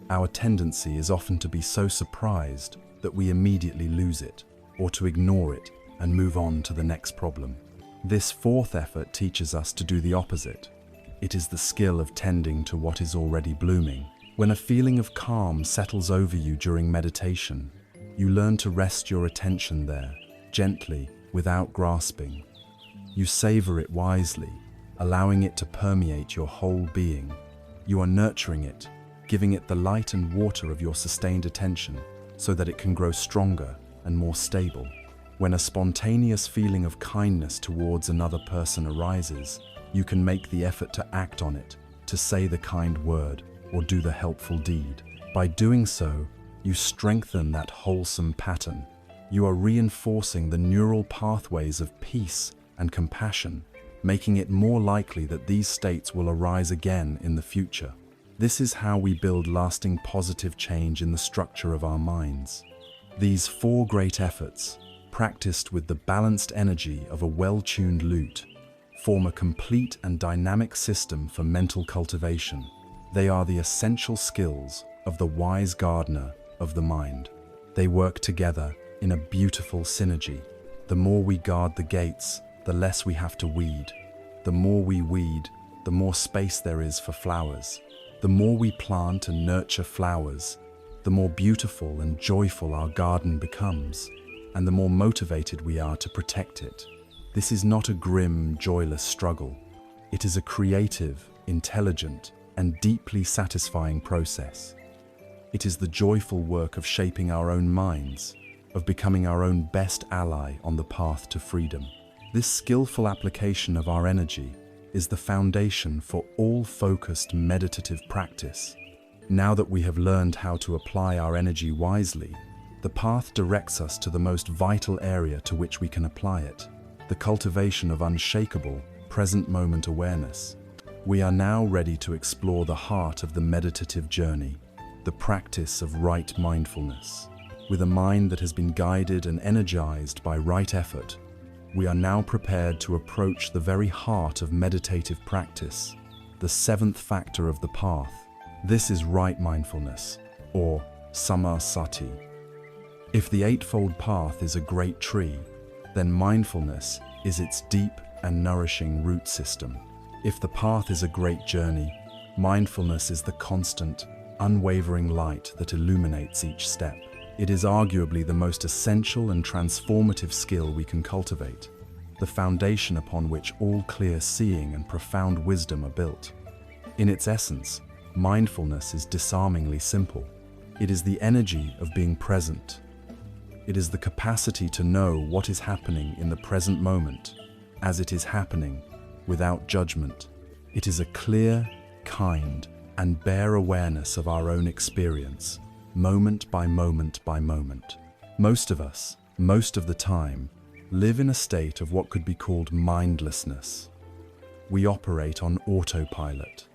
Speaker 1: our tendency is often to be so surprised that we immediately lose it, or to ignore it and move on to the next problem. This fourth effort teaches us to do the opposite. It is the skill of tending to what is already blooming. When a feeling of calm settles over you during meditation, you learn to rest your attention there, gently, without grasping. You savor it wisely, allowing it to permeate your whole being. You are nurturing it, giving it the light and water of your sustained attention so that it can grow stronger and more stable. When a spontaneous feeling of kindness towards another person arises, you can make the effort to act on it, to say the kind word, or do the helpful deed. By doing so, you strengthen that wholesome pattern. You are reinforcing the neural pathways of peace and compassion, making it more likely that these states will arise again in the future. This is how we build lasting positive change in the structure of our minds. These four great efforts, practiced with the balanced energy of a well-tuned lute, form a complete and dynamic system for mental cultivation. They are the essential skills of the wise gardener of the mind. They work together in a beautiful synergy. The more we guard the gates, the less we have to weed. The more we weed, the more space there is for flowers. The more we plant and nurture flowers, the more beautiful and joyful our garden becomes, and the more motivated we are to protect it. This is not a grim, joyless struggle. It is a creative, intelligent, and deeply satisfying process. It is the joyful work of shaping our own minds, of becoming our own best ally on the path to freedom. This skillful application of our energy is the foundation for all focused meditative practice. Now that we have learned how to apply our energy wisely, the path directs us to the most vital area to which we can apply it, the cultivation of unshakable, present moment awareness. We are now ready to explore the heart of the meditative journey, the practice of right mindfulness. With a mind that has been guided and energized by right effort, we are now prepared to approach the very heart of meditative practice, the seventh factor of the path. This is right mindfulness, or samasati. If the Eightfold Path is a great tree, then mindfulness is its deep and nourishing root system. If the path is a great journey, mindfulness is the constant, unwavering light that illuminates each step. It is arguably the most essential and transformative skill we can cultivate, the foundation upon which all clear seeing and profound wisdom are built. In its essence, mindfulness is disarmingly simple. It is the energy of being present. It is the capacity to know what is happening in the present moment, as it is happening, without judgment. It is a clear, kind, and bare awareness of our own experience, moment by moment by moment. Most of us, most of the time, live in a state of what could be called mindlessness. We operate on autopilot.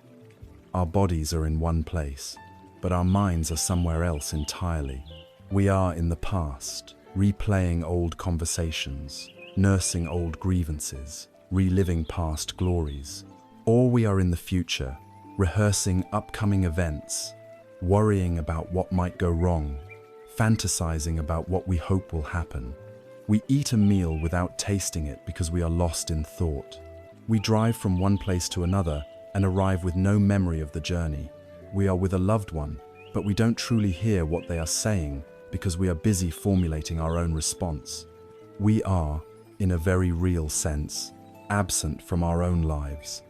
Speaker 1: Our bodies are in one place, but our minds are somewhere else entirely. We are in the past, replaying old conversations, nursing old grievances, reliving past glories. Or we are in the future, rehearsing upcoming events, worrying about what might go wrong, fantasizing about what we hope will happen. We eat a meal without tasting it because we are lost in thought. We drive from one place to another and arrive with no memory of the journey. We are with a loved one, but we don't truly hear what they are saying because we are busy formulating our own response. We are, in a very real sense, absent from our own lives.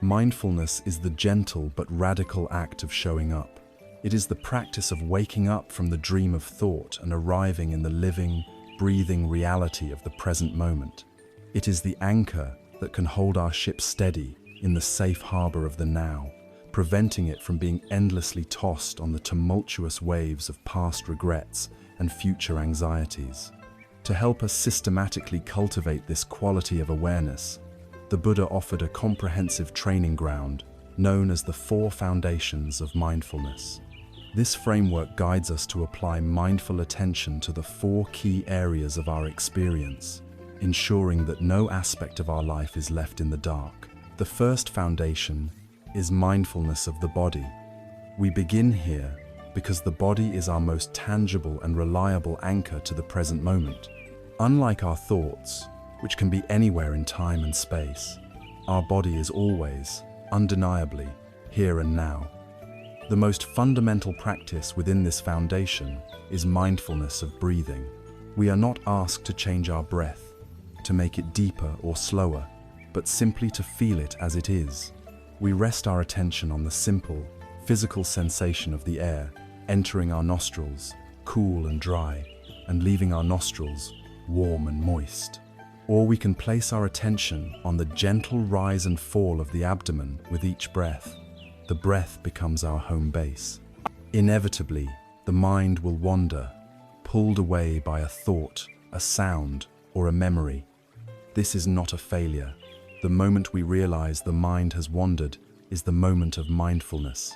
Speaker 1: Mindfulness is the gentle but radical act of showing up. It is the practice of waking up from the dream of thought and arriving in the living, breathing reality of the present moment. It is the anchor that can hold our ship steady in the safe harbor of the now, preventing it from being endlessly tossed on the tumultuous waves of past regrets and future anxieties. To help us systematically cultivate this quality of awareness, the Buddha offered a comprehensive training ground known as the Four Foundations of Mindfulness. This framework guides us to apply mindful attention to the four key areas of our experience, ensuring that no aspect of our life is left in the dark. The first foundation is mindfulness of the body. We begin here because the body is our most tangible and reliable anchor to the present moment. Unlike our thoughts, which can be anywhere in time and space, our body is always, undeniably, here and now. The most fundamental practice within this foundation is mindfulness of breathing. We are not asked to change our breath, to make it deeper or slower, but simply to feel it as it is. We rest our attention on the simple, physical sensation of the air entering our nostrils, cool and dry, and leaving our nostrils, warm and moist. Or we can place our attention on the gentle rise and fall of the abdomen with each breath. The breath becomes our home base. Inevitably, the mind will wander, pulled away by a thought, a sound, or a memory. This is not a failure. The moment we realize the mind has wandered is the moment of mindfulness.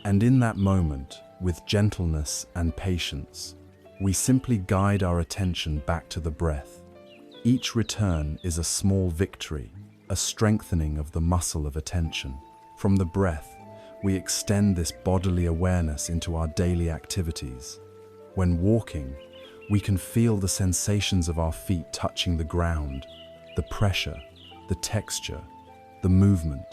Speaker 1: And in that moment, with gentleness and patience, we simply guide our attention back to the breath. Each return is a small victory, a strengthening of the muscle of attention. From the breath, we extend this bodily awareness into our daily activities. When walking, We can feel the sensations of our feet touching the ground, the pressure, the texture, the movement.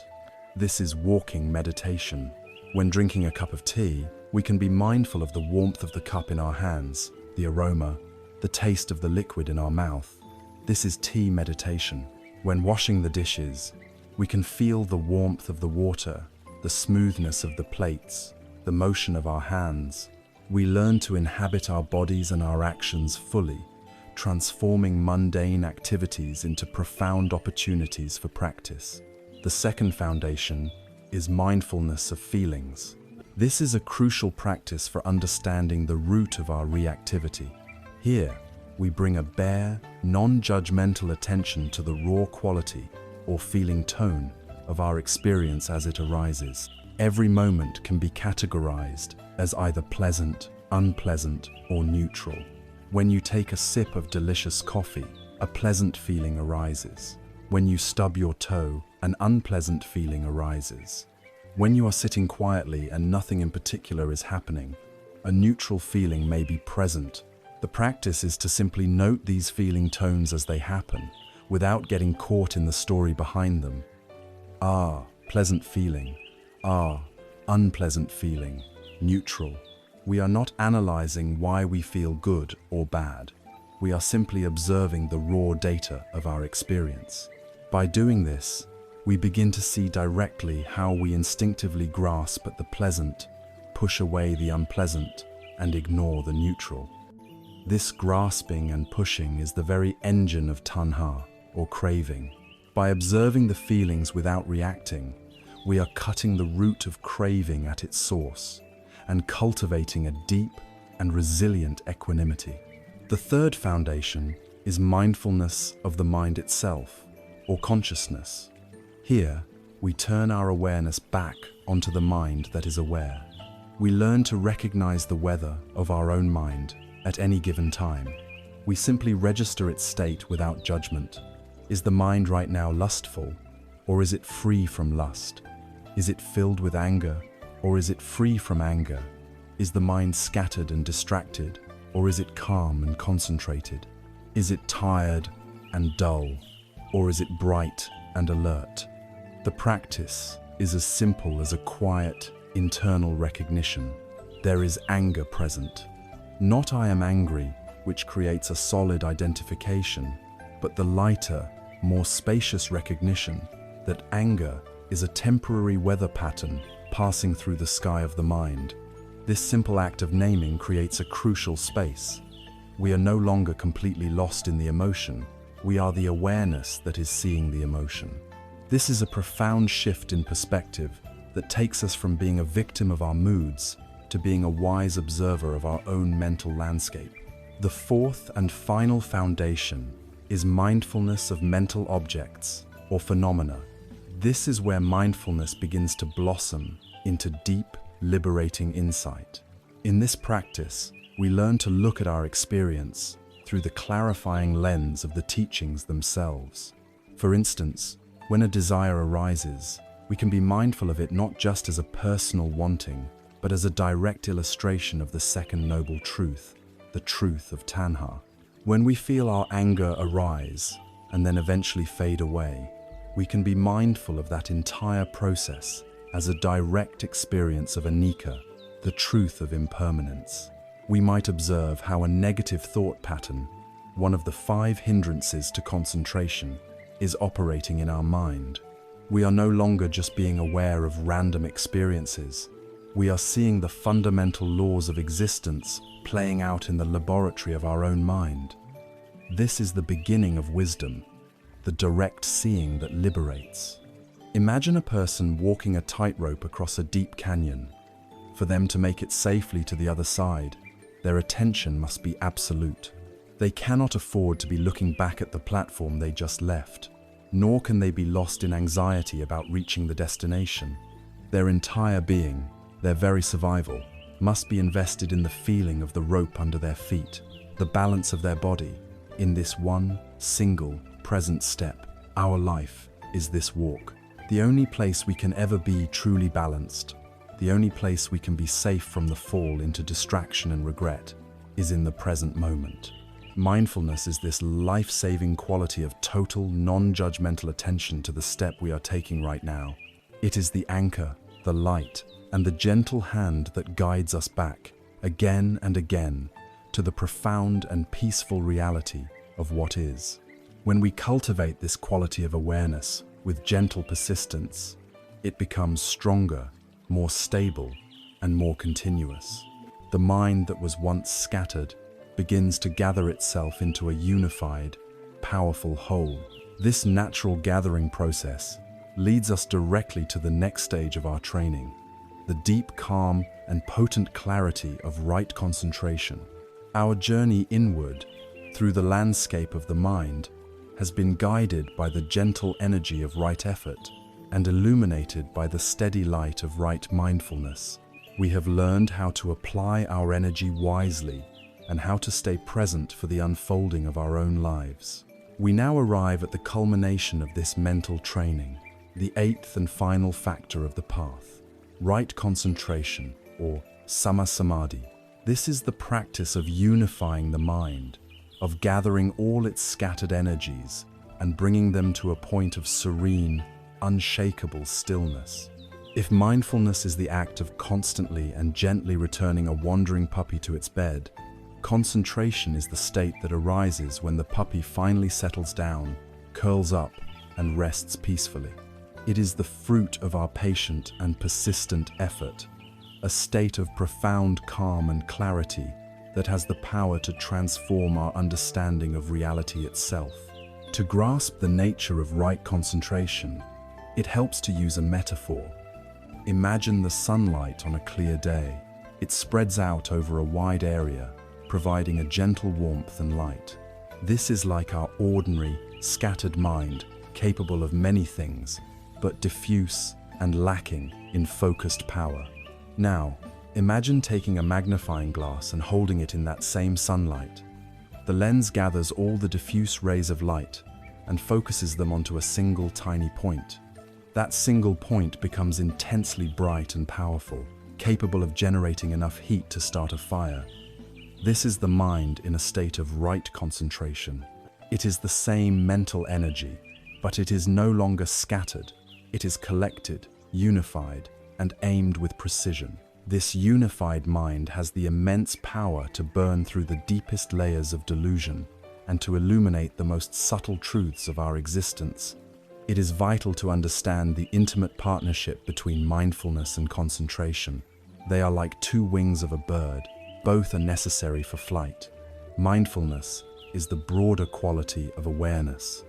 Speaker 1: This is walking meditation. When drinking a cup of tea, we can be mindful of the warmth of the cup in our hands, the aroma, the taste of the liquid in our mouth. This is tea meditation. When washing the dishes, we can feel the warmth of the water, the smoothness of the plates, the motion of our hands. We learn to inhabit our bodies and our actions fully, transforming mundane activities into profound opportunities for practice. The second foundation is mindfulness of feelings. This is a crucial practice for understanding the root of our reactivity. Here, we bring a bare, non-judgmental attention to the raw quality or feeling tone of our experience as it arises. Every moment can be categorized as either pleasant, unpleasant, or neutral. When you take a sip of delicious coffee, a pleasant feeling arises. When you stub your toe, an unpleasant feeling arises. When you are sitting quietly and nothing in particular is happening, a neutral feeling may be present. The practice is to simply note these feeling tones as they happen, without getting caught in the story behind them. Ah, pleasant feeling. Ah, unpleasant feeling. Neutral. We are not analyzing why we feel good or bad. We are simply observing the raw data of our experience. By doing this, we begin to see directly how we instinctively grasp at the pleasant, push away the unpleasant, and ignore the neutral. This grasping and pushing is the very engine of tanha, or craving. By observing the feelings without reacting, we are cutting the root of craving at its source and cultivating a deep and resilient equanimity. The third foundation is mindfulness of the mind itself, or consciousness. Here, we turn our awareness back onto the mind that is aware. We learn to recognize the weather of our own mind at any given time. We simply register its state without judgment. Is the mind right now lustful, or is it free from lust? Is it filled with anger, or is it free from anger? Is the mind scattered and distracted, or is it calm and concentrated? Is it tired and dull, or is it bright and alert? The practice is as simple as a quiet, internal recognition. There is anger present. Not "I am angry," which creates a solid identification, but the lighter, more spacious recognition that anger is a temporary weather pattern passing through the sky of the mind. This simple act of naming creates a crucial space. We are no longer completely lost in the emotion. We are the awareness that is seeing the emotion. This is a profound shift in perspective that takes us from being a victim of our moods to being a wise observer of our own mental landscape. The fourth and final foundation is mindfulness of mental objects or phenomena. This is where mindfulness begins to blossom into deep, liberating insight. In this practice, we learn to look at our experience through the clarifying lens of the teachings themselves. For instance, when a desire arises, we can be mindful of it not just as a personal wanting, but as a direct illustration of the second noble truth, the truth of tanha. When we feel our anger arise and then eventually fade away, we can be mindful of that entire process as a direct experience of anicca, the truth of impermanence. We might observe how a negative thought pattern, one of the 5 hindrances to concentration, is operating in our mind. We are no longer just being aware of random experiences. We are seeing the fundamental laws of existence playing out in the laboratory of our own mind. This is the beginning of wisdom, the direct seeing that liberates. Imagine a person walking a tightrope across a deep canyon. For them to make it safely to the other side, their attention must be absolute. They cannot afford to be looking back at the platform they just left, nor can they be lost in anxiety about reaching the destination. Their entire being, their very survival, must be invested in the feeling of the rope under their feet, the balance of their body, in this one, single, present step. Our life is this walk. The only place we can ever be truly balanced, the only place we can be safe from the fall into distraction and regret, is in the present moment. Mindfulness is this life-saving quality of total, non-judgmental attention to the step we are taking right now. It is the anchor, the light, and the gentle hand that guides us back, again and again, to the profound and peaceful reality of what is. When we cultivate this quality of awareness with gentle persistence, it becomes stronger, more stable, and more continuous. The mind that was once scattered begins to gather itself into a unified, powerful whole. This natural gathering process leads us directly to the next stage of our training, the deep calm and potent clarity of right concentration. Our journey inward through the landscape of the mind has been guided by the gentle energy of right effort and illuminated by the steady light of right mindfulness. We have learned how to apply our energy wisely and how to stay present for the unfolding of our own lives. We now arrive at the culmination of this mental training, the eighth and final factor of the path, right concentration, or samma samadhi. This is the practice of unifying the mind, of gathering all its scattered energies and bringing them to a point of serene, unshakable stillness. If mindfulness is the act of constantly and gently returning a wandering puppy to its bed, concentration is the state that arises when the puppy finally settles down, curls up, and rests peacefully. It is the fruit of our patient and persistent effort, a state of profound calm and clarity that has the power to transform our understanding of reality itself. To grasp the nature of right concentration, it helps to use a metaphor. Imagine the sunlight on a clear day. It spreads out over a wide area, providing a gentle warmth and light. This is like our ordinary, scattered mind, capable of many things, but diffuse and lacking in focused power. Now, imagine taking a magnifying glass and holding it in that same sunlight. The lens gathers all the diffuse rays of light and focuses them onto a single tiny point. That single point becomes intensely bright and powerful, capable of generating enough heat to start a fire. This is the mind in a state of right concentration. It is the same mental energy, but it is no longer scattered. It is collected, unified, and aimed with precision. This unified mind has the immense power to burn through the deepest layers of delusion and to illuminate the most subtle truths of our existence. It is vital to understand the intimate partnership between mindfulness and concentration. They are like two wings of a bird. Both are necessary for flight. Mindfulness is the broader quality of awareness.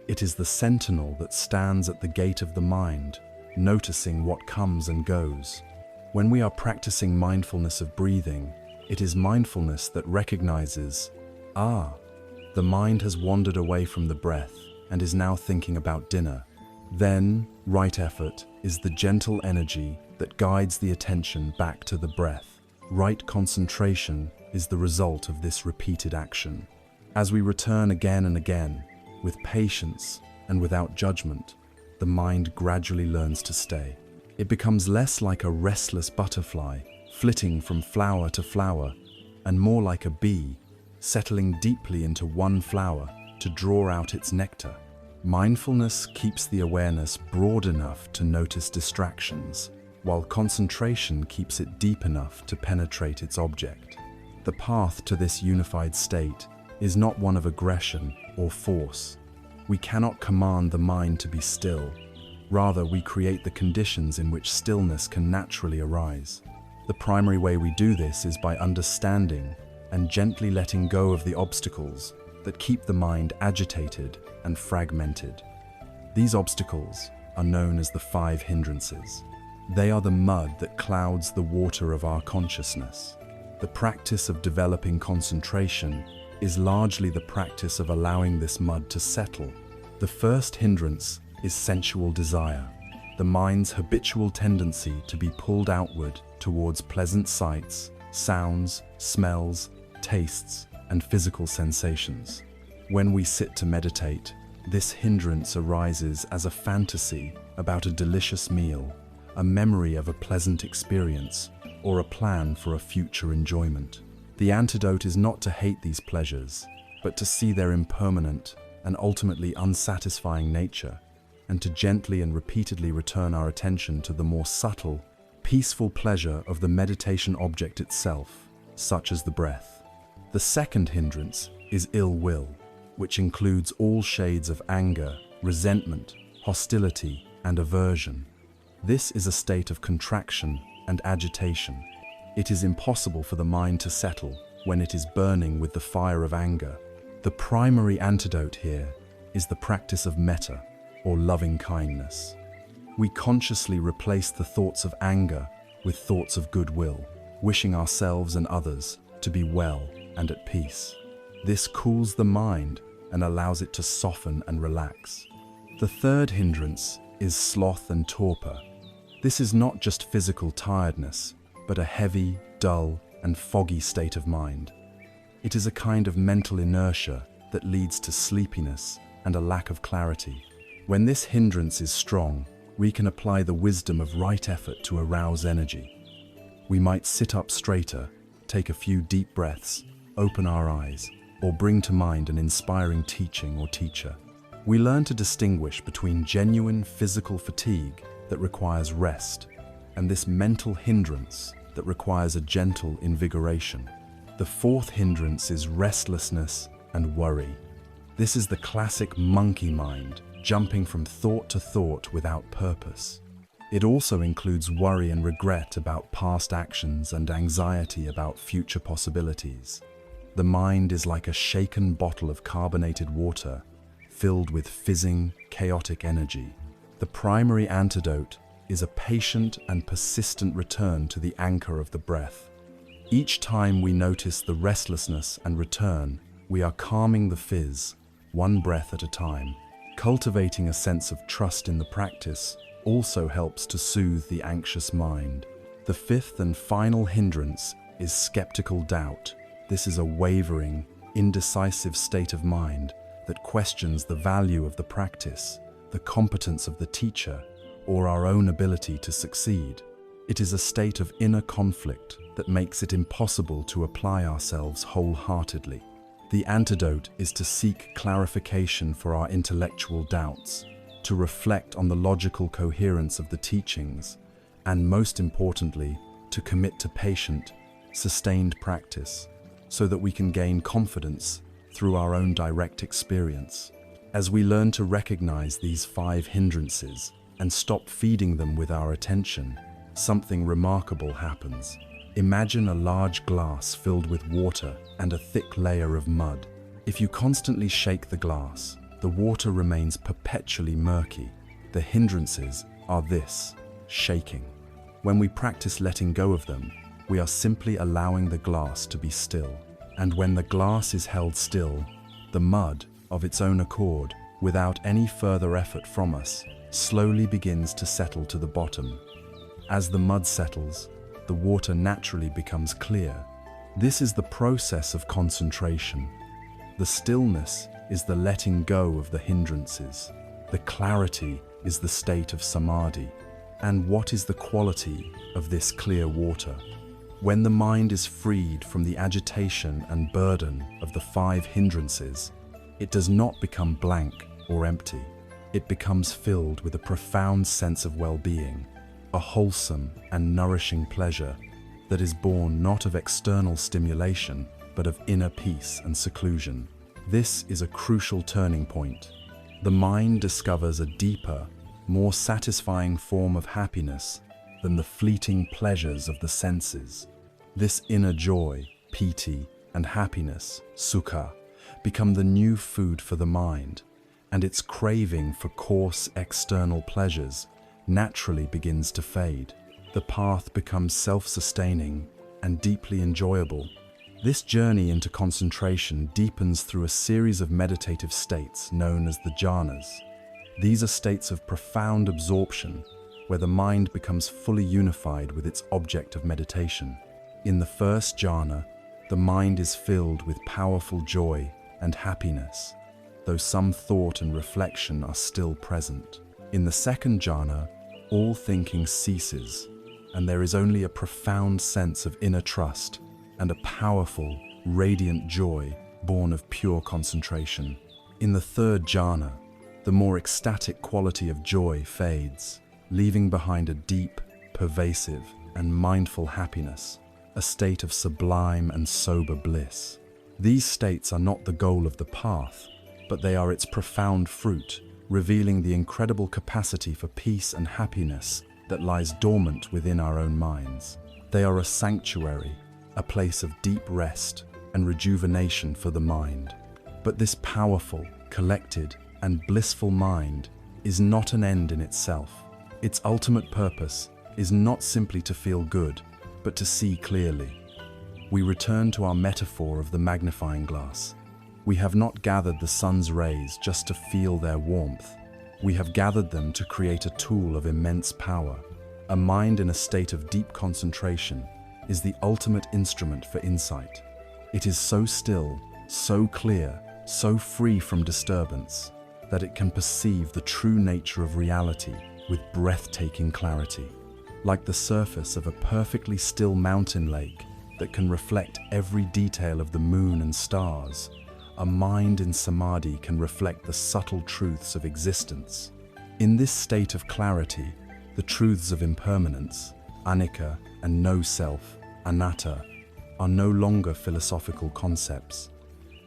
Speaker 1: It is the sentinel that stands at the gate of the mind, noticing what comes and goes. When we are practicing mindfulness of breathing, it is mindfulness that recognizes, the mind has wandered away from the breath and is now thinking about dinner. Then, right effort is the gentle energy that guides the attention back to the breath. Right concentration is the result of this repeated action. As we return again and again, with patience and without judgment, the mind gradually learns to stay. It becomes less like a restless butterfly, flitting from flower to flower, and more like a bee, settling deeply into one flower to draw out its nectar. Mindfulness keeps the awareness broad enough to notice distractions, while concentration keeps it deep enough to penetrate its object. The path to this unified state is not one of aggression or force. We cannot command the mind to be still. Rather, we create the conditions in which stillness can naturally arise. The primary way we do this is by understanding and gently letting go of the obstacles that keep the mind agitated and fragmented. These obstacles are known as the 5 hindrances. They are the mud that clouds the water of our consciousness. The practice of developing concentration is largely the practice of allowing this mud to settle. The first hindrance is sensual desire, the mind's habitual tendency to be pulled outward towards pleasant sights, sounds, smells, tastes, and physical sensations. When we sit to meditate, this hindrance arises as a fantasy about a delicious meal, a memory of a pleasant experience, or a plan for a future enjoyment. The antidote is not to hate these pleasures, but to see their impermanent and ultimately unsatisfying nature, and to gently and repeatedly return our attention to the more subtle, peaceful pleasure of the meditation object itself, such as the breath. The second hindrance is ill will, which includes all shades of anger, resentment, hostility, and aversion. This is a state of contraction and agitation. It is impossible for the mind to settle when it is burning with the fire of anger. The primary antidote here is the practice of metta, or loving kindness. We consciously replace the thoughts of anger with thoughts of goodwill, wishing ourselves and others to be well and at peace. This cools the mind and allows it to soften and relax. The third hindrance is sloth and torpor. This is not just physical tiredness, but a heavy, dull, and foggy state of mind. It is a kind of mental inertia that leads to sleepiness and a lack of clarity. When this hindrance is strong, we can apply the wisdom of right effort to arouse energy. We might sit up straighter, take a few deep breaths, open our eyes, or bring to mind an inspiring teaching or teacher. We learn to distinguish between genuine physical fatigue that requires rest and this mental hindrance that requires a gentle invigoration. The fourth hindrance is restlessness and worry. This is the classic monkey mind, jumping from thought to thought without purpose. It also includes worry and regret about past actions and anxiety about future possibilities. The mind is like a shaken bottle of carbonated water, filled with fizzing, chaotic energy. The primary antidote is a patient and persistent return to the anchor of the breath. Each time we notice the restlessness and return, we are calming the fizz, one breath at a time. Cultivating a sense of trust in the practice also helps to soothe the anxious mind. The fifth and final hindrance is skeptical doubt. This is a wavering, indecisive state of mind that questions the value of the practice, the competence of the teacher, or our own ability to succeed. It is a state of inner conflict that makes it impossible to apply ourselves wholeheartedly. The antidote is to seek clarification for our intellectual doubts, to reflect on the logical coherence of the teachings, and most importantly, to commit to patient, sustained practice so that we can gain confidence through our own direct experience. As we learn to recognize these 5 hindrances and stop feeding them with our attention, something remarkable happens. Imagine a large glass filled with water and a thick layer of mud. If you constantly shake the glass, the water remains perpetually murky. The hindrances are this: shaking. When we practice letting go of them, we are simply allowing the glass to be still. And when the glass is held still, the mud, of its own accord, without any further effort from us, slowly begins to settle to the bottom. As the mud settles, the water naturally becomes clear. This is the process of concentration. The stillness is the letting go of the hindrances. The clarity is the state of samadhi. And what is the quality of this clear water? When the mind is freed from the agitation and burden of the 5 hindrances, it does not become blank or empty. It becomes filled with a profound sense of well-being, a wholesome and nourishing pleasure that is born not of external stimulation, but of inner peace and seclusion. This is a crucial turning point. The mind discovers a deeper, more satisfying form of happiness than the fleeting pleasures of the senses. This inner joy, piti, and happiness, sukha, become the new food for the mind, and its craving for coarse external pleasures naturally begins to fade. The path becomes self-sustaining and deeply enjoyable. This journey into concentration deepens through a series of meditative states known as the jhanas. These are states of profound absorption, where the mind becomes fully unified with its object of meditation. In the first jhana, the mind is filled with powerful joy and happiness, though some thought and reflection are still present. In the second jhana, all thinking ceases, and there is only a profound sense of inner trust, and a powerful, radiant joy born of pure concentration. In the third jhana, the more ecstatic quality of joy fades, leaving behind a deep, pervasive, and mindful happiness, a state of sublime and sober bliss. These states are not the goal of the path, but they are its profound fruit, revealing the incredible capacity for peace and happiness that lies dormant within our own minds. They are a sanctuary, a place of deep rest and rejuvenation for the mind. But this powerful, collected, and blissful mind is not an end in itself. Its ultimate purpose is not simply to feel good, but to see clearly. We return to our metaphor of the magnifying glass. We have not gathered the sun's rays just to feel their warmth. We have gathered them to create a tool of immense power. A mind in a state of deep concentration is the ultimate instrument for insight. It is so still, so clear, so free from disturbance, that it can perceive the true nature of reality with breathtaking clarity. Like the surface of a perfectly still mountain lake that can reflect every detail of the moon and stars, a mind in samadhi can reflect the subtle truths of existence. In this state of clarity, the truths of impermanence, anicca, and no self, anatta, are no longer philosophical concepts.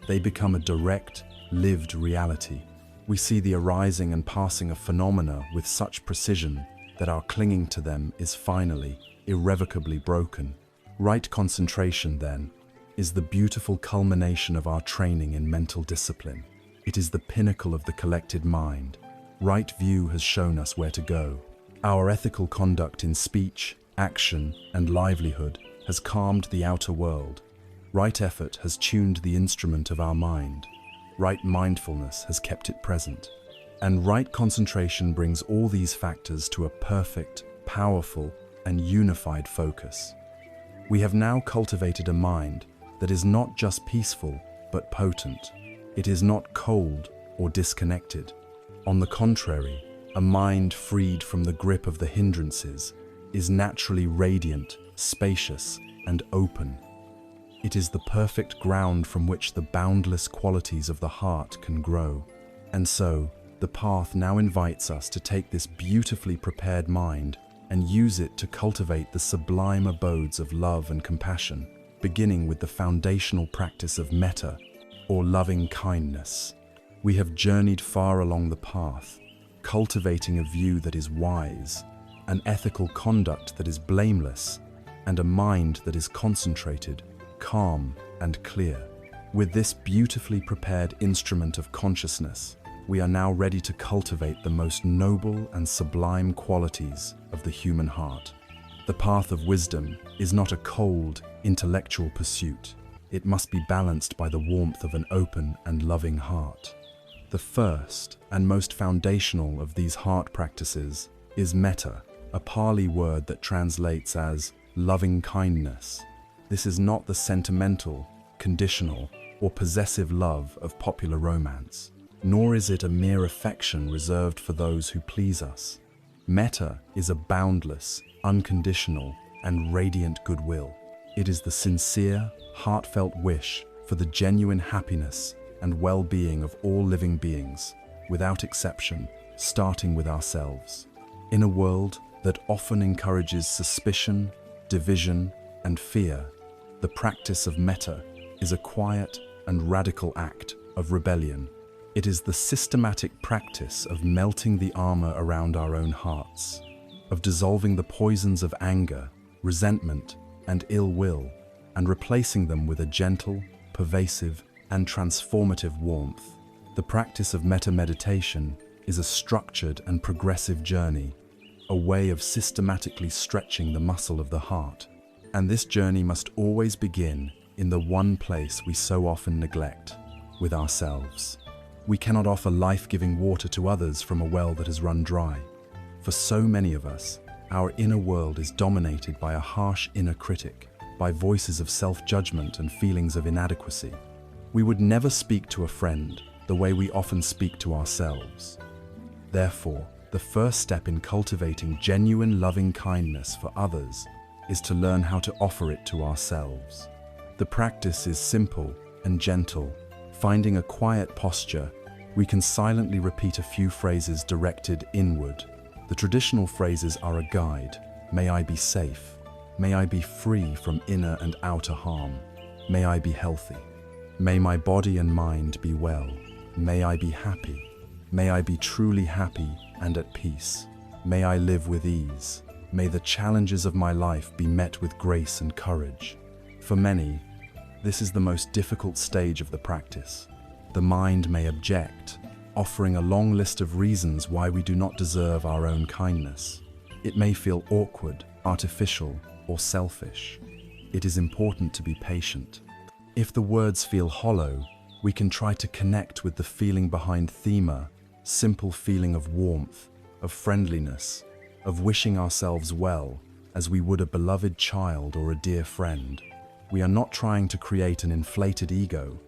Speaker 1: They become a direct, lived reality. We see the arising and passing of phenomena with such precision that our clinging to them is finally, irrevocably broken. Right concentration, then, is the beautiful culmination of our training in mental discipline. It is the pinnacle of the collected mind. Right view has shown us where to go. Our ethical conduct in speech, action, and livelihood has calmed the outer world. Right effort has tuned the instrument of our mind. Right mindfulness has kept it present. And right concentration brings all these factors to a perfect, powerful, and unified focus. We have now cultivated a mind that is not just peaceful, but potent. It is not cold or disconnected. On the contrary, a mind freed from the grip of the hindrances is naturally radiant, spacious, and open. It is the perfect ground from which the boundless qualities of the heart can grow. And so, the path now invites us to take this beautifully prepared mind and use it to cultivate the sublime abodes of love and compassion, beginning with the foundational practice of metta, or loving kindness. We have journeyed far along the path, cultivating a view that is wise, an ethical conduct that is blameless, and a mind that is concentrated, calm, and clear. With this beautifully prepared instrument of consciousness, we are now ready to cultivate the most noble and sublime qualities of the human heart. The path of wisdom is not a cold, intellectual pursuit. It must be balanced by the warmth of an open and loving heart. The first and most foundational of these heart practices is metta, a Pali word that translates as loving kindness. This is not the sentimental, conditional, or possessive love of popular romance, nor is it a mere affection reserved for those who please us. Metta is a boundless, unconditional, and radiant goodwill. It is the sincere, heartfelt wish for the genuine happiness and well-being of all living beings, without exception, starting with ourselves. In a world that often encourages suspicion, division, and fear, the practice of metta is a quiet and radical act of rebellion. It is the systematic practice of melting the armor around our own hearts, of dissolving the poisons of anger, resentment, and ill will, and replacing them with a gentle, pervasive, and transformative warmth. The practice of metta meditation is a structured and progressive journey, a way of systematically stretching the muscle of the heart. And this journey must always begin in the one place we so often neglect, with ourselves. We cannot offer life-giving water to others from a well that has run dry. For so many of us, our inner world is dominated by a harsh inner critic, by voices of self-judgment and feelings of inadequacy. We would never speak to a friend the way we often speak to ourselves. Therefore, the first step in cultivating genuine loving kindness for others is to learn how to offer it to ourselves. The practice is simple and gentle. Finding a quiet posture, we can silently repeat a few phrases directed inward. The traditional phrases are a guide. May I be safe. May I be free from inner and outer harm. May I be healthy. May my body and mind be well. May I be happy. May I be truly happy and at peace. May I live with ease. May the challenges of my life be met with grace and courage. For many, this is the most difficult stage of the practice. The mind may object, offering a long list of reasons why we do not deserve our own kindness. It may feel awkward, artificial, or selfish. It is important to be patient. If the words feel hollow, we can try to connect with the feeling behind thema, simple feeling of warmth, of friendliness, of wishing ourselves well, as we would a beloved child or a dear friend. We are not trying to create an inflated ego,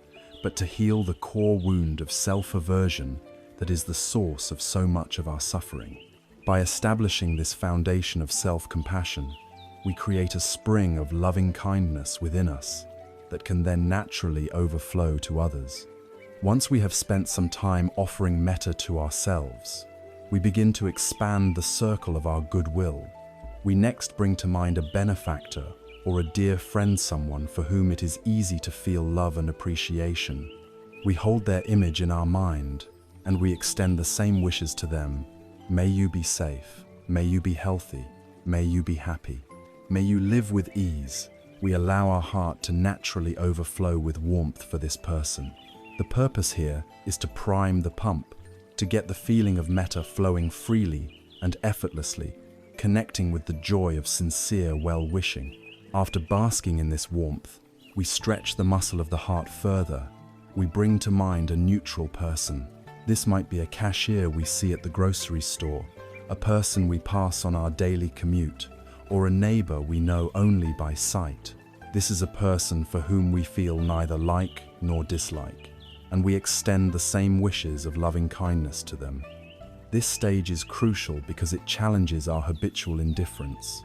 Speaker 1: but to heal the core wound of self-aversion that is the source of so much of our suffering. By establishing this foundation of self-compassion, we create a spring of loving kindness within us that can then naturally overflow to others. Once we have spent some time offering metta to ourselves, we begin to expand the circle of our goodwill. We next bring to mind a benefactor or a dear friend, someone for whom it is easy to feel love and appreciation. We hold their image in our mind, and we extend the same wishes to them. May you be safe. May you be healthy. May you be happy. May you live with ease. We allow our heart to naturally overflow with warmth for this person. The purpose here is to prime the pump, to get the feeling of metta flowing freely and effortlessly, connecting with the joy of sincere well-wishing. After basking in this warmth, we stretch the muscle of the heart further. We bring to mind a neutral person. This might be a cashier we see at the grocery store, a person we pass on our daily commute, or a neighbor we know only by sight. This is a person for whom we feel neither like nor dislike, and we extend the same wishes of loving kindness to them. This stage is crucial because it challenges our habitual indifference.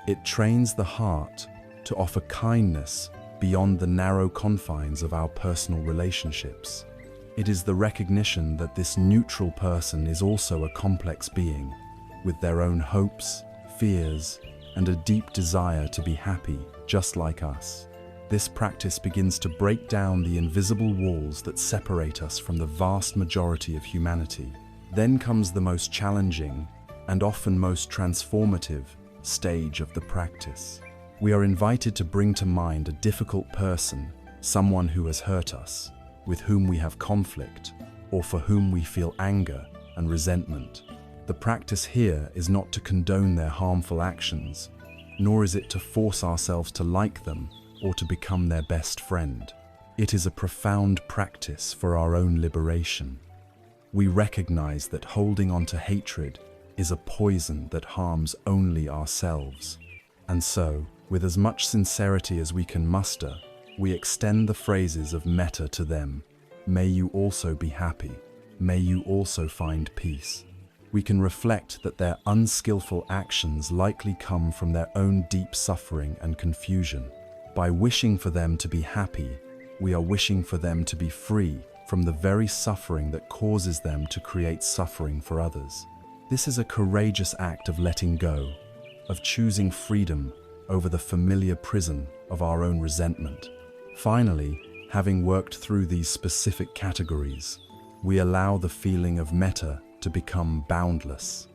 Speaker 1: It trains the heart to offer kindness beyond the narrow confines of our personal relationships. It is the recognition that this neutral person is also a complex being, with their own hopes, fears, and a deep desire to be happy, just like us. This practice begins to break down the invisible walls that separate us from the vast majority of humanity. Then comes the most challenging, and often most transformative, stage of the practice. We are invited to bring to mind a difficult person, someone who has hurt us, with whom we have conflict, or for whom we feel anger and resentment. The practice here is not to condone their harmful actions, nor is it to force ourselves to like them or to become their best friend. It is a profound practice for our own liberation. We recognize that holding on to hatred is a poison that harms only ourselves. And so, with as much sincerity as we can muster, we extend the phrases of metta to them. May you also be happy. May you also find peace. We can reflect that their unskillful actions likely come from their own deep suffering and confusion. By wishing for them to be happy, we are wishing for them to be free from the very suffering that causes them to create suffering for others. This is a courageous act of letting go, of choosing freedom over the familiar prison of our own resentment. Finally, having worked through these specific categories, we allow the feeling of metta to become boundless.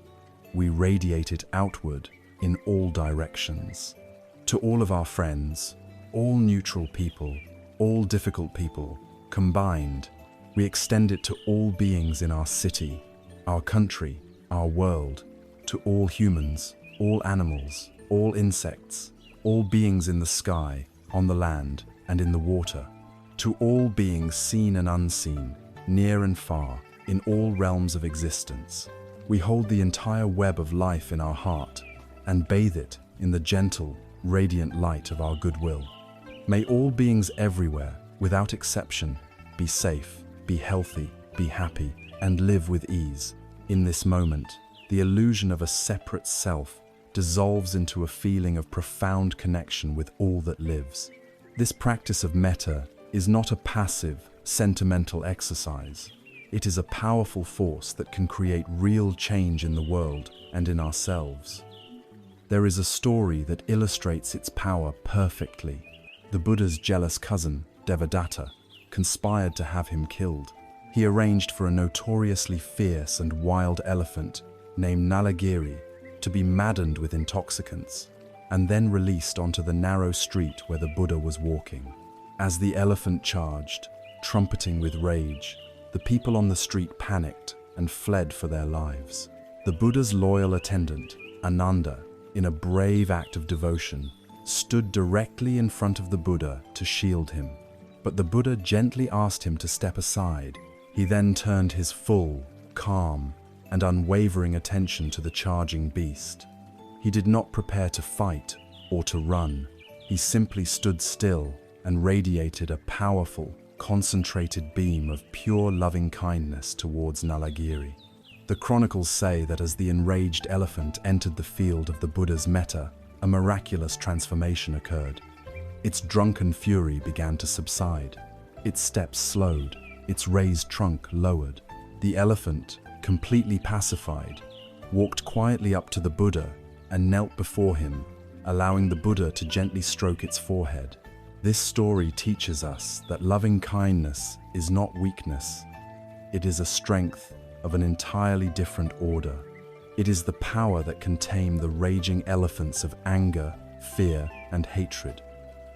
Speaker 1: We radiate it outward in all directions. To all of our friends, all neutral people, all difficult people, combined, we extend it to all beings in our city, our country, our world, to all humans, all animals, all insects, all beings in the sky, on the land, and in the water, to all beings seen and unseen, near and far, in all realms of existence. We hold the entire web of life in our heart and bathe it in the gentle, radiant light of our goodwill. May all beings everywhere, without exception, be safe, be healthy, be happy, and live with ease. In this moment, the illusion of a separate self dissolves into a feeling of profound connection with all that lives. This practice of metta is not a passive, sentimental exercise. It is a powerful force that can create real change in the world and in ourselves. There is a story that illustrates its power perfectly. The Buddha's jealous cousin, Devadatta, conspired to have him killed. He arranged for a notoriously fierce and wild elephant named Nalagiri to be maddened with intoxicants and then released onto the narrow street where the Buddha was walking. As the elephant charged, trumpeting with rage, the people on the street panicked and fled for their lives. The Buddha's loyal attendant, Ananda, in a brave act of devotion, stood directly in front of the Buddha to shield him. But the Buddha gently asked him to step aside. He then turned his full, calm, and unwavering attention to the charging beast. He did not prepare to fight or to run. He simply stood still and radiated a powerful, concentrated beam of pure loving kindness towards Nalagiri. The chronicles say that as the enraged elephant entered the field of the Buddha's metta, a miraculous transformation occurred. Its drunken fury began to subside. Its steps slowed, its raised trunk lowered. The elephant, completely pacified, walked quietly up to the Buddha and knelt before him, allowing the Buddha to gently stroke its forehead. This story teaches us that loving kindness is not weakness. It is a strength of an entirely different order. It is the power that can tame the raging elephants of anger, fear, and hatred,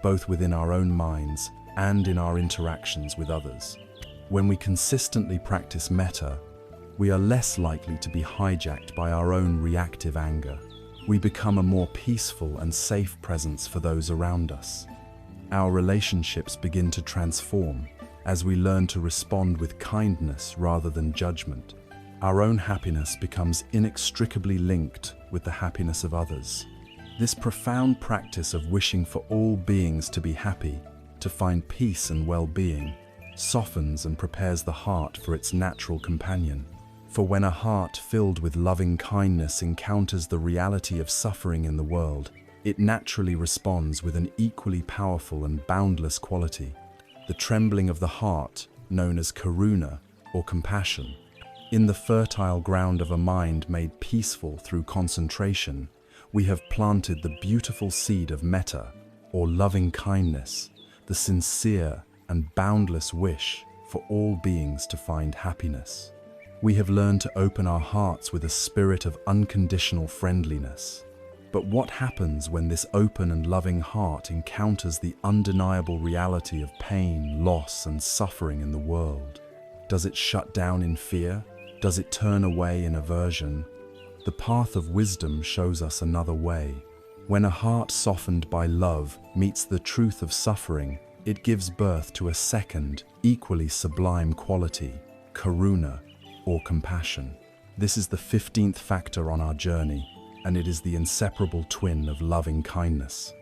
Speaker 1: both within our own minds and in our interactions with others. When we consistently practice metta, we are less likely to be hijacked by our own reactive anger. We become a more peaceful and safe presence for those around us. Our relationships begin to transform as we learn to respond with kindness rather than judgment. Our own happiness becomes inextricably linked with the happiness of others. This profound practice of wishing for all beings to be happy, to find peace and well-being, softens and prepares the heart for its natural companion. For when a heart filled with loving kindness encounters the reality of suffering in the world, it naturally responds with an equally powerful and boundless quality, the trembling of the heart, known as karuna, or compassion. In the fertile ground of a mind made peaceful through concentration, we have planted the beautiful seed of metta, or loving kindness, the sincere and boundless wish for all beings to find happiness. We have learned to open our hearts with a spirit of unconditional friendliness. But what happens when this open and loving heart encounters the undeniable reality of pain, loss, and suffering in the world? Does it shut down in fear? Does it turn away in aversion? The path of wisdom shows us another way. When a heart softened by love meets the truth of suffering, it gives birth to a second, equally sublime quality, karuna, or compassion. This is the 15th factor on our journey, and it is the inseparable twin of loving kindness.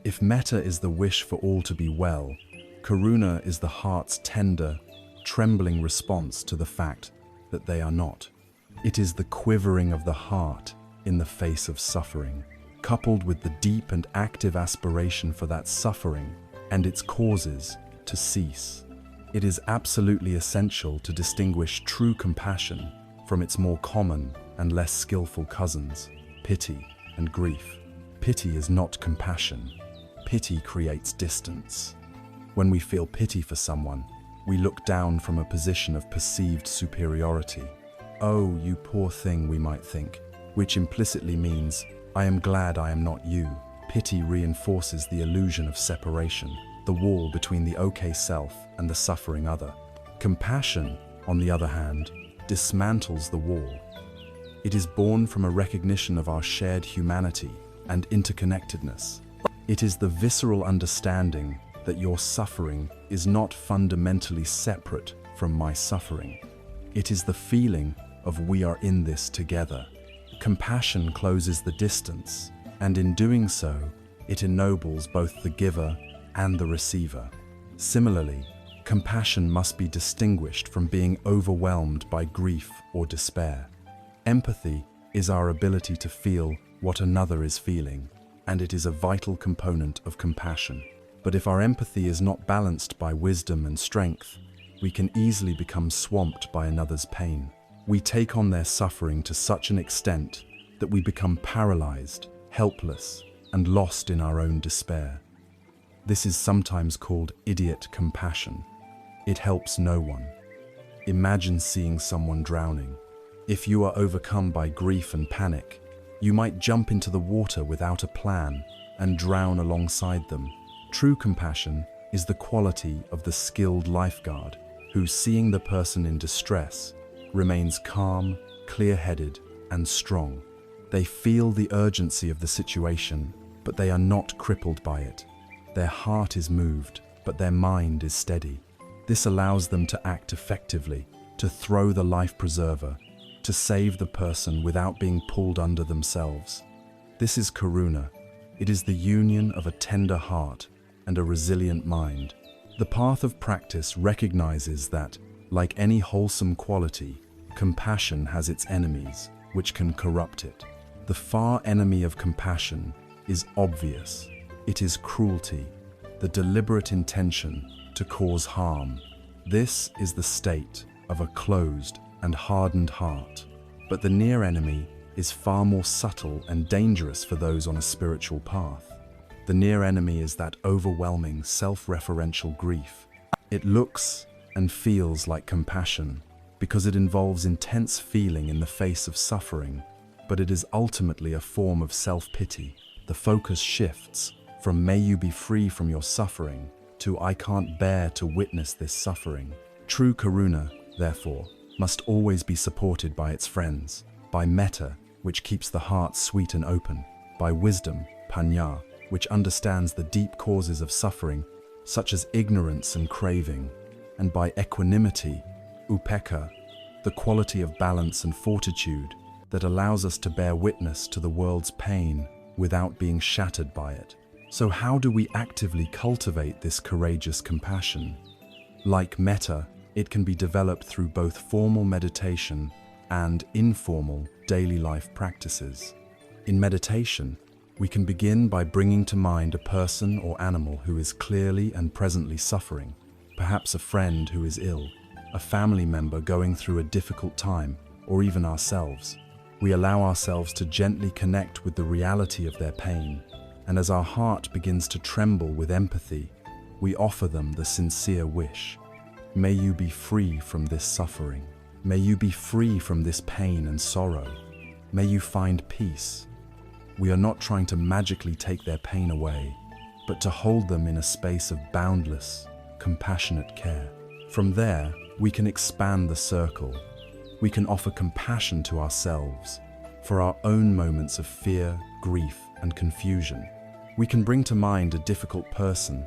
Speaker 1: If metta is the wish for all to be well, karuna is the heart's tender, trembling response to the fact that they are not. It is the quivering of the heart in the face of suffering, coupled with the deep and active aspiration for that suffering and its causes to cease. It is absolutely essential to distinguish true compassion from its more common and less skillful cousins, pity and grief. Pity is not compassion. Pity creates distance. When we feel pity for someone, we look down from a position of perceived superiority. "Oh, you poor thing," we might think, which implicitly means, "I am glad I am not you." Pity reinforces the illusion of separation, the wall between the okay self and the suffering other. Compassion, on the other hand, dismantles the wall. It is born from a recognition of our shared humanity and interconnectedness. It is the visceral understanding that your suffering is not fundamentally separate from my suffering. It is the feeling of we are in this together. Compassion closes the distance, and in doing so, it ennobles both the giver and the receiver. Similarly, compassion must be distinguished from being overwhelmed by grief or despair. Empathy is our ability to feel what another is feeling, and it is a vital component of compassion. But if our empathy is not balanced by wisdom and strength, we can easily become swamped by another's pain. We take on their suffering to such an extent that we become paralyzed, helpless, and lost in our own despair. This is sometimes called idiot compassion. It helps no one. Imagine seeing someone drowning. If you are overcome by grief and panic, you might jump into the water without a plan and drown alongside them. True compassion is the quality of the skilled lifeguard who, seeing the person in distress, remains calm, clear-headed, and strong. They feel the urgency of the situation, but they are not crippled by it. Their heart is moved, but their mind is steady. This allows them to act effectively, to throw the life preserver, to save the person without being pulled under themselves. This is karuna. It is the union of a tender heart and a resilient mind. The path of practice recognizes that, like any wholesome quality, compassion has its enemies, which can corrupt it. The far enemy of compassion is obvious. It is cruelty, the deliberate intention to cause harm. This is the state of a closed and hardened heart. But the near enemy is far more subtle and dangerous for those on a spiritual path. The near enemy is that overwhelming self-referential grief. It looks and feels like compassion because it involves intense feeling in the face of suffering, but it is ultimately a form of self-pity. The focus shifts from "may you be free from your suffering" to "I can't bear to witness this suffering." True karuna, therefore, must always be supported by its friends, by metta, which keeps the heart sweet and open, by wisdom, panya, which understands the deep causes of suffering, such as ignorance and craving, and by equanimity, upekkha, the quality of balance and fortitude that allows us to bear witness to the world's pain without being shattered by it. So how do we actively cultivate this courageous compassion? Like metta, it can be developed through both formal meditation and informal daily life practices. In meditation, we can begin by bringing to mind a person or animal who is clearly and presently suffering, perhaps a friend who is ill, a family member going through a difficult time, or even ourselves. We allow ourselves to gently connect with the reality of their pain, and as our heart begins to tremble with empathy, we offer them the sincere wish. May you be free from this suffering. May you be free from this pain and sorrow. May you find peace. We are not trying to magically take their pain away, but to hold them in a space of boundless, compassionate care. From there, we can expand the circle. We can offer compassion to ourselves for our own moments of fear, grief, and confusion. We can bring to mind a difficult person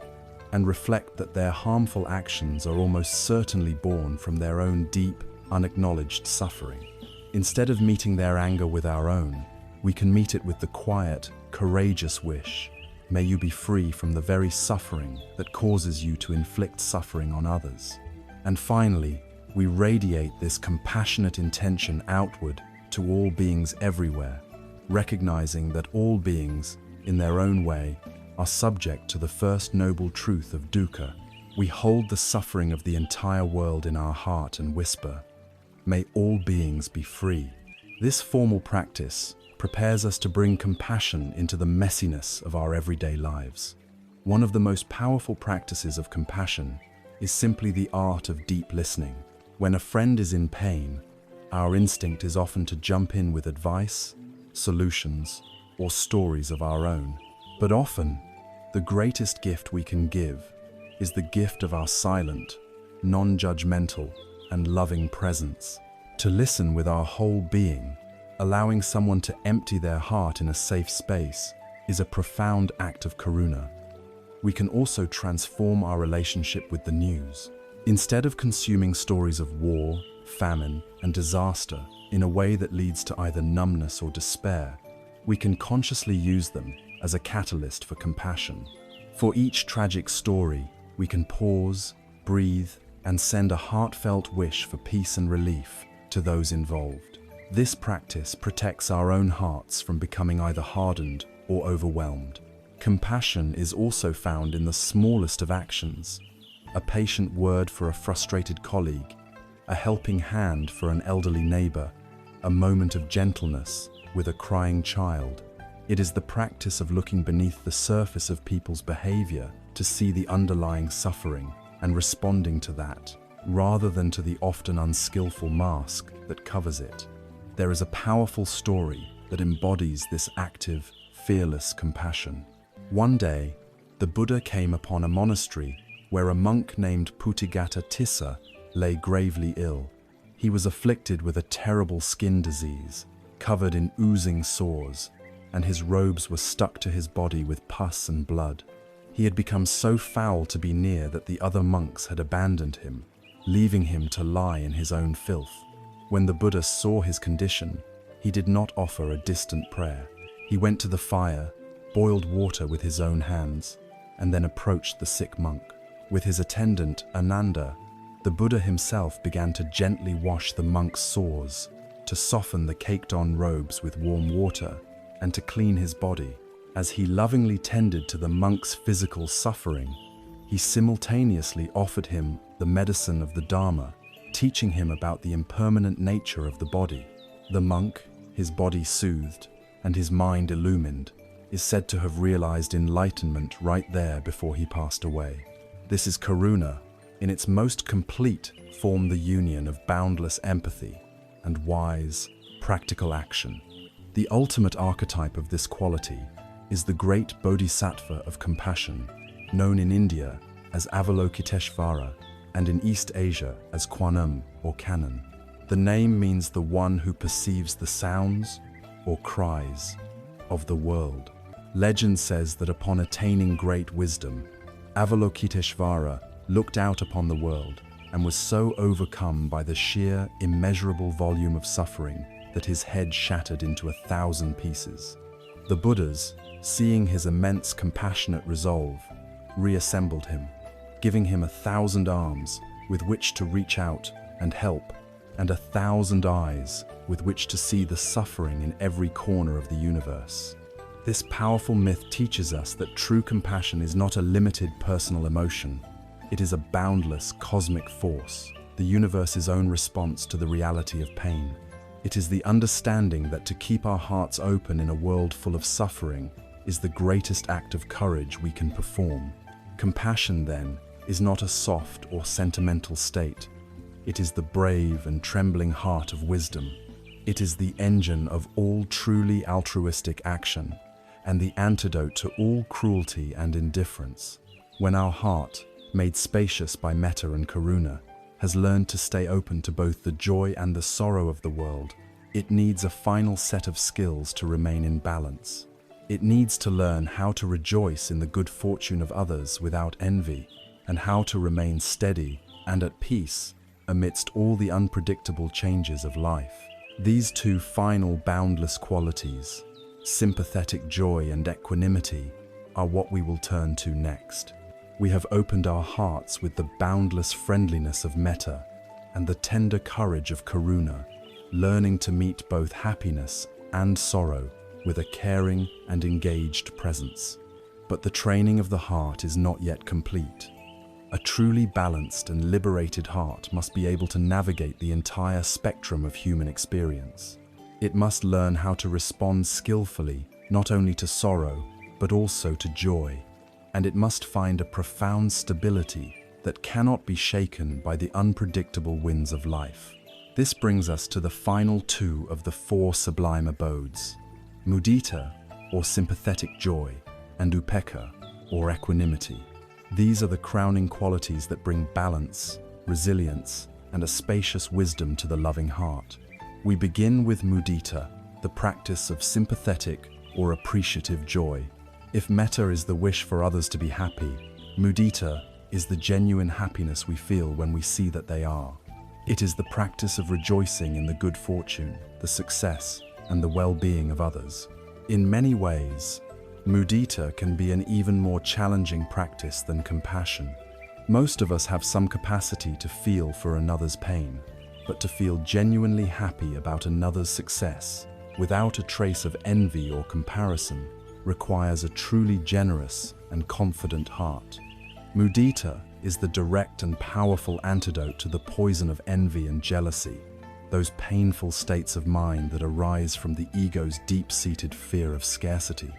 Speaker 1: and reflect that their harmful actions are almost certainly born from their own deep, unacknowledged suffering. Instead of meeting their anger with our own, we can meet it with the quiet, courageous wish, may you be free from the very suffering that causes you to inflict suffering on others. And finally, we radiate this compassionate intention outward to all beings everywhere, recognizing that all beings, in their own way, are subject to the first noble truth of dukkha. We hold the suffering of the entire world in our heart and whisper, may all beings be free. This formal practice prepares us to bring compassion into the messiness of our everyday lives. One of the most powerful practices of compassion is simply the art of deep listening. When a friend is in pain, our instinct is often to jump in with advice, solutions, or stories of our own. But often, the greatest gift we can give is the gift of our silent, non-judgmental, and loving presence. To listen with our whole being, allowing someone to empty their heart in a safe space, is a profound act of karuna. We can also transform our relationship with the news. Instead of consuming stories of war, famine, and disaster in a way that leads to either numbness or despair, we can consciously use them as a catalyst for compassion. For each tragic story, we can pause, breathe, and send a heartfelt wish for peace and relief to those involved. This practice protects our own hearts from becoming either hardened or overwhelmed. Compassion is also found in the smallest of actions: a patient word for a frustrated colleague, a helping hand for an elderly neighbor, a moment of gentleness with a crying child. It is the practice of looking beneath the surface of people's behavior to see the underlying suffering and responding to that, rather than to the often unskillful mask that covers it. There is a powerful story that embodies this active, fearless compassion. One day, the Buddha came upon a monastery where a monk named Putigata Tissa lay gravely ill. He was afflicted with a terrible skin disease, covered in oozing sores, and his robes were stuck to his body with pus and blood. He had become so foul to be near that the other monks had abandoned him, leaving him to lie in his own filth. When the Buddha saw his condition, he did not offer a distant prayer. He went to the fire, boiled water with his own hands, and then approached the sick monk. With his attendant, Ananda, the Buddha himself began to gently wash the monk's sores, to soften the caked-on robes with warm water, and to clean his body. As he lovingly tended to the monk's physical suffering, he simultaneously offered him the medicine of the Dharma, teaching him about the impermanent nature of the body. The monk, his body soothed and his mind illumined, is said to have realized enlightenment right there before he passed away. This is karuna, in its most complete form, the union of boundless empathy and wise, practical action. The ultimate archetype of this quality is the great bodhisattva of compassion, known in India as Avalokiteshvara and in East Asia as Kwanum or Kannon. The name means the one who perceives the sounds or cries of the world. Legend says that upon attaining great wisdom, Avalokiteshvara looked out upon the world and was so overcome by the sheer, immeasurable volume of suffering that his head shattered into 1,000 pieces. The Buddhas, seeing his immense compassionate resolve, reassembled him, giving him 1,000 arms with which to reach out and help, and 1,000 eyes with which to see the suffering in every corner of the universe. This powerful myth teaches us that true compassion is not a limited personal emotion. It is a boundless cosmic force, the universe's own response to the reality of pain. It is the understanding that to keep our hearts open in a world full of suffering is the greatest act of courage we can perform. Compassion, then, is not a soft or sentimental state. It is the brave and trembling heart of wisdom. It is the engine of all truly altruistic action, and the antidote to all cruelty and indifference. When our heart, made spacious by metta and karuna, has learned to stay open to both the joy and the sorrow of the world, it needs a final set of skills to remain in balance. It needs to learn how to rejoice in the good fortune of others without envy, and how to remain steady and at peace amidst all the unpredictable changes of life. These two final boundless qualities, sympathetic joy and equanimity, are what we will turn to next. We have opened our hearts with the boundless friendliness of metta and the tender courage of karuna, learning to meet both happiness and sorrow with a caring and engaged presence. But the training of the heart is not yet complete. A truly balanced and liberated heart must be able to navigate the entire spectrum of human experience. It must learn how to respond skillfully, not only to sorrow, but also to joy. And it must find a profound stability that cannot be shaken by the unpredictable winds of life. This brings us to the final two of the four sublime abodes: mudita, or sympathetic joy, and upekkha, or equanimity. These are the crowning qualities that bring balance, resilience, and a spacious wisdom to the loving heart. We begin with mudita, the practice of sympathetic or appreciative joy. If metta is the wish for others to be happy, mudita is the genuine happiness we feel when we see that they are. It is the practice of rejoicing in the good fortune, the success, and the well-being of others. In many ways, mudita can be an even more challenging practice than compassion. Most of us have some capacity to feel for another's pain, but to feel genuinely happy about another's success, without a trace of envy or comparison, requires a truly generous and confident heart. Mudita is the direct and powerful antidote to the poison of envy and jealousy, those painful states of mind that arise from the ego's deep-seated fear of scarcity.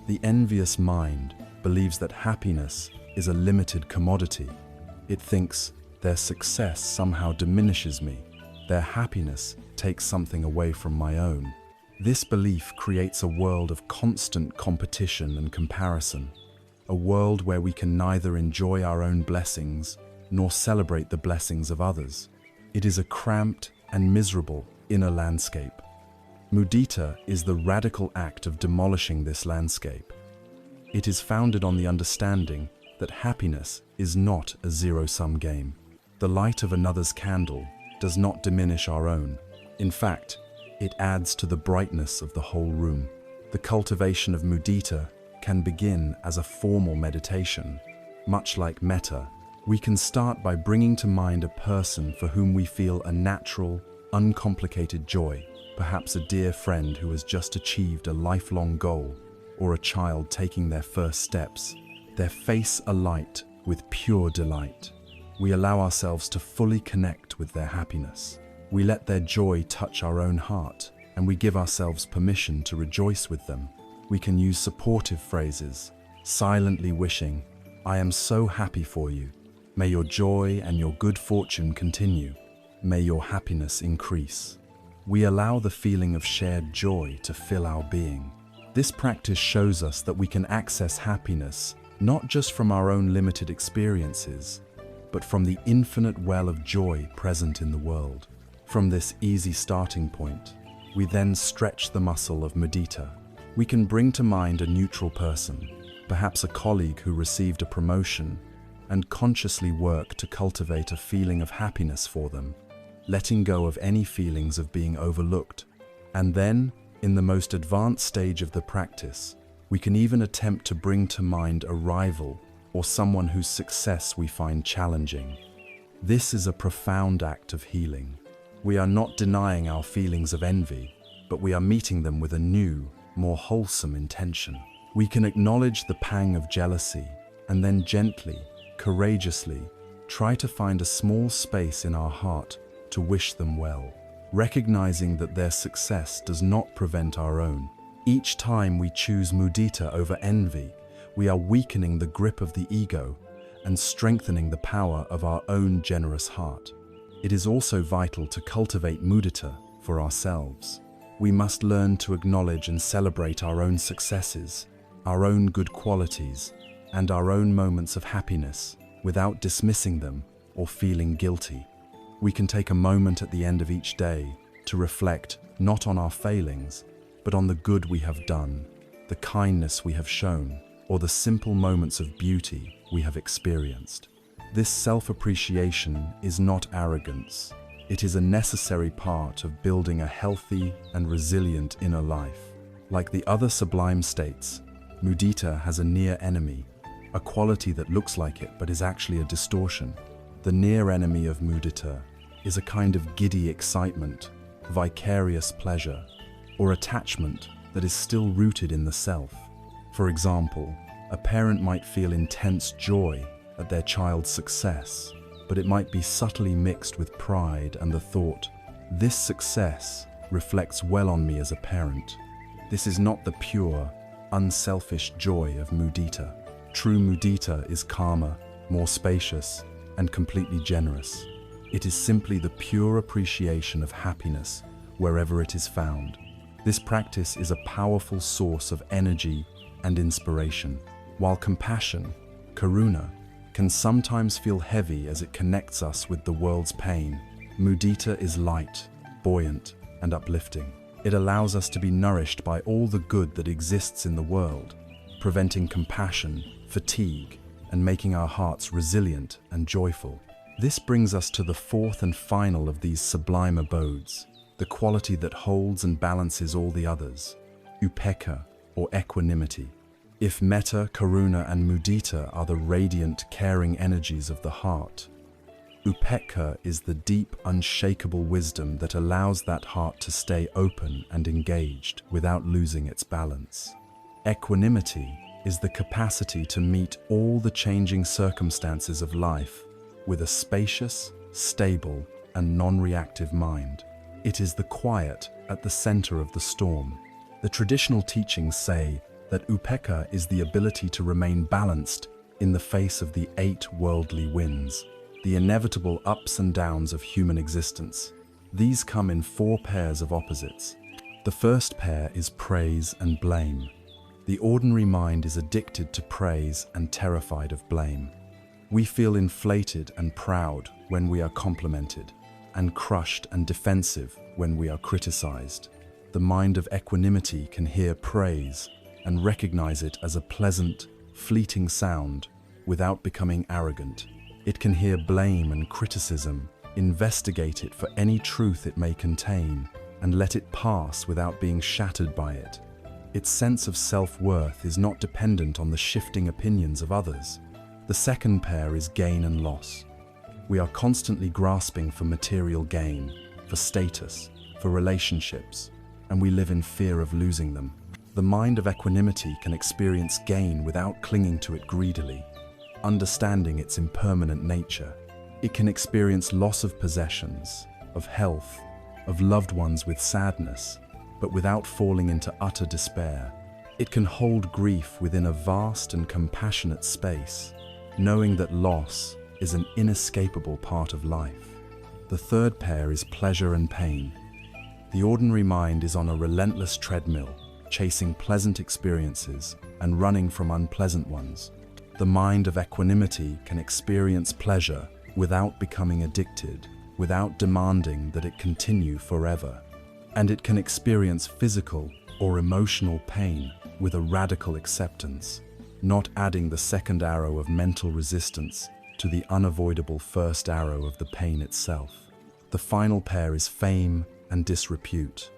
Speaker 1: The envious mind believes that happiness is a limited commodity. It thinks their success somehow diminishes me, their happiness takes something away from my own. This belief creates a world of constant competition and comparison, a world where we can neither enjoy our own blessings nor celebrate the blessings of others. It is a cramped and miserable inner landscape. Mudita is the radical act of demolishing this landscape. It is founded on the understanding that happiness is not a zero-sum game. The light of another's candle does not diminish our own. In fact, it adds to the brightness of the whole room. The cultivation of mudita can begin as a formal meditation. Much like metta, we can start by bringing to mind a person for whom we feel a natural, uncomplicated joy, perhaps a dear friend who has just achieved a lifelong goal, or a child taking their first steps, their face alight with pure delight. We allow ourselves to fully connect with their happiness. We let their joy touch our own heart, and we give ourselves permission to rejoice with them. We can use supportive phrases, silently wishing, "I am so happy for you. May your joy and your good fortune continue. May your happiness increase." We allow the feeling of shared joy to fill our being. This practice shows us that we can access happiness not just from our own limited experiences, but from the infinite well of joy present in the world. From this easy starting point, we then stretch the muscle of mudita. We can bring to mind a neutral person, perhaps a colleague who received a promotion, and consciously work to cultivate a feeling of happiness for them, letting go of any feelings of being overlooked. And then, in the most advanced stage of the practice, we can even attempt to bring to mind a rival or someone whose success we find challenging. This is a profound act of healing. We are not denying our feelings of envy, but we are meeting them with a new, more wholesome intention. We can acknowledge the pang of jealousy and then gently, courageously, try to find a small space in our heart to wish them well, recognizing that their success does not prevent our own. Each time we choose mudita over envy, we are weakening the grip of the ego and strengthening the power of our own generous heart. It is also vital to cultivate mudita for ourselves. We must learn to acknowledge and celebrate our own successes, our own good qualities, and our own moments of happiness without dismissing them or feeling guilty. We can take a moment at the end of each day to reflect not on our failings, but on the good we have done, the kindness we have shown, or the simple moments of beauty we have experienced. This self-appreciation is not arrogance. It is a necessary part of building a healthy and resilient inner life. Like the other sublime states, mudita has a near enemy, a quality that looks like it but is actually a distortion. The near enemy of mudita is a kind of giddy excitement, vicarious pleasure, or attachment that is still rooted in the self. For example, a parent might feel intense joy at their child's success, but it might be subtly mixed with pride and the thought, "This success reflects well on me as a parent." This is not the pure, unselfish joy of mudita. True mudita is calmer, more spacious, and completely generous. It is simply the pure appreciation of happiness wherever it is found. This practice is a powerful source of energy and inspiration. While compassion, karuna, can sometimes feel heavy as it connects us with the world's pain, mudita is light, buoyant, and uplifting. It allows us to be nourished by all the good that exists in the world, preventing compassion, fatigue, and making our hearts resilient and joyful. This brings us to the fourth and final of these sublime abodes, the quality that holds and balances all the others, upekkha, or equanimity. If metta, karuna, and mudita are the radiant, caring energies of the heart, upekkha is the deep, unshakable wisdom that allows that heart to stay open and engaged without losing its balance. Equanimity is the capacity to meet all the changing circumstances of life with a spacious, stable, and non-reactive mind. It is the quiet at the center of the storm. The traditional teachings say that upekkha is the ability to remain balanced in the face of the 8 worldly winds, the inevitable ups and downs of human existence. These come in 4 pairs of opposites. The first pair is praise and blame. The ordinary mind is addicted to praise and terrified of blame. We feel inflated and proud when we are complimented, and crushed and defensive when we are criticized. The mind of equanimity can hear praise and recognize it as a pleasant, fleeting sound without becoming arrogant. It can hear blame and criticism, investigate it for any truth it may contain, and let it pass without being shattered by it. Its sense of self-worth is not dependent on the shifting opinions of others. The second pair is gain and loss. We are constantly grasping for material gain, for status, for relationships, and we live in fear of losing them. The mind of equanimity can experience gain without clinging to it greedily, understanding its impermanent nature. It can experience loss of possessions, of health, of loved ones with sadness, but without falling into utter despair. It can hold grief within a vast and compassionate space, knowing that loss is an inescapable part of life. The third pair is pleasure and pain. The ordinary mind is on a relentless treadmill, chasing pleasant experiences and running from unpleasant ones. The mind of equanimity can experience pleasure without becoming addicted, without demanding that it continue forever. And it can experience physical or emotional pain with a radical acceptance, not adding the second arrow of mental resistance to the unavoidable first arrow of the pain itself. The final pair is fame and disrepute.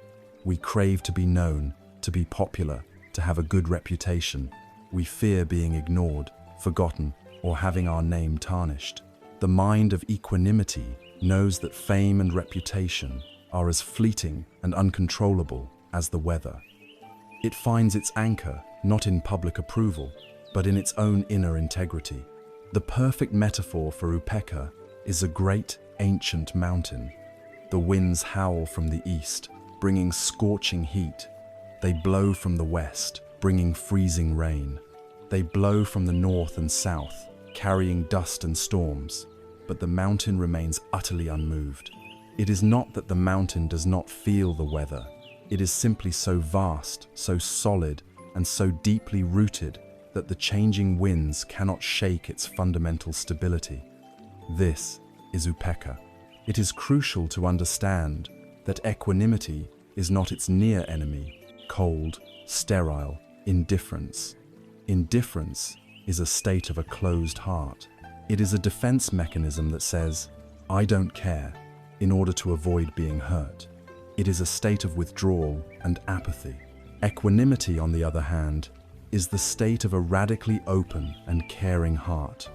Speaker 1: We crave to be known, to be popular, to have a good reputation. We fear being ignored, forgotten, or having our name tarnished. The mind of equanimity knows that fame and reputation are as fleeting and uncontrollable as the weather. It finds its anchor not in public approval, but in its own inner integrity. The perfect metaphor for upekkha is a great, ancient mountain. The winds howl from the east, bringing scorching heat. They blow from the west, bringing freezing rain. They blow from the north and south, carrying dust and storms, but the mountain remains utterly unmoved. It is not that the mountain does not feel the weather. It is simply so vast, so solid, and so deeply rooted that the changing winds cannot shake its fundamental stability. This is upekkha. It is crucial to understand that equanimity is not its near enemy, cold, sterile, indifference. Indifference is a state of a closed heart. It is a defense mechanism that says, "I don't care," in order to avoid being hurt. It is a state of withdrawal and apathy. Equanimity, on the other hand, is the state of a radically open and caring heart.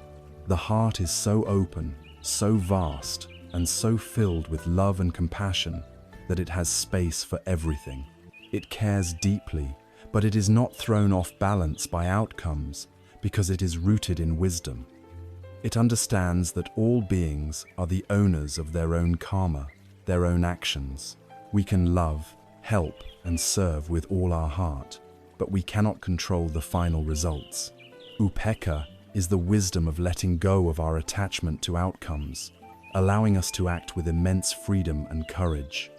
Speaker 1: The heart is so open, so vast, and so filled with love and compassion that it has space for everything. It cares deeply, but it is not thrown off balance by outcomes because it is rooted in wisdom. It understands that all beings are the owners of their own karma, their own actions. We can love, help, and serve with all our heart, but we cannot control the final results. Upekkha is the wisdom of letting go of our attachment to outcomes, allowing us to act with immense freedom and courage.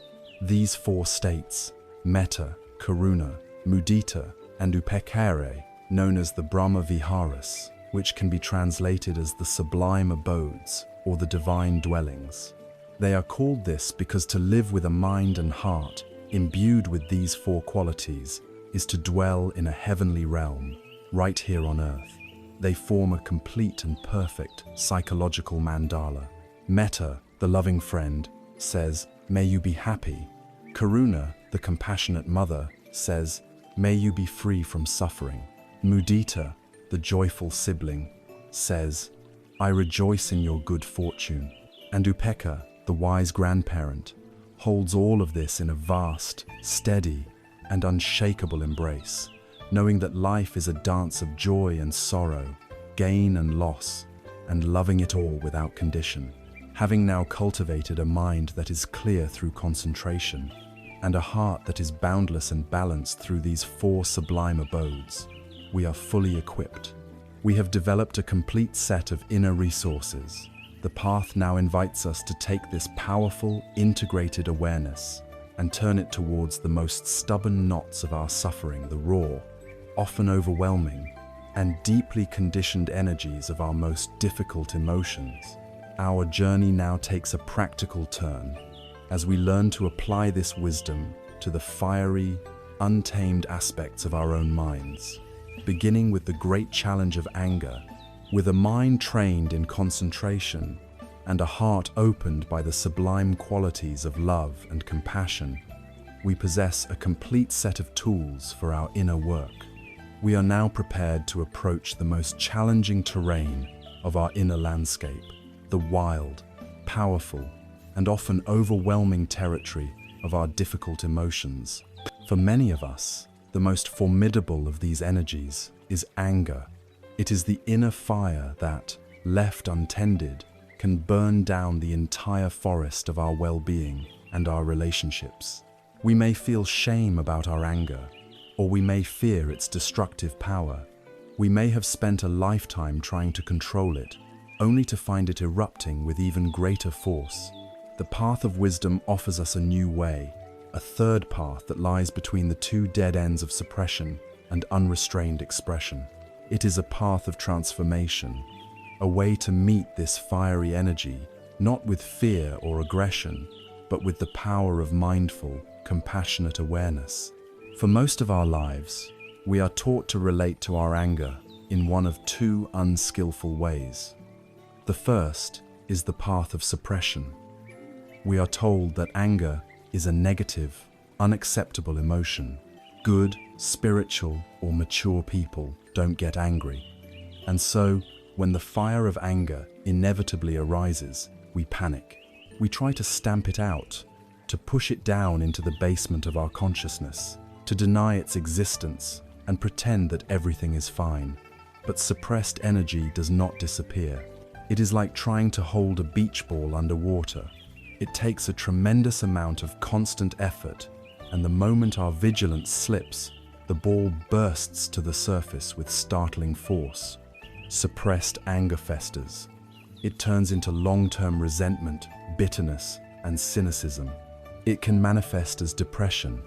Speaker 1: These 4 states, metta, karuna, mudita, and upekkha, known as the Brahma Viharas, which can be translated as the sublime abodes or the divine dwellings. They are called this because to live with a mind and heart imbued with these 4 qualities is to dwell in a heavenly realm, right here on earth. They form a complete and perfect psychological mandala. Metta, the loving friend, says, "May you be happy." Karuna, the compassionate mother, says, "May you be free from suffering." Mudita, the joyful sibling, says, "I rejoice in your good fortune." And upekkha, the wise grandparent, holds all of this in a vast, steady, and unshakable embrace, knowing that life is a dance of joy and sorrow, gain and loss, and loving it all without condition. Having now cultivated a mind that is clear through concentration, and a heart that is boundless and balanced through these four sublime abodes, we are fully equipped. We have developed a complete set of inner resources. The path now invites us to take this powerful, integrated awareness and turn it towards the most stubborn knots of our suffering, the raw, often overwhelming, and deeply conditioned energies of our most difficult emotions. Our journey now takes a practical turn as we learn to apply this wisdom to the fiery, untamed aspects of our own minds, beginning with the great challenge of anger. With a mind trained in concentration and a heart opened by the sublime qualities of love and compassion, we possess a complete set of tools for our inner work. We are now prepared to approach the most challenging terrain of our inner landscape, the wild, powerful, and often overwhelming territory of our difficult emotions. For many of us, the most formidable of these energies is anger. It is the inner fire that, left untended, can burn down the entire forest of our well-being and our relationships. We may feel shame about our anger, or we may fear its destructive power. We may have spent a lifetime trying to control it, only to find it erupting with even greater force. The path of wisdom offers us a new way, a third path that lies between the two dead ends of suppression and unrestrained expression. It is a path of transformation, a way to meet this fiery energy, not with fear or aggression, but with the power of mindful, compassionate awareness. For most of our lives, we are taught to relate to our anger in one of two unskillful ways. The first is the path of suppression. We are told that anger is a negative, unacceptable emotion. Good, spiritual, or mature people don't get angry. And so, when the fire of anger inevitably arises, we panic. We try to stamp it out, to push it down into the basement of our consciousness, to deny its existence and pretend that everything is fine. But suppressed energy does not disappear. It is like trying to hold a beach ball underwater. It takes a tremendous amount of constant effort, and the moment our vigilance slips, the ball bursts to the surface with startling force. Suppressed anger festers. It turns into long-term resentment, bitterness, and cynicism. It can manifest as depression,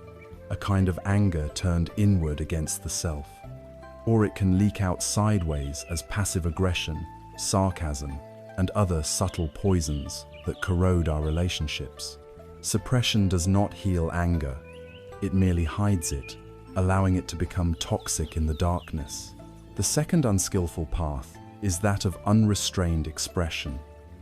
Speaker 1: a kind of anger turned inward against the self. Or it can leak out sideways as passive aggression, sarcasm, and other subtle poisons that corrode our relationships. Suppression does not heal anger. It merely hides it, allowing it to become toxic in the darkness. The second unskillful path is that of unrestrained expression.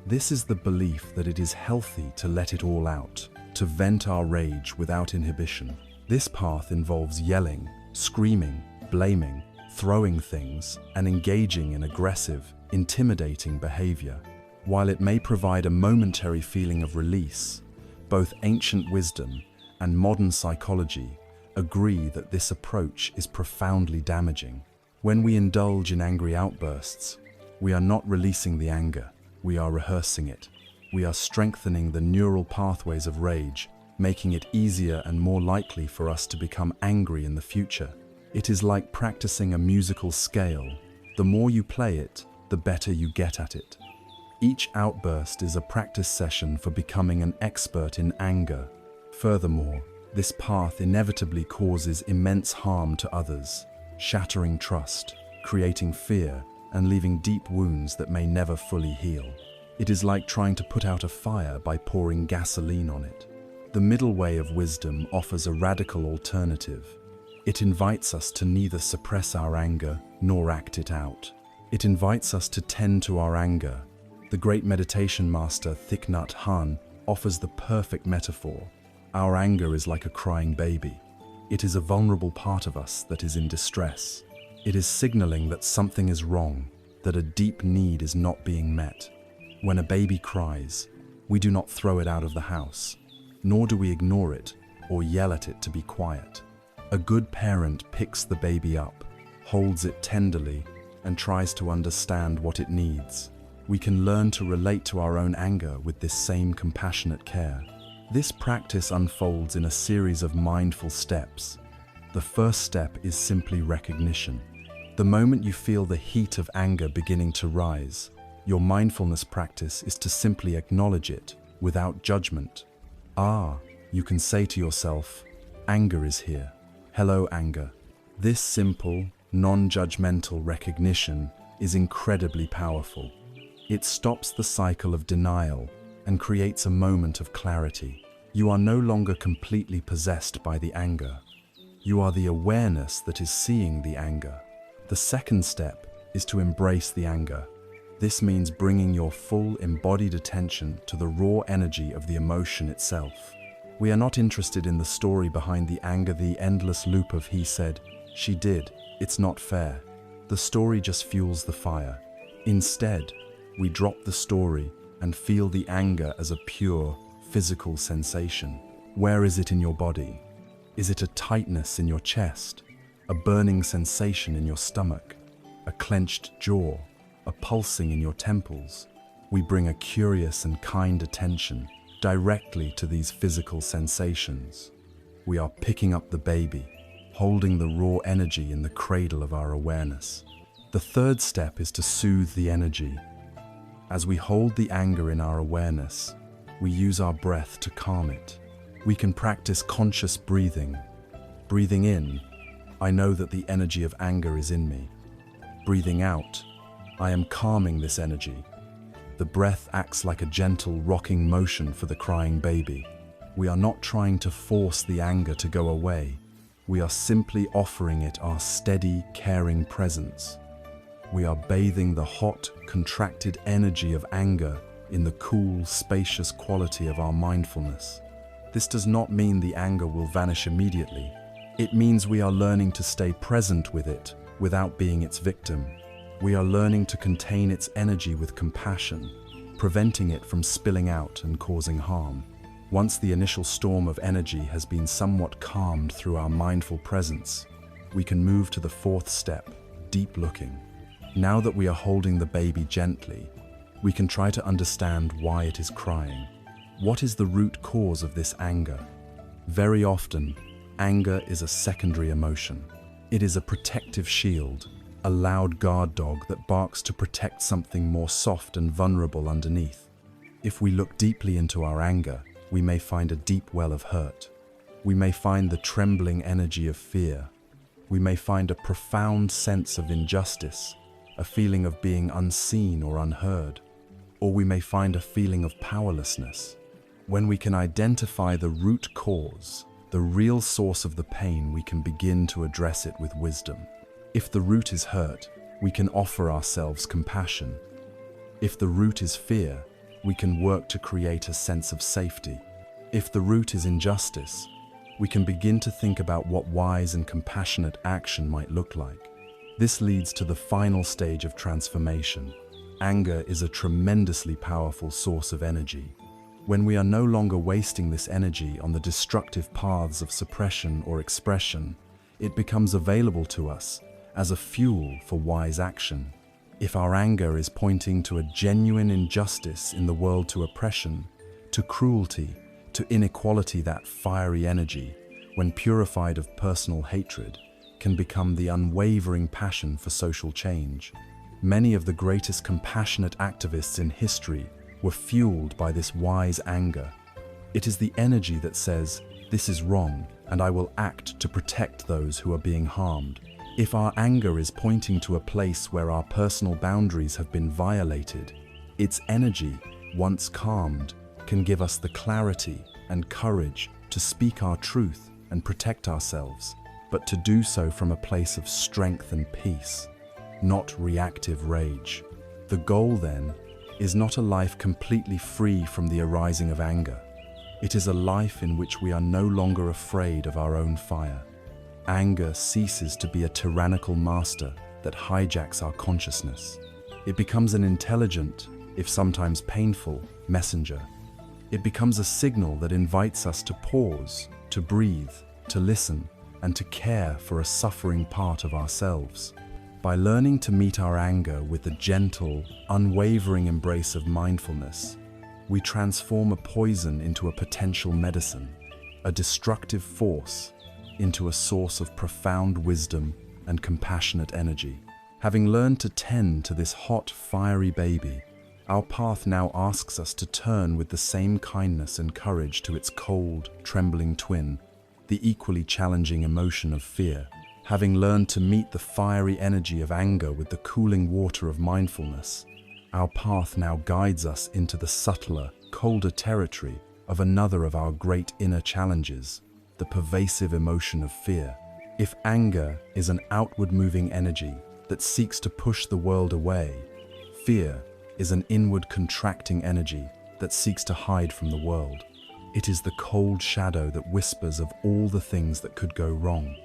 Speaker 1: This is the belief that it is healthy to let it all out, to vent our rage without inhibition. This path involves yelling, screaming, blaming, throwing things, and engaging in aggressive, intimidating behavior. While it may provide a momentary feeling of release, both ancient wisdom and modern psychology agree that this approach is profoundly damaging. When we indulge in angry outbursts, we are not releasing the anger, we are rehearsing it. We are strengthening the neural pathways of rage, making it easier and more likely for us to become angry in the future. It is like practicing a musical scale. The more you play it, the better you get at it. Each outburst is a practice session for becoming an expert in anger. Furthermore, this path inevitably causes immense harm to others, shattering trust, creating fear, and leaving deep wounds that may never fully heal. It is like trying to put out a fire by pouring gasoline on it. The middle way of wisdom offers a radical alternative. It invites us to neither suppress our anger nor act it out. It invites us to tend to our anger. The great meditation master Thich Nhat Hanh offers the perfect metaphor. Our anger is like a crying baby. It is a vulnerable part of us that is in distress. It is signaling that something is wrong, that a deep need is not being met. When a baby cries, we do not throw it out of the house, nor do we ignore it or yell at it to be quiet. A good parent picks the baby up, holds it tenderly, and tries to understand what it needs. We can learn to relate to our own anger with this same compassionate care. This practice unfolds in a series of mindful steps. The first step is simply recognition. The moment you feel the heat of anger beginning to rise, your mindfulness practice is to simply acknowledge it without judgment. You can say to yourself, anger is here. Hello, anger. This simple, non-judgmental recognition is incredibly powerful. It stops the cycle of denial and creates a moment of clarity. You are no longer completely possessed by the anger. You are the awareness that is seeing the anger. The second step is to embrace the anger. This means bringing your full embodied attention to the raw energy of the emotion itself. We are not interested in the story behind the anger, the endless loop of he said, she did, it's not fair. The story just fuels the fire. Instead, we drop the story and feel the anger as a pure, physical sensation. Where is it in your body? Is it a tightness in your chest? A burning sensation in your stomach? A clenched jaw? A pulsing in your temples? We bring a curious and kind attention directly to these physical sensations. We are picking up the baby, holding the raw energy in the cradle of our awareness. The third step is to soothe the energy. As we hold the anger in our awareness, we use our breath to calm it. We can practice conscious breathing. Breathing in, I know that the energy of anger is in me. Breathing out, I am calming this energy. The breath acts like a gentle rocking motion for the crying baby. We are not trying to force the anger to go away. We are simply offering it our steady, caring presence. We are bathing the hot, contracted energy of anger in the cool, spacious quality of our mindfulness. This does not mean the anger will vanish immediately. It means we are learning to stay present with it without being its victim. We are learning to contain its energy with compassion, preventing it from spilling out and causing harm. Once the initial storm of energy has been somewhat calmed through our mindful presence, we can move to the fourth step, deep looking. Now that we are holding the baby gently, we can try to understand why it is crying. What is the root cause of this anger? Very often, anger is a secondary emotion. It is a protective shield, a loud guard dog that barks to protect something more soft and vulnerable underneath. If we look deeply into our anger, we may find a deep well of hurt. We may find the trembling energy of fear. We may find a profound sense of injustice, a feeling of being unseen or unheard. Or we may find a feeling of powerlessness. When we can identify the root cause, the real source of the pain, we can begin to address it with wisdom. If the root is hurt, we can offer ourselves compassion. If the root is fear, we can work to create a sense of safety. If the root is injustice, we can begin to think about what wise and compassionate action might look like. This leads to the final stage of transformation. Anger is a tremendously powerful source of energy. When we are no longer wasting this energy on the destructive paths of suppression or expression, it becomes available to us as a fuel for wise action. If our anger is pointing to a genuine injustice in the world, to oppression, to cruelty, to inequality, that fiery energy, when purified of personal hatred, can become the unwavering passion for social change. Many of the greatest compassionate activists in history were fueled by this wise anger. It is the energy that says, "This is wrong, and I will act to protect those who are being harmed." If our anger is pointing to a place where our personal boundaries have been violated, its energy, once calmed, can give us the clarity and courage to speak our truth and protect ourselves, but to do so from a place of strength and peace, not reactive rage. The goal, then, is not a life completely free from the arising of anger. It is a life in which we are no longer afraid of our own fire. Anger ceases to be a tyrannical master that hijacks our consciousness. It becomes an intelligent, if sometimes painful, messenger. It becomes a signal that invites us to pause, to breathe, to listen, and to care for a suffering part of ourselves. By learning to meet our anger with the gentle, unwavering embrace of mindfulness, we transform a poison into a potential medicine, a destructive force into a source of profound wisdom and compassionate energy. Having learned to tend to this hot, fiery baby, our path now asks us to turn with the same kindness and courage to its cold, trembling twin, the equally challenging emotion of fear. Having learned to meet the fiery energy of anger with the cooling water of mindfulness, our path now guides us into the subtler, colder territory of another of our great inner challenges, the pervasive emotion of fear. If anger is an outward-moving energy that seeks to push the world away, fear is an inward contracting energy that seeks to hide from the world. It is the cold shadow that whispers of all the things that could go wrong.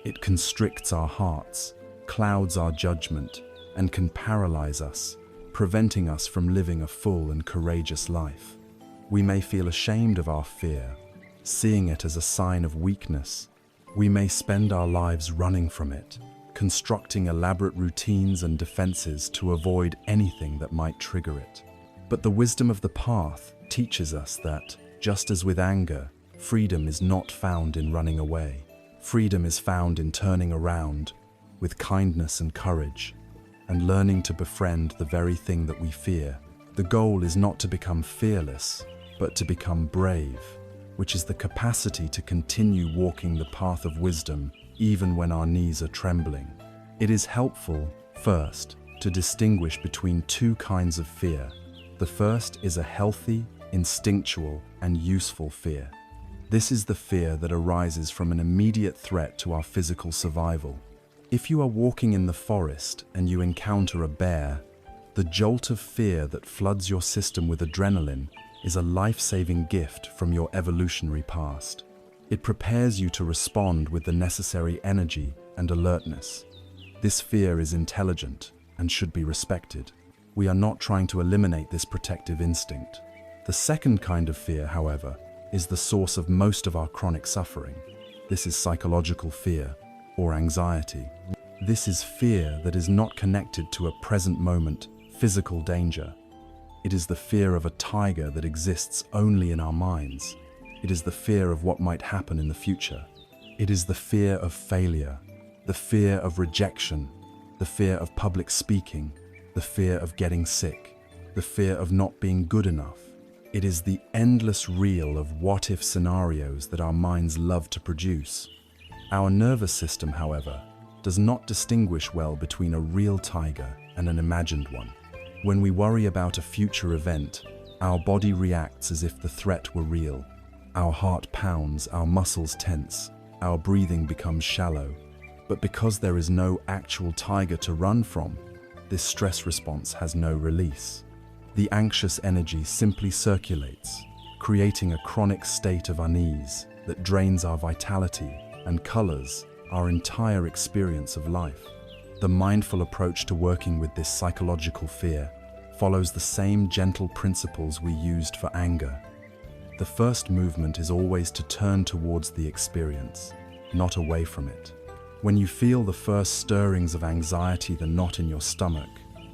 Speaker 1: It constricts our hearts, clouds our judgment, and can paralyze us, preventing us from living a full and courageous life. We may feel ashamed of our fear, seeing it as a sign of weakness. We may spend our lives running from it, constructing elaborate routines and defenses to avoid anything that might trigger it. But the wisdom of the path teaches us that, just as with anger, freedom is not found in running away. Freedom is found in turning around with kindness and courage, and learning to befriend the very thing that we fear. The goal is not to become fearless, but to become brave, which is the capacity to continue walking the path of wisdom even when our knees are trembling. It is helpful, first, to distinguish between two kinds of fear. The first is a healthy, instinctual, and useful fear. This is the fear that arises from an immediate threat to our physical survival. If you are walking in the forest and you encounter a bear, the jolt of fear that floods your system with adrenaline is a life-saving gift from your evolutionary past. It prepares you to respond with the necessary energy and alertness. This fear is intelligent and should be respected. We are not trying to eliminate this protective instinct. The second kind of fear, however, is the source of most of our chronic suffering. This is psychological fear, or anxiety. This is fear that is not connected to a present moment physical danger. It is the fear of a tiger that exists only in our minds. It is the fear of what might happen in the future. It is the fear of failure, the fear of rejection, the fear of public speaking, the fear of getting sick, the fear of not being good enough. It is the endless reel of what-if scenarios that our minds love to produce. Our nervous system, however, does not distinguish well between a real tiger and an imagined one. When we worry about a future event, our body reacts as if the threat were real. Our heart pounds, our muscles tense, our breathing becomes shallow. But because there is no actual tiger to run from, this stress response has no release. The anxious energy simply circulates, creating a chronic state of unease that drains our vitality and colors our entire experience of life. The mindful approach to working with this psychological fear follows the same gentle principles we used for anger. The first movement is always to turn towards the experience, not away from it. When you feel the first stirrings of anxiety, the knot in your stomach,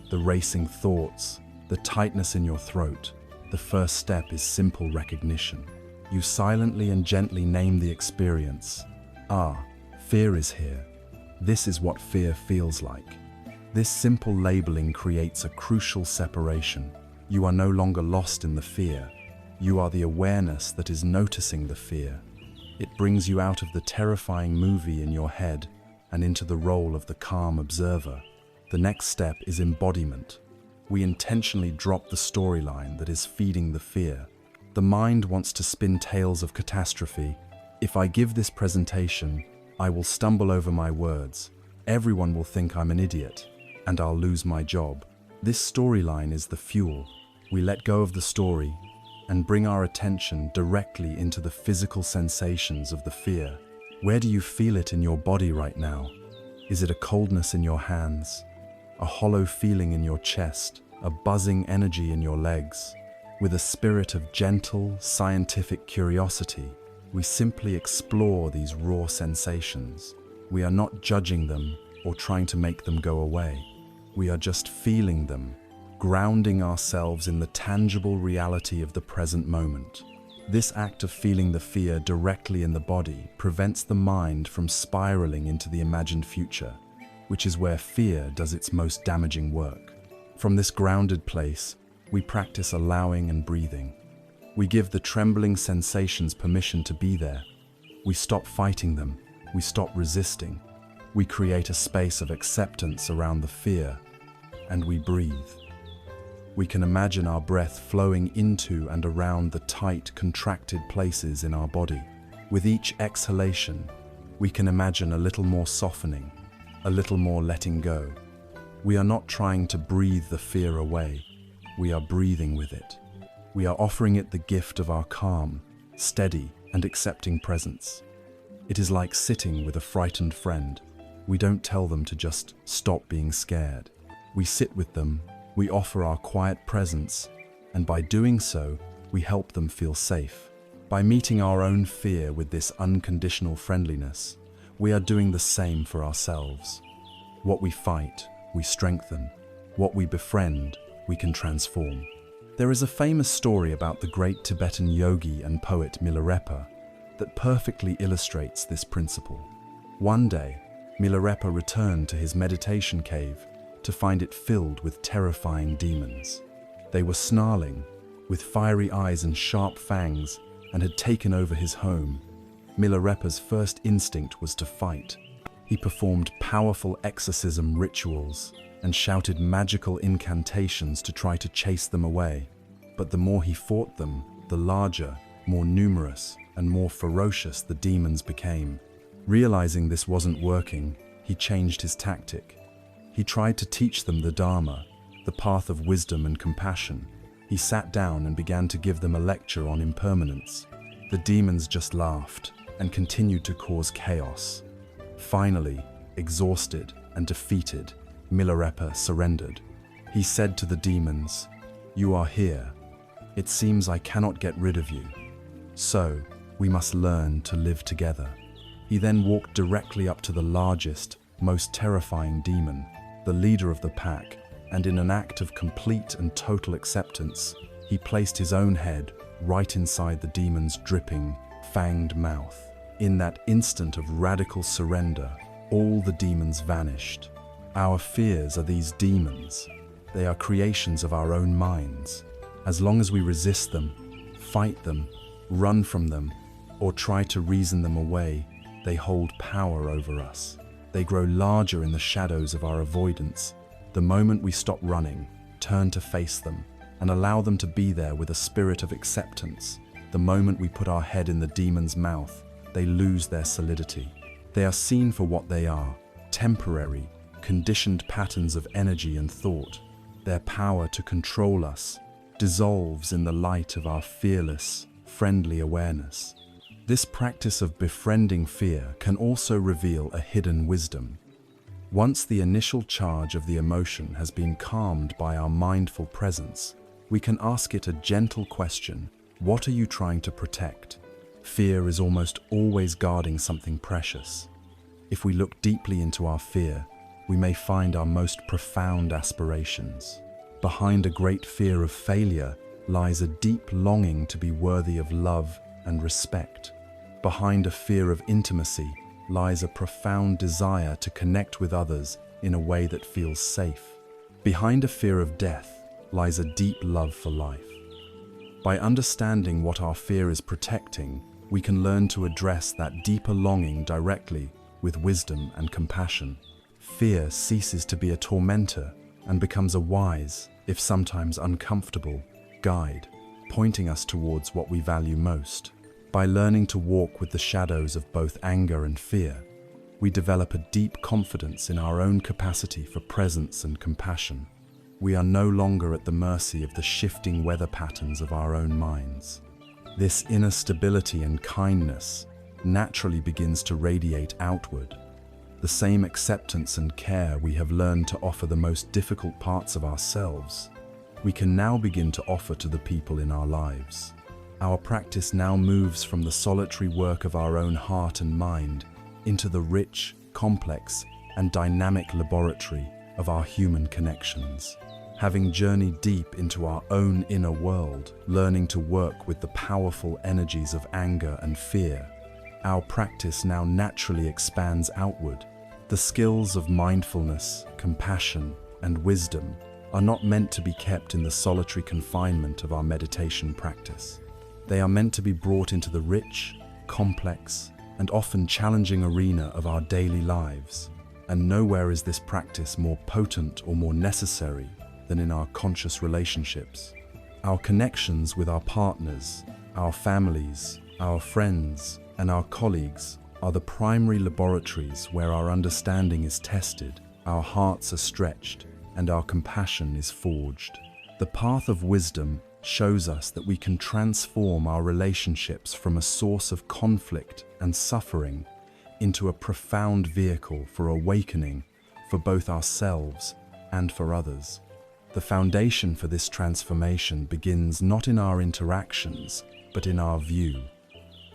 Speaker 1: the racing thoughts, the tightness in your throat, the first step is simple recognition. You silently and gently name the experience. Ah, fear is here. This is what fear feels like. This simple labeling creates a crucial separation. You are no longer lost in the fear. You are the awareness that is noticing the fear. It brings you out of the terrifying movie in your head and into the role of the calm observer. The next step is embodiment. We intentionally drop the storyline that is feeding the fear. The mind wants to spin tales of catastrophe. If I give this presentation, I will stumble over my words. Everyone will think I'm an idiot, and I'll lose my job. This storyline is the fuel. We let go of the story and bring our attention directly into the physical sensations of the fear. Where do you feel it in your body right now? Is it a coldness in your hands, a hollow feeling in your chest, a buzzing energy in your legs? With a spirit of gentle, scientific curiosity, We simply explore these raw sensations. We are not judging them or trying to make them go away. We are just feeling them, grounding ourselves in the tangible reality of the present moment. This act of feeling the fear directly in the body prevents the mind from spiraling into the imagined future, which is where fear does its most damaging work. From this grounded place, we practice allowing and breathing. We give the trembling sensations permission to be there. We stop fighting them. We stop resisting. We create a space of acceptance around the fear, and we breathe. We can imagine our breath flowing into and around the tight, contracted places in our body. With each exhalation, we can imagine a little more softening, a little more letting go. We are not trying to breathe the fear away. We are breathing with it. We are offering it the gift of our calm, steady, and accepting presence. It is like sitting with a frightened friend. We don't tell them to just stop being scared. We sit with them, we offer our quiet presence, and by doing so, we help them feel safe. By meeting our own fear with this unconditional friendliness, we are doing the same for ourselves. What we fight, we strengthen. What we befriend, we can transform. There is a famous story about the great Tibetan yogi and poet Milarepa that perfectly illustrates this principle. One day, Milarepa returned to his meditation cave to find it filled with terrifying demons. They were snarling, with fiery eyes and sharp fangs, and had taken over his home. Milarepa's first instinct was to fight. He performed powerful exorcism rituals and shouted magical incantations to try to chase them away. But the more he fought them, the larger, more numerous, and more ferocious the demons became. Realizing this wasn't working, he changed his tactic. He tried to teach them the Dharma, the path of wisdom and compassion. He sat down and began to give them a lecture on impermanence. The demons just laughed and continued to cause chaos. Finally, exhausted and defeated, Milarepa surrendered. He said to the demons, "You are here. It seems I cannot get rid of you. So, we must learn to live together." He then walked directly up to the largest, most terrifying demon, the leader of the pack, and in an act of complete and total acceptance, he placed his own head right inside the demon's dripping, fanged mouth. In that instant of radical surrender, all the demons vanished. Our fears are these demons. They are creations of our own minds. As long as we resist them, fight them, run from them, or try to reason them away, they hold power over us. They grow larger in the shadows of our avoidance. The moment we stop running, turn to face them, and allow them to be there with a spirit of acceptance, the moment we put our head in the demon's mouth, they lose their solidity. They are seen for what they are, temporary, conditioned patterns of energy and thought. Their power to control us dissolves in the light of our fearless, friendly awareness. This practice of befriending fear can also reveal a hidden wisdom. Once the initial charge of the emotion has been calmed by our mindful presence, we can ask it a gentle question: what are you trying to protect? Fear is almost always guarding something precious. If we look deeply into our fear, we may find our most profound aspirations. Behind a great fear of failure lies a deep longing to be worthy of love and respect. Behind a fear of intimacy lies a profound desire to connect with others in a way that feels safe. Behind a fear of death lies a deep love for life. By understanding what our fear is protecting, we can learn to address that deeper longing directly with wisdom and compassion. Fear ceases to be a tormentor and becomes a wise, if sometimes uncomfortable, guide, pointing us towards what we value most. By learning to walk with the shadows of both anger and fear, we develop a deep confidence in our own capacity for presence and compassion. We are no longer at the mercy of the shifting weather patterns of our own minds. This inner stability and kindness naturally begins to radiate outward. The same acceptance and care we have learned to offer the most difficult parts of ourselves, we can now begin to offer to the people in our lives. Our practice now moves from the solitary work of our own heart and mind into the rich, complex, and dynamic laboratory of our human connections. Having journeyed deep into our own inner world, learning to work with the powerful energies of anger and fear, our practice now naturally expands outward. The skills of mindfulness, compassion, and wisdom are not meant to be kept in the solitary confinement of our meditation practice. They are meant to be brought into the rich, complex, and often challenging arena of our daily lives. And nowhere is this practice more potent or more necessary than in our conscious relationships. Our connections with our partners, our families, our friends, and our colleagues are the primary laboratories where our understanding is tested, our hearts are stretched, and our compassion is forged. The path of wisdom shows us that we can transform our relationships from a source of conflict and suffering into a profound vehicle for awakening for both ourselves and for others. The foundation for this transformation begins not in our interactions, but in our view.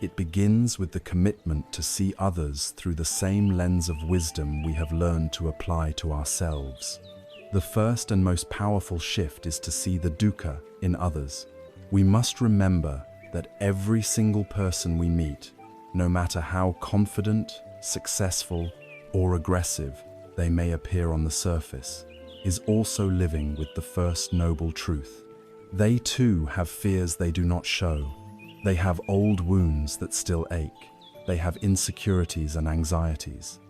Speaker 1: It begins with the commitment to see others through the same lens of wisdom we have learned to apply to ourselves. The first and most powerful shift is to see the dukkha in others. We must remember that every single person we meet, no matter how confident, successful, or aggressive they may appear on the surface, is also living with the first noble truth. They too have fears they do not show. They have old wounds that still ache. They have insecurities and anxieties.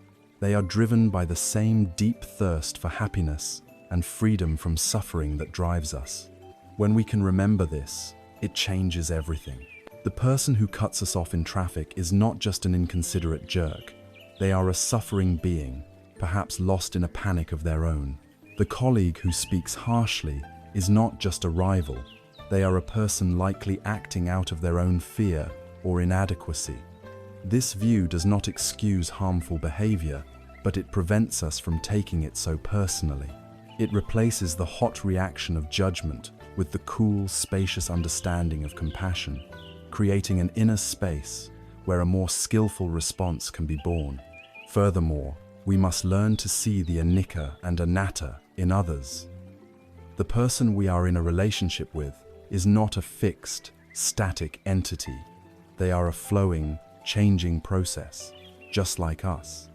Speaker 1: They are driven by the same deep thirst for happiness and freedom from suffering that drives us. When we can remember this, it changes everything. The person who cuts us off in traffic is not just an inconsiderate jerk. They are a suffering being, perhaps lost in a panic of their own. The colleague who speaks harshly is not just a rival. They are a person likely acting out of their own fear or inadequacy. This view does not excuse harmful behavior, but it prevents us from taking it so personally. It replaces the hot reaction of judgment with the cool, spacious understanding of compassion, creating an inner space where a more skillful response can be born. Furthermore, we must learn to see the anicca and anatta in others. The person we are in a relationship with is not a fixed, static entity. They are a flowing, changing process, just like us.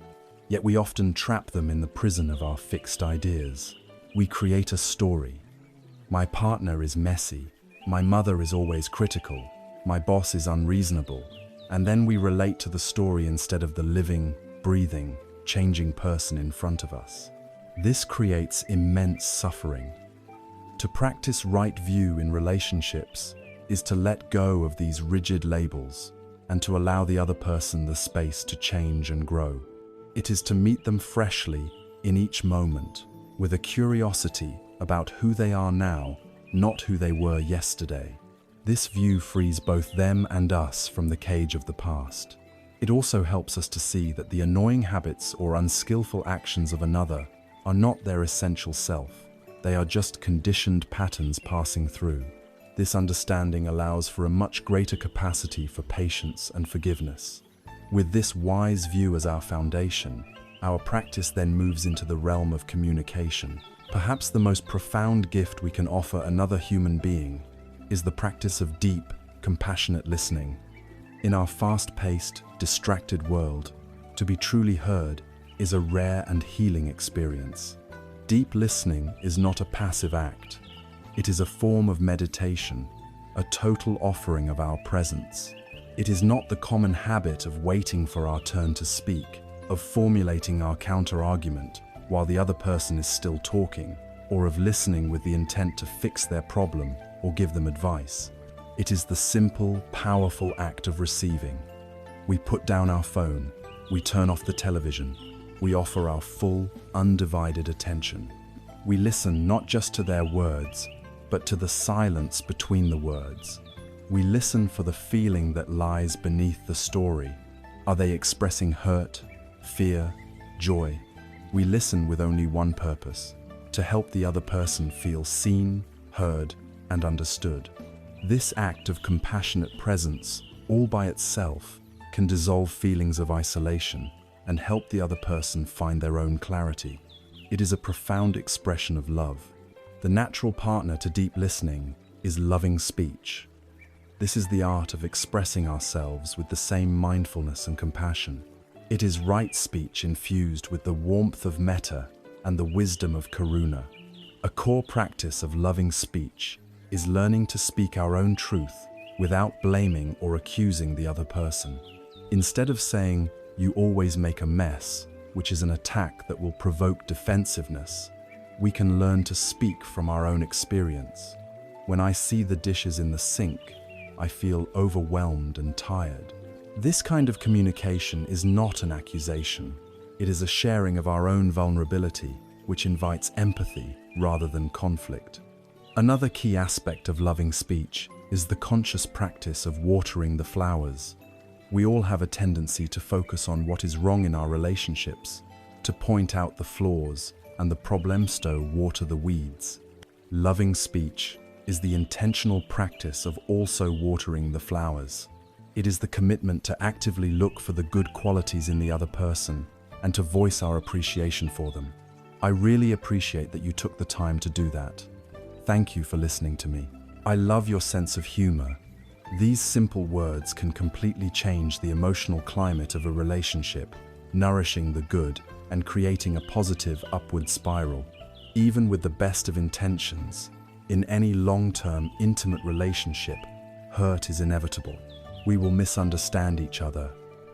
Speaker 1: Yet we often trap them in the prison of our fixed ideas. We create a story. My partner is messy. My mother is always critical. My boss is unreasonable. And then we relate to the story instead of the living, breathing, changing person in front of us. This creates immense suffering. To practice right view in relationships is to let go of these rigid labels and to allow the other person the space to change and grow. It is to meet them freshly in each moment with a curiosity about who they are now, not who they were yesterday. This view frees both them and us from the cage of the past. It also helps us to see that the annoying habits or unskillful actions of another are not their essential self. They are just conditioned patterns passing through. This understanding allows for a much greater capacity for patience and forgiveness. With this wise view as our foundation, our practice then moves into the realm of communication. Perhaps the most profound gift we can offer another human being is the practice of deep, compassionate listening. In our fast-paced, distracted world, to be truly heard is a rare and healing experience. Deep listening is not a passive act. It is a form of meditation, a total offering of our presence. It is not the common habit of waiting for our turn to speak, of formulating our counter-argument while the other person is still talking, or of listening with the intent to fix their problem or give them advice. It is the simple, powerful act of receiving. We put down our phone, we turn off the television, we offer our full, undivided attention. We listen not just to their words, but to the silence between the words. We listen for the feeling that lies beneath the story. Are they expressing hurt, fear, joy? We listen with only one purpose: to help the other person feel seen, heard, and understood. This act of compassionate presence, all by itself, can dissolve feelings of isolation and help the other person find their own clarity. It is a profound expression of love. The natural partner to deep listening is loving speech. This is the art of expressing ourselves with the same mindfulness and compassion. It is right speech infused with the warmth of metta and the wisdom of karuna. A core practice of loving speech is learning to speak our own truth without blaming or accusing the other person. Instead of saying, "You always make a mess," which is an attack that will provoke defensiveness, we can learn to speak from our own experience. When I see the dishes in the sink, I feel overwhelmed and tired. This kind of communication is not an accusation. It is a sharing of our own vulnerability, which invites empathy rather than conflict. Another key aspect of loving speech is the conscious practice of watering the flowers. We all have a tendency to focus on what is wrong in our relationships, to point out the flaws, and the problems to water the weeds. Loving speech is the intentional practice of also watering the flowers. It is the commitment to actively look for the good qualities in the other person and to voice our appreciation for them. I really appreciate that you took the time to do that. Thank you for listening to me. I love your sense of humor. These simple words can completely change the emotional climate of a relationship, nourishing the good and creating a positive upward spiral. Even with the best of intentions, in any long-term intimate relationship, hurt is inevitable. We will misunderstand each other.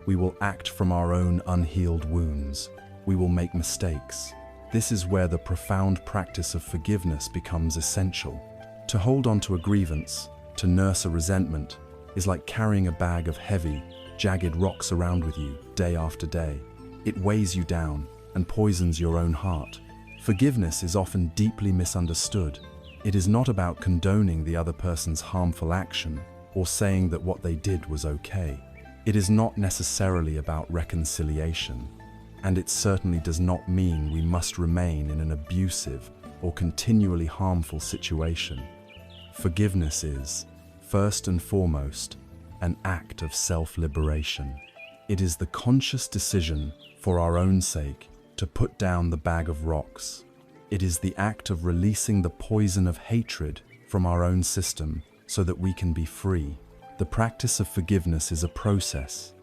Speaker 1: We will act from our own unhealed wounds. We will make mistakes. This is where the profound practice of forgiveness becomes essential. To hold on to a grievance, to nurse a resentment, is like carrying a bag of heavy, jagged rocks around with you day after day. It weighs you down and poisons your own heart. Forgiveness is often deeply misunderstood. It is not about condoning the other person's harmful action or saying that what they did was okay. It is not necessarily about reconciliation, and it certainly does not mean we must remain in an abusive or continually harmful situation. Forgiveness is, first and foremost, an act of self-liberation. It is the conscious decision, for our own sake, to put down the bag of rocks. It is the act of releasing the poison of hatred from our own system so that we can be free. The practice of forgiveness is a process.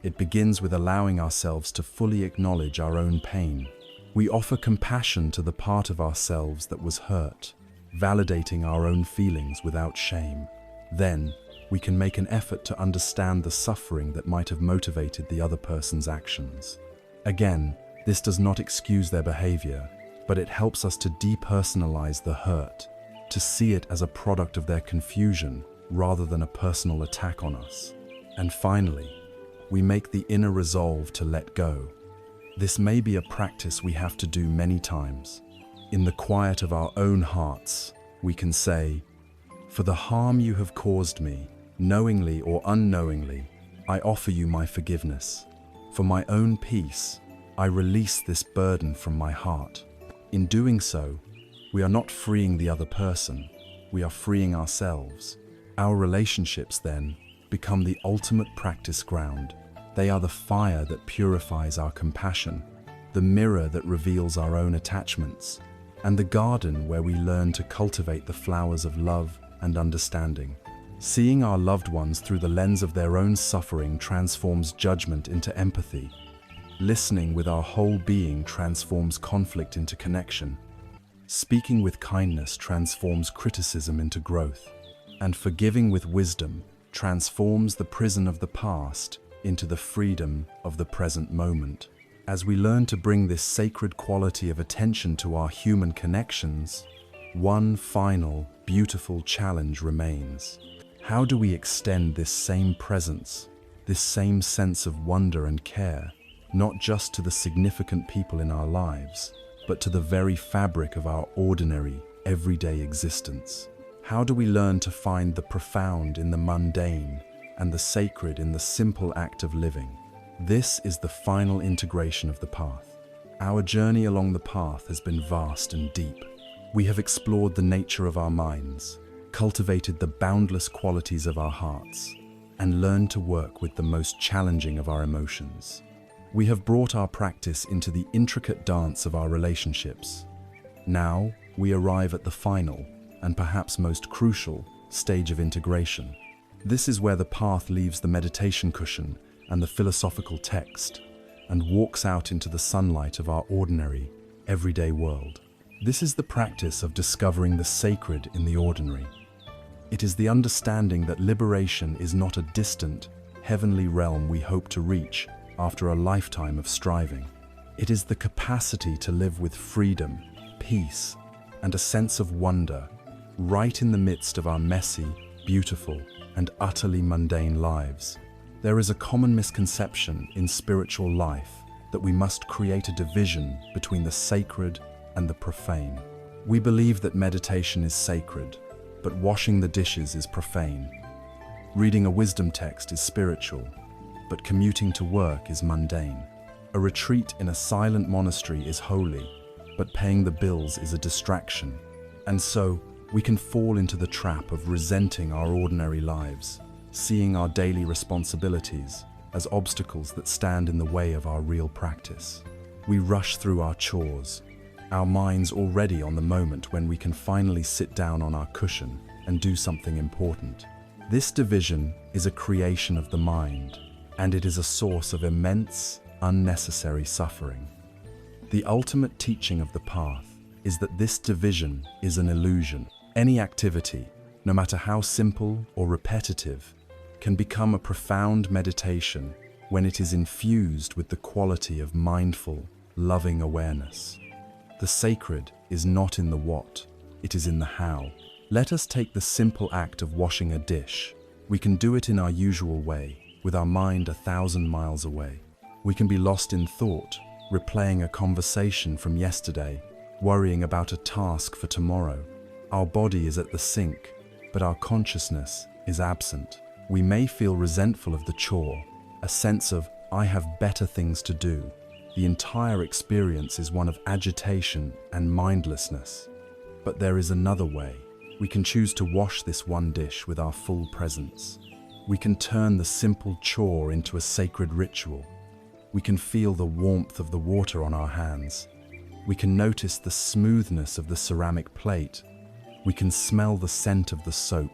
Speaker 1: It begins with allowing ourselves to fully acknowledge our own pain. We offer compassion to the part of ourselves that was hurt, validating our own feelings without shame. Then, we can make an effort to understand the suffering that might have motivated the other person's actions. Again, this does not excuse their behavior, but it helps us to depersonalize the hurt, to see it as a product of their confusion rather than a personal attack on us. And finally, we make the inner resolve to let go. This may be a practice we have to do many times. In the quiet of our own hearts, we can say, "For the harm you have caused me, knowingly or unknowingly, I offer you my forgiveness. For my own peace, I release this burden from my heart." In doing so, we are not freeing the other person, we are freeing ourselves. Our relationships, then, become the ultimate practice ground. They are the fire that purifies our compassion, the mirror that reveals our own attachments, and the garden where we learn to cultivate the flowers of love and understanding. Seeing our loved ones through the lens of their own suffering transforms judgment into empathy. Listening with our whole being transforms conflict into connection. Speaking with kindness transforms criticism into growth. And forgiving with wisdom transforms the prison of the past into the freedom of the present moment. As we learn to bring this sacred quality of attention to our human connections, one final, beautiful challenge remains. How do we extend this same presence, this same sense of wonder and care, not just to the significant people in our lives, but to the very fabric of our ordinary, everyday existence? How do we learn to find the profound in the mundane and the sacred in the simple act of living? This is the final integration of the path. Our journey along the path has been vast and deep. We have explored the nature of our minds, cultivated the boundless qualities of our hearts, and learned to work with the most challenging of our emotions. We have brought our practice into the intricate dance of our relationships. Now, we arrive at the final, and perhaps most crucial, stage of integration. This is where the path leaves the meditation cushion and the philosophical text, and walks out into the sunlight of our ordinary, everyday world. This is the practice of discovering the sacred in the ordinary. It is the understanding that liberation is not a distant, heavenly realm we hope to reach after a lifetime of striving. It is the capacity to live with freedom, peace, and a sense of wonder, right in the midst of our messy, beautiful, and utterly mundane lives. There is a common misconception in spiritual life that we must create a division between the sacred and the profane. We believe that meditation is sacred, but washing the dishes is profane. Reading a wisdom text is spiritual, but commuting to work is mundane. A retreat in a silent monastery is holy, but paying the bills is a distraction. And so, we can fall into the trap of resenting our ordinary lives, seeing our daily responsibilities as obstacles that stand in the way of our real practice. We rush through our chores, our minds already on the moment when we can finally sit down on our cushion and do something important. This division is a creation of the mind, and it is a source of immense, unnecessary suffering. The ultimate teaching of the path is that this division is an illusion. Any activity, no matter how simple or repetitive, can become a profound meditation when it is infused with the quality of mindful, loving awareness. The sacred is not in the what, it is in the how. Let us take the simple act of washing a dish. We can do it in our usual way, with our mind 1,000 miles away. We can be lost in thought, replaying a conversation from yesterday, worrying about a task for tomorrow. Our body is at the sink, but our consciousness is absent. We may feel resentful of the chore, a sense of, I have better things to do. The entire experience is one of agitation and mindlessness. But there is another way. We can choose to wash this one dish with our full presence. We can turn the simple chore into a sacred ritual. We can feel the warmth of the water on our hands. We can notice the smoothness of the ceramic plate. We can smell the scent of the soap.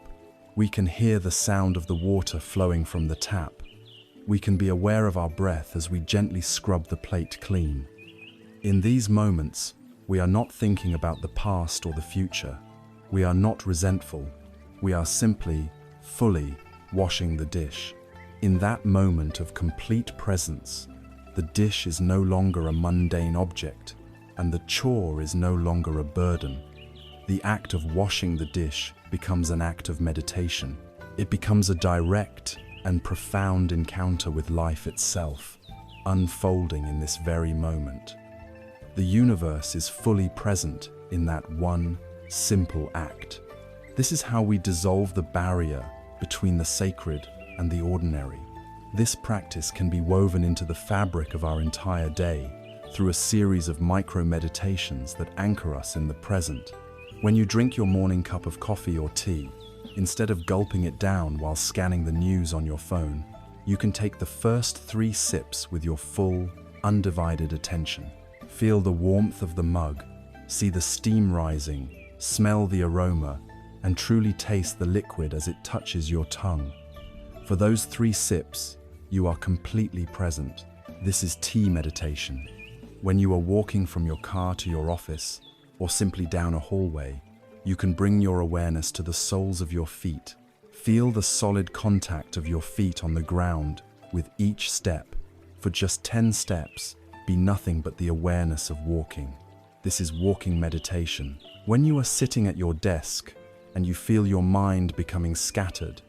Speaker 1: We can hear the sound of the water flowing from the tap. We can be aware of our breath as we gently scrub the plate clean. In these moments, we are not thinking about the past or the future. We are not resentful. We are simply, fully washing the dish. In that moment of complete presence, the dish is no longer a mundane object, and the chore is no longer a burden. The act of washing the dish becomes an act of meditation. It becomes a direct and profound encounter with life itself, unfolding in this very moment. The universe is fully present in that one simple act. This is how we dissolve the barrier between the sacred and the ordinary. This practice can be woven into the fabric of our entire day through a series of micro-meditations that anchor us in the present. When you drink your morning cup of coffee or tea, instead of gulping it down while scanning the news on your phone, you can take the first 3 sips with your full, undivided attention. Feel the warmth of the mug, see the steam rising, smell the aroma, and truly taste the liquid as it touches your tongue. For those 3 sips, you are completely present. This is tea meditation. When you are walking from your car to your office, or simply down a hallway, you can bring your awareness to the soles of your feet. Feel the solid contact of your feet on the ground with each step. For just 10 steps, be nothing but the awareness of walking. This is walking meditation. When you are sitting at your desk and you feel your mind becoming scattered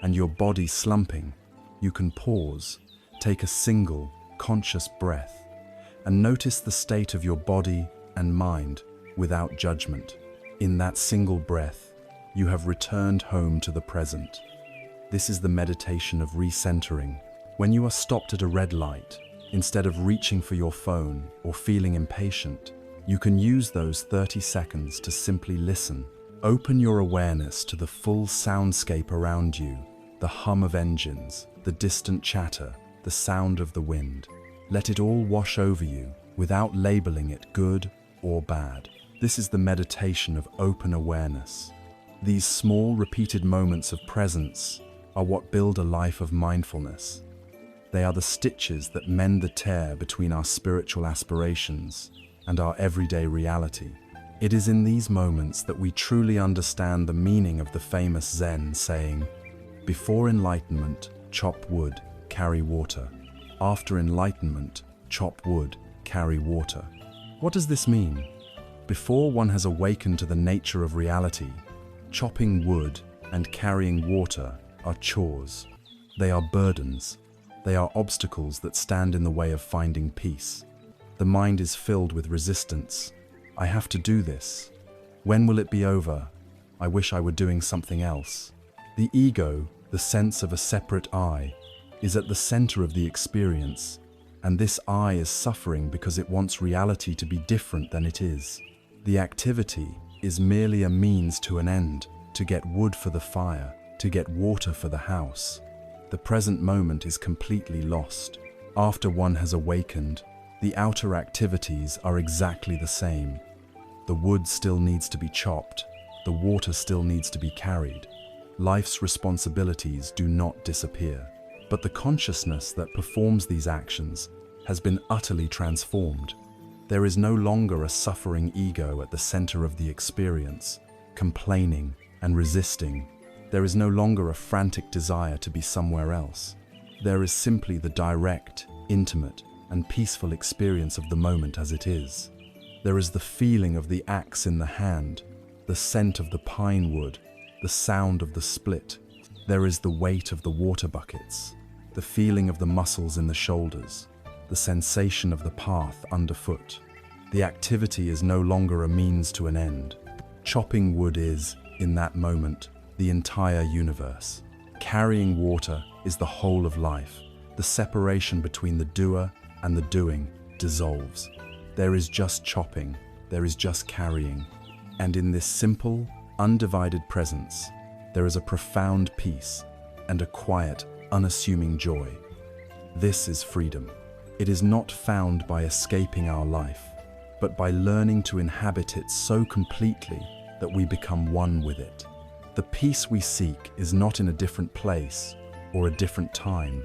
Speaker 1: and your body slumping, you can pause, take a single, conscious breath, and notice the state of your body and mind without judgment. In that single breath, you have returned home to the present. This is the meditation of recentering. When you are stopped at a red light, instead of reaching for your phone or feeling impatient, you can use those 30 seconds to simply listen. Open your awareness to the full soundscape around you, the hum of engines, the distant chatter, the sound of the wind. Let it all wash over you without labeling it good or bad. This is the meditation of open awareness. These small, repeated moments of presence are what build a life of mindfulness. They are the stitches that mend the tear between our spiritual aspirations and our everyday reality. It is in these moments that we truly understand the meaning of the famous Zen saying, "Before enlightenment, chop wood, carry water. After enlightenment, chop wood, carry water." What does this mean? Before one has awakened to the nature of reality, chopping wood and carrying water are chores. They are burdens. They are obstacles that stand in the way of finding peace. The mind is filled with resistance. I have to do this. When will it be over? I wish I were doing something else. The ego, the sense of a separate I, is at the center of the experience, and this I is suffering because it wants reality to be different than it is. The activity is merely a means to an end, to get wood for the fire, to get water for the house. The present moment is completely lost. After one has awakened, the outer activities are exactly the same. The wood still needs to be chopped, the water still needs to be carried. Life's responsibilities do not disappear, but the consciousness that performs these actions has been utterly transformed. There is no longer a suffering ego at the center of the experience, complaining and resisting. There is no longer a frantic desire to be somewhere else. There is simply the direct, intimate, and peaceful experience of the moment as it is. There is the feeling of the axe in the hand, the scent of the pine wood, the sound of the split. There is the weight of the water buckets, the feeling of the muscles in the shoulders, the sensation of the path underfoot. The activity is no longer a means to an end. Chopping wood is, in that moment, the entire universe. Carrying water is the whole of life. The separation between the doer and the doing dissolves. There is just chopping, there is just carrying. And in this simple, undivided presence, there is a profound peace and a quiet, unassuming joy. This is freedom. It is not found by escaping our life, but by learning to inhabit it so completely that we become one with it. The peace we seek is not in a different place or a different time.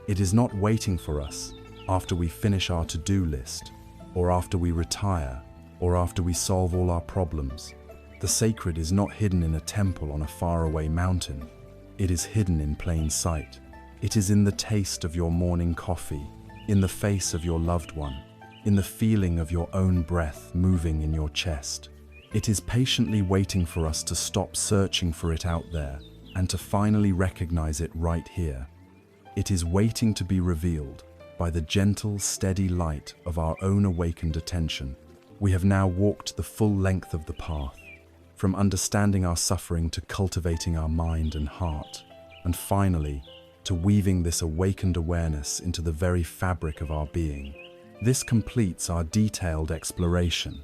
Speaker 1: It is not waiting for us after we finish our to-do list, or after we retire, or after we solve all our problems. The sacred is not hidden in a temple on a faraway mountain. It is hidden in plain sight. It is in the taste of your morning coffee, in the face of your loved one, in the feeling of your own breath moving in your chest. It is patiently waiting for us to stop searching for it out there and to finally recognize it right here. It is waiting to be revealed by the gentle, steady light of our own awakened attention. We have now walked the full length of the path, from understanding our suffering to cultivating our mind and heart, and finally, to weaving this awakened awareness into the very fabric of our being. This completes our detailed exploration.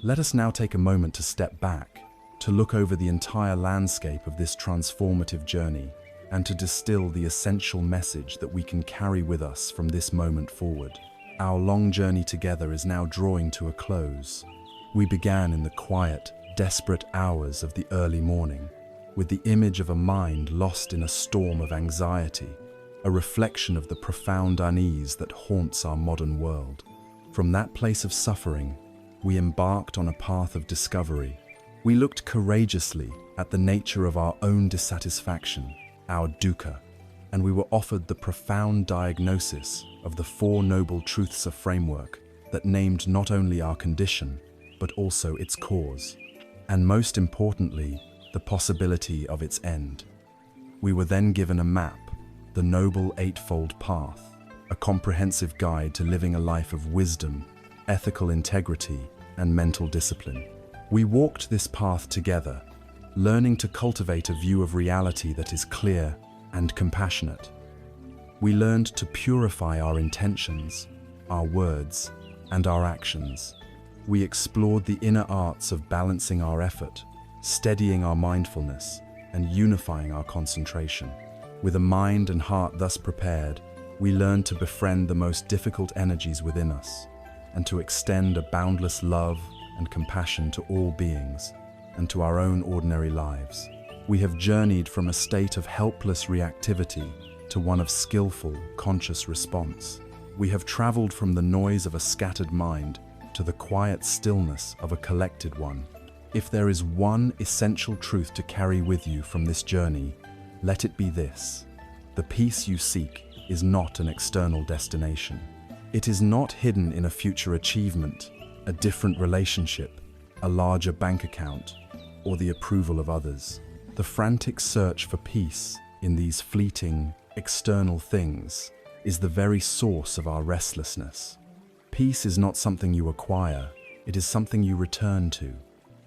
Speaker 1: Let us now take a moment to step back, to look over the entire landscape of this transformative journey, and to distill the essential message that we can carry with us from this moment forward. Our long journey together is now drawing to a close. We began in the quiet, desperate hours of the early morning, with the image of a mind lost in a storm of anxiety, a reflection of the profound unease that haunts our modern world. From that place of suffering, we embarked on a path of discovery. We looked courageously at the nature of our own dissatisfaction, our dukkha, and we were offered the profound diagnosis of the Four Noble Truths, a framework that named not only our condition, but also its cause, and most importantly, the possibility of its end. We were then given a map, the Noble Eightfold Path, a comprehensive guide to living a life of wisdom, ethical integrity, and mental discipline. We walked this path together, learning to cultivate a view of reality that is clear and compassionate. We learned to purify our intentions, our words, and our actions. We explored the inner arts of balancing our effort, steadying our mindfulness and unifying our concentration. With a mind and heart thus prepared, we learn to befriend the most difficult energies within us and to extend a boundless love and compassion to all beings and to our own ordinary lives. We have journeyed from a state of helpless reactivity to one of skillful, conscious response. We have traveled from the noise of a scattered mind to the quiet stillness of a collected one. If there is one essential truth to carry with you from this journey, let it be this: the peace you seek is not an external destination. It is not hidden in a future achievement, a different relationship, a larger bank account, or the approval of others. The frantic search for peace in these fleeting, external things is the very source of our restlessness. Peace is not something you acquire, it is something you return to.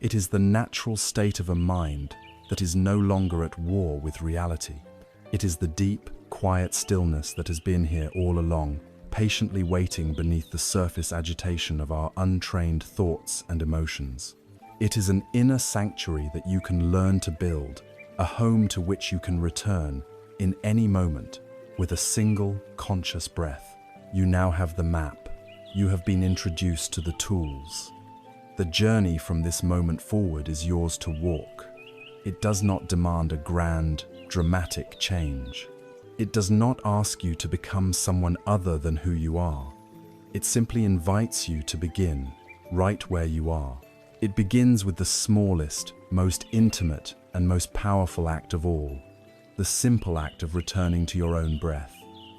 Speaker 1: It is the natural state of a mind that is no longer at war with reality. It is the deep, quiet stillness that has been here all along, patiently waiting beneath the surface agitation of our untrained thoughts and emotions. It is an inner sanctuary that you can learn to build, a home to which you can return in any moment with a single conscious breath. You now have the map. You have been introduced to the tools. The journey from this moment forward is yours to walk. It does not demand a grand, dramatic change. It does not ask you to become someone other than who you are. It simply invites you to begin right where you are. It begins with the smallest, most intimate, and most powerful act of all, the simple act of returning to your own breath.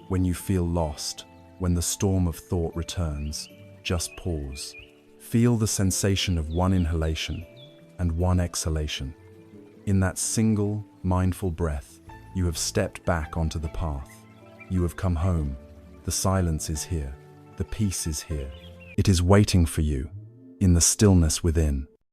Speaker 1: When you feel lost, when the storm of thought returns, just pause. Feel the sensation of one inhalation and one exhalation. In that single, mindful breath, you have stepped back onto the path. You have come home. The silence is here. The peace is here. It is waiting for you in the stillness within.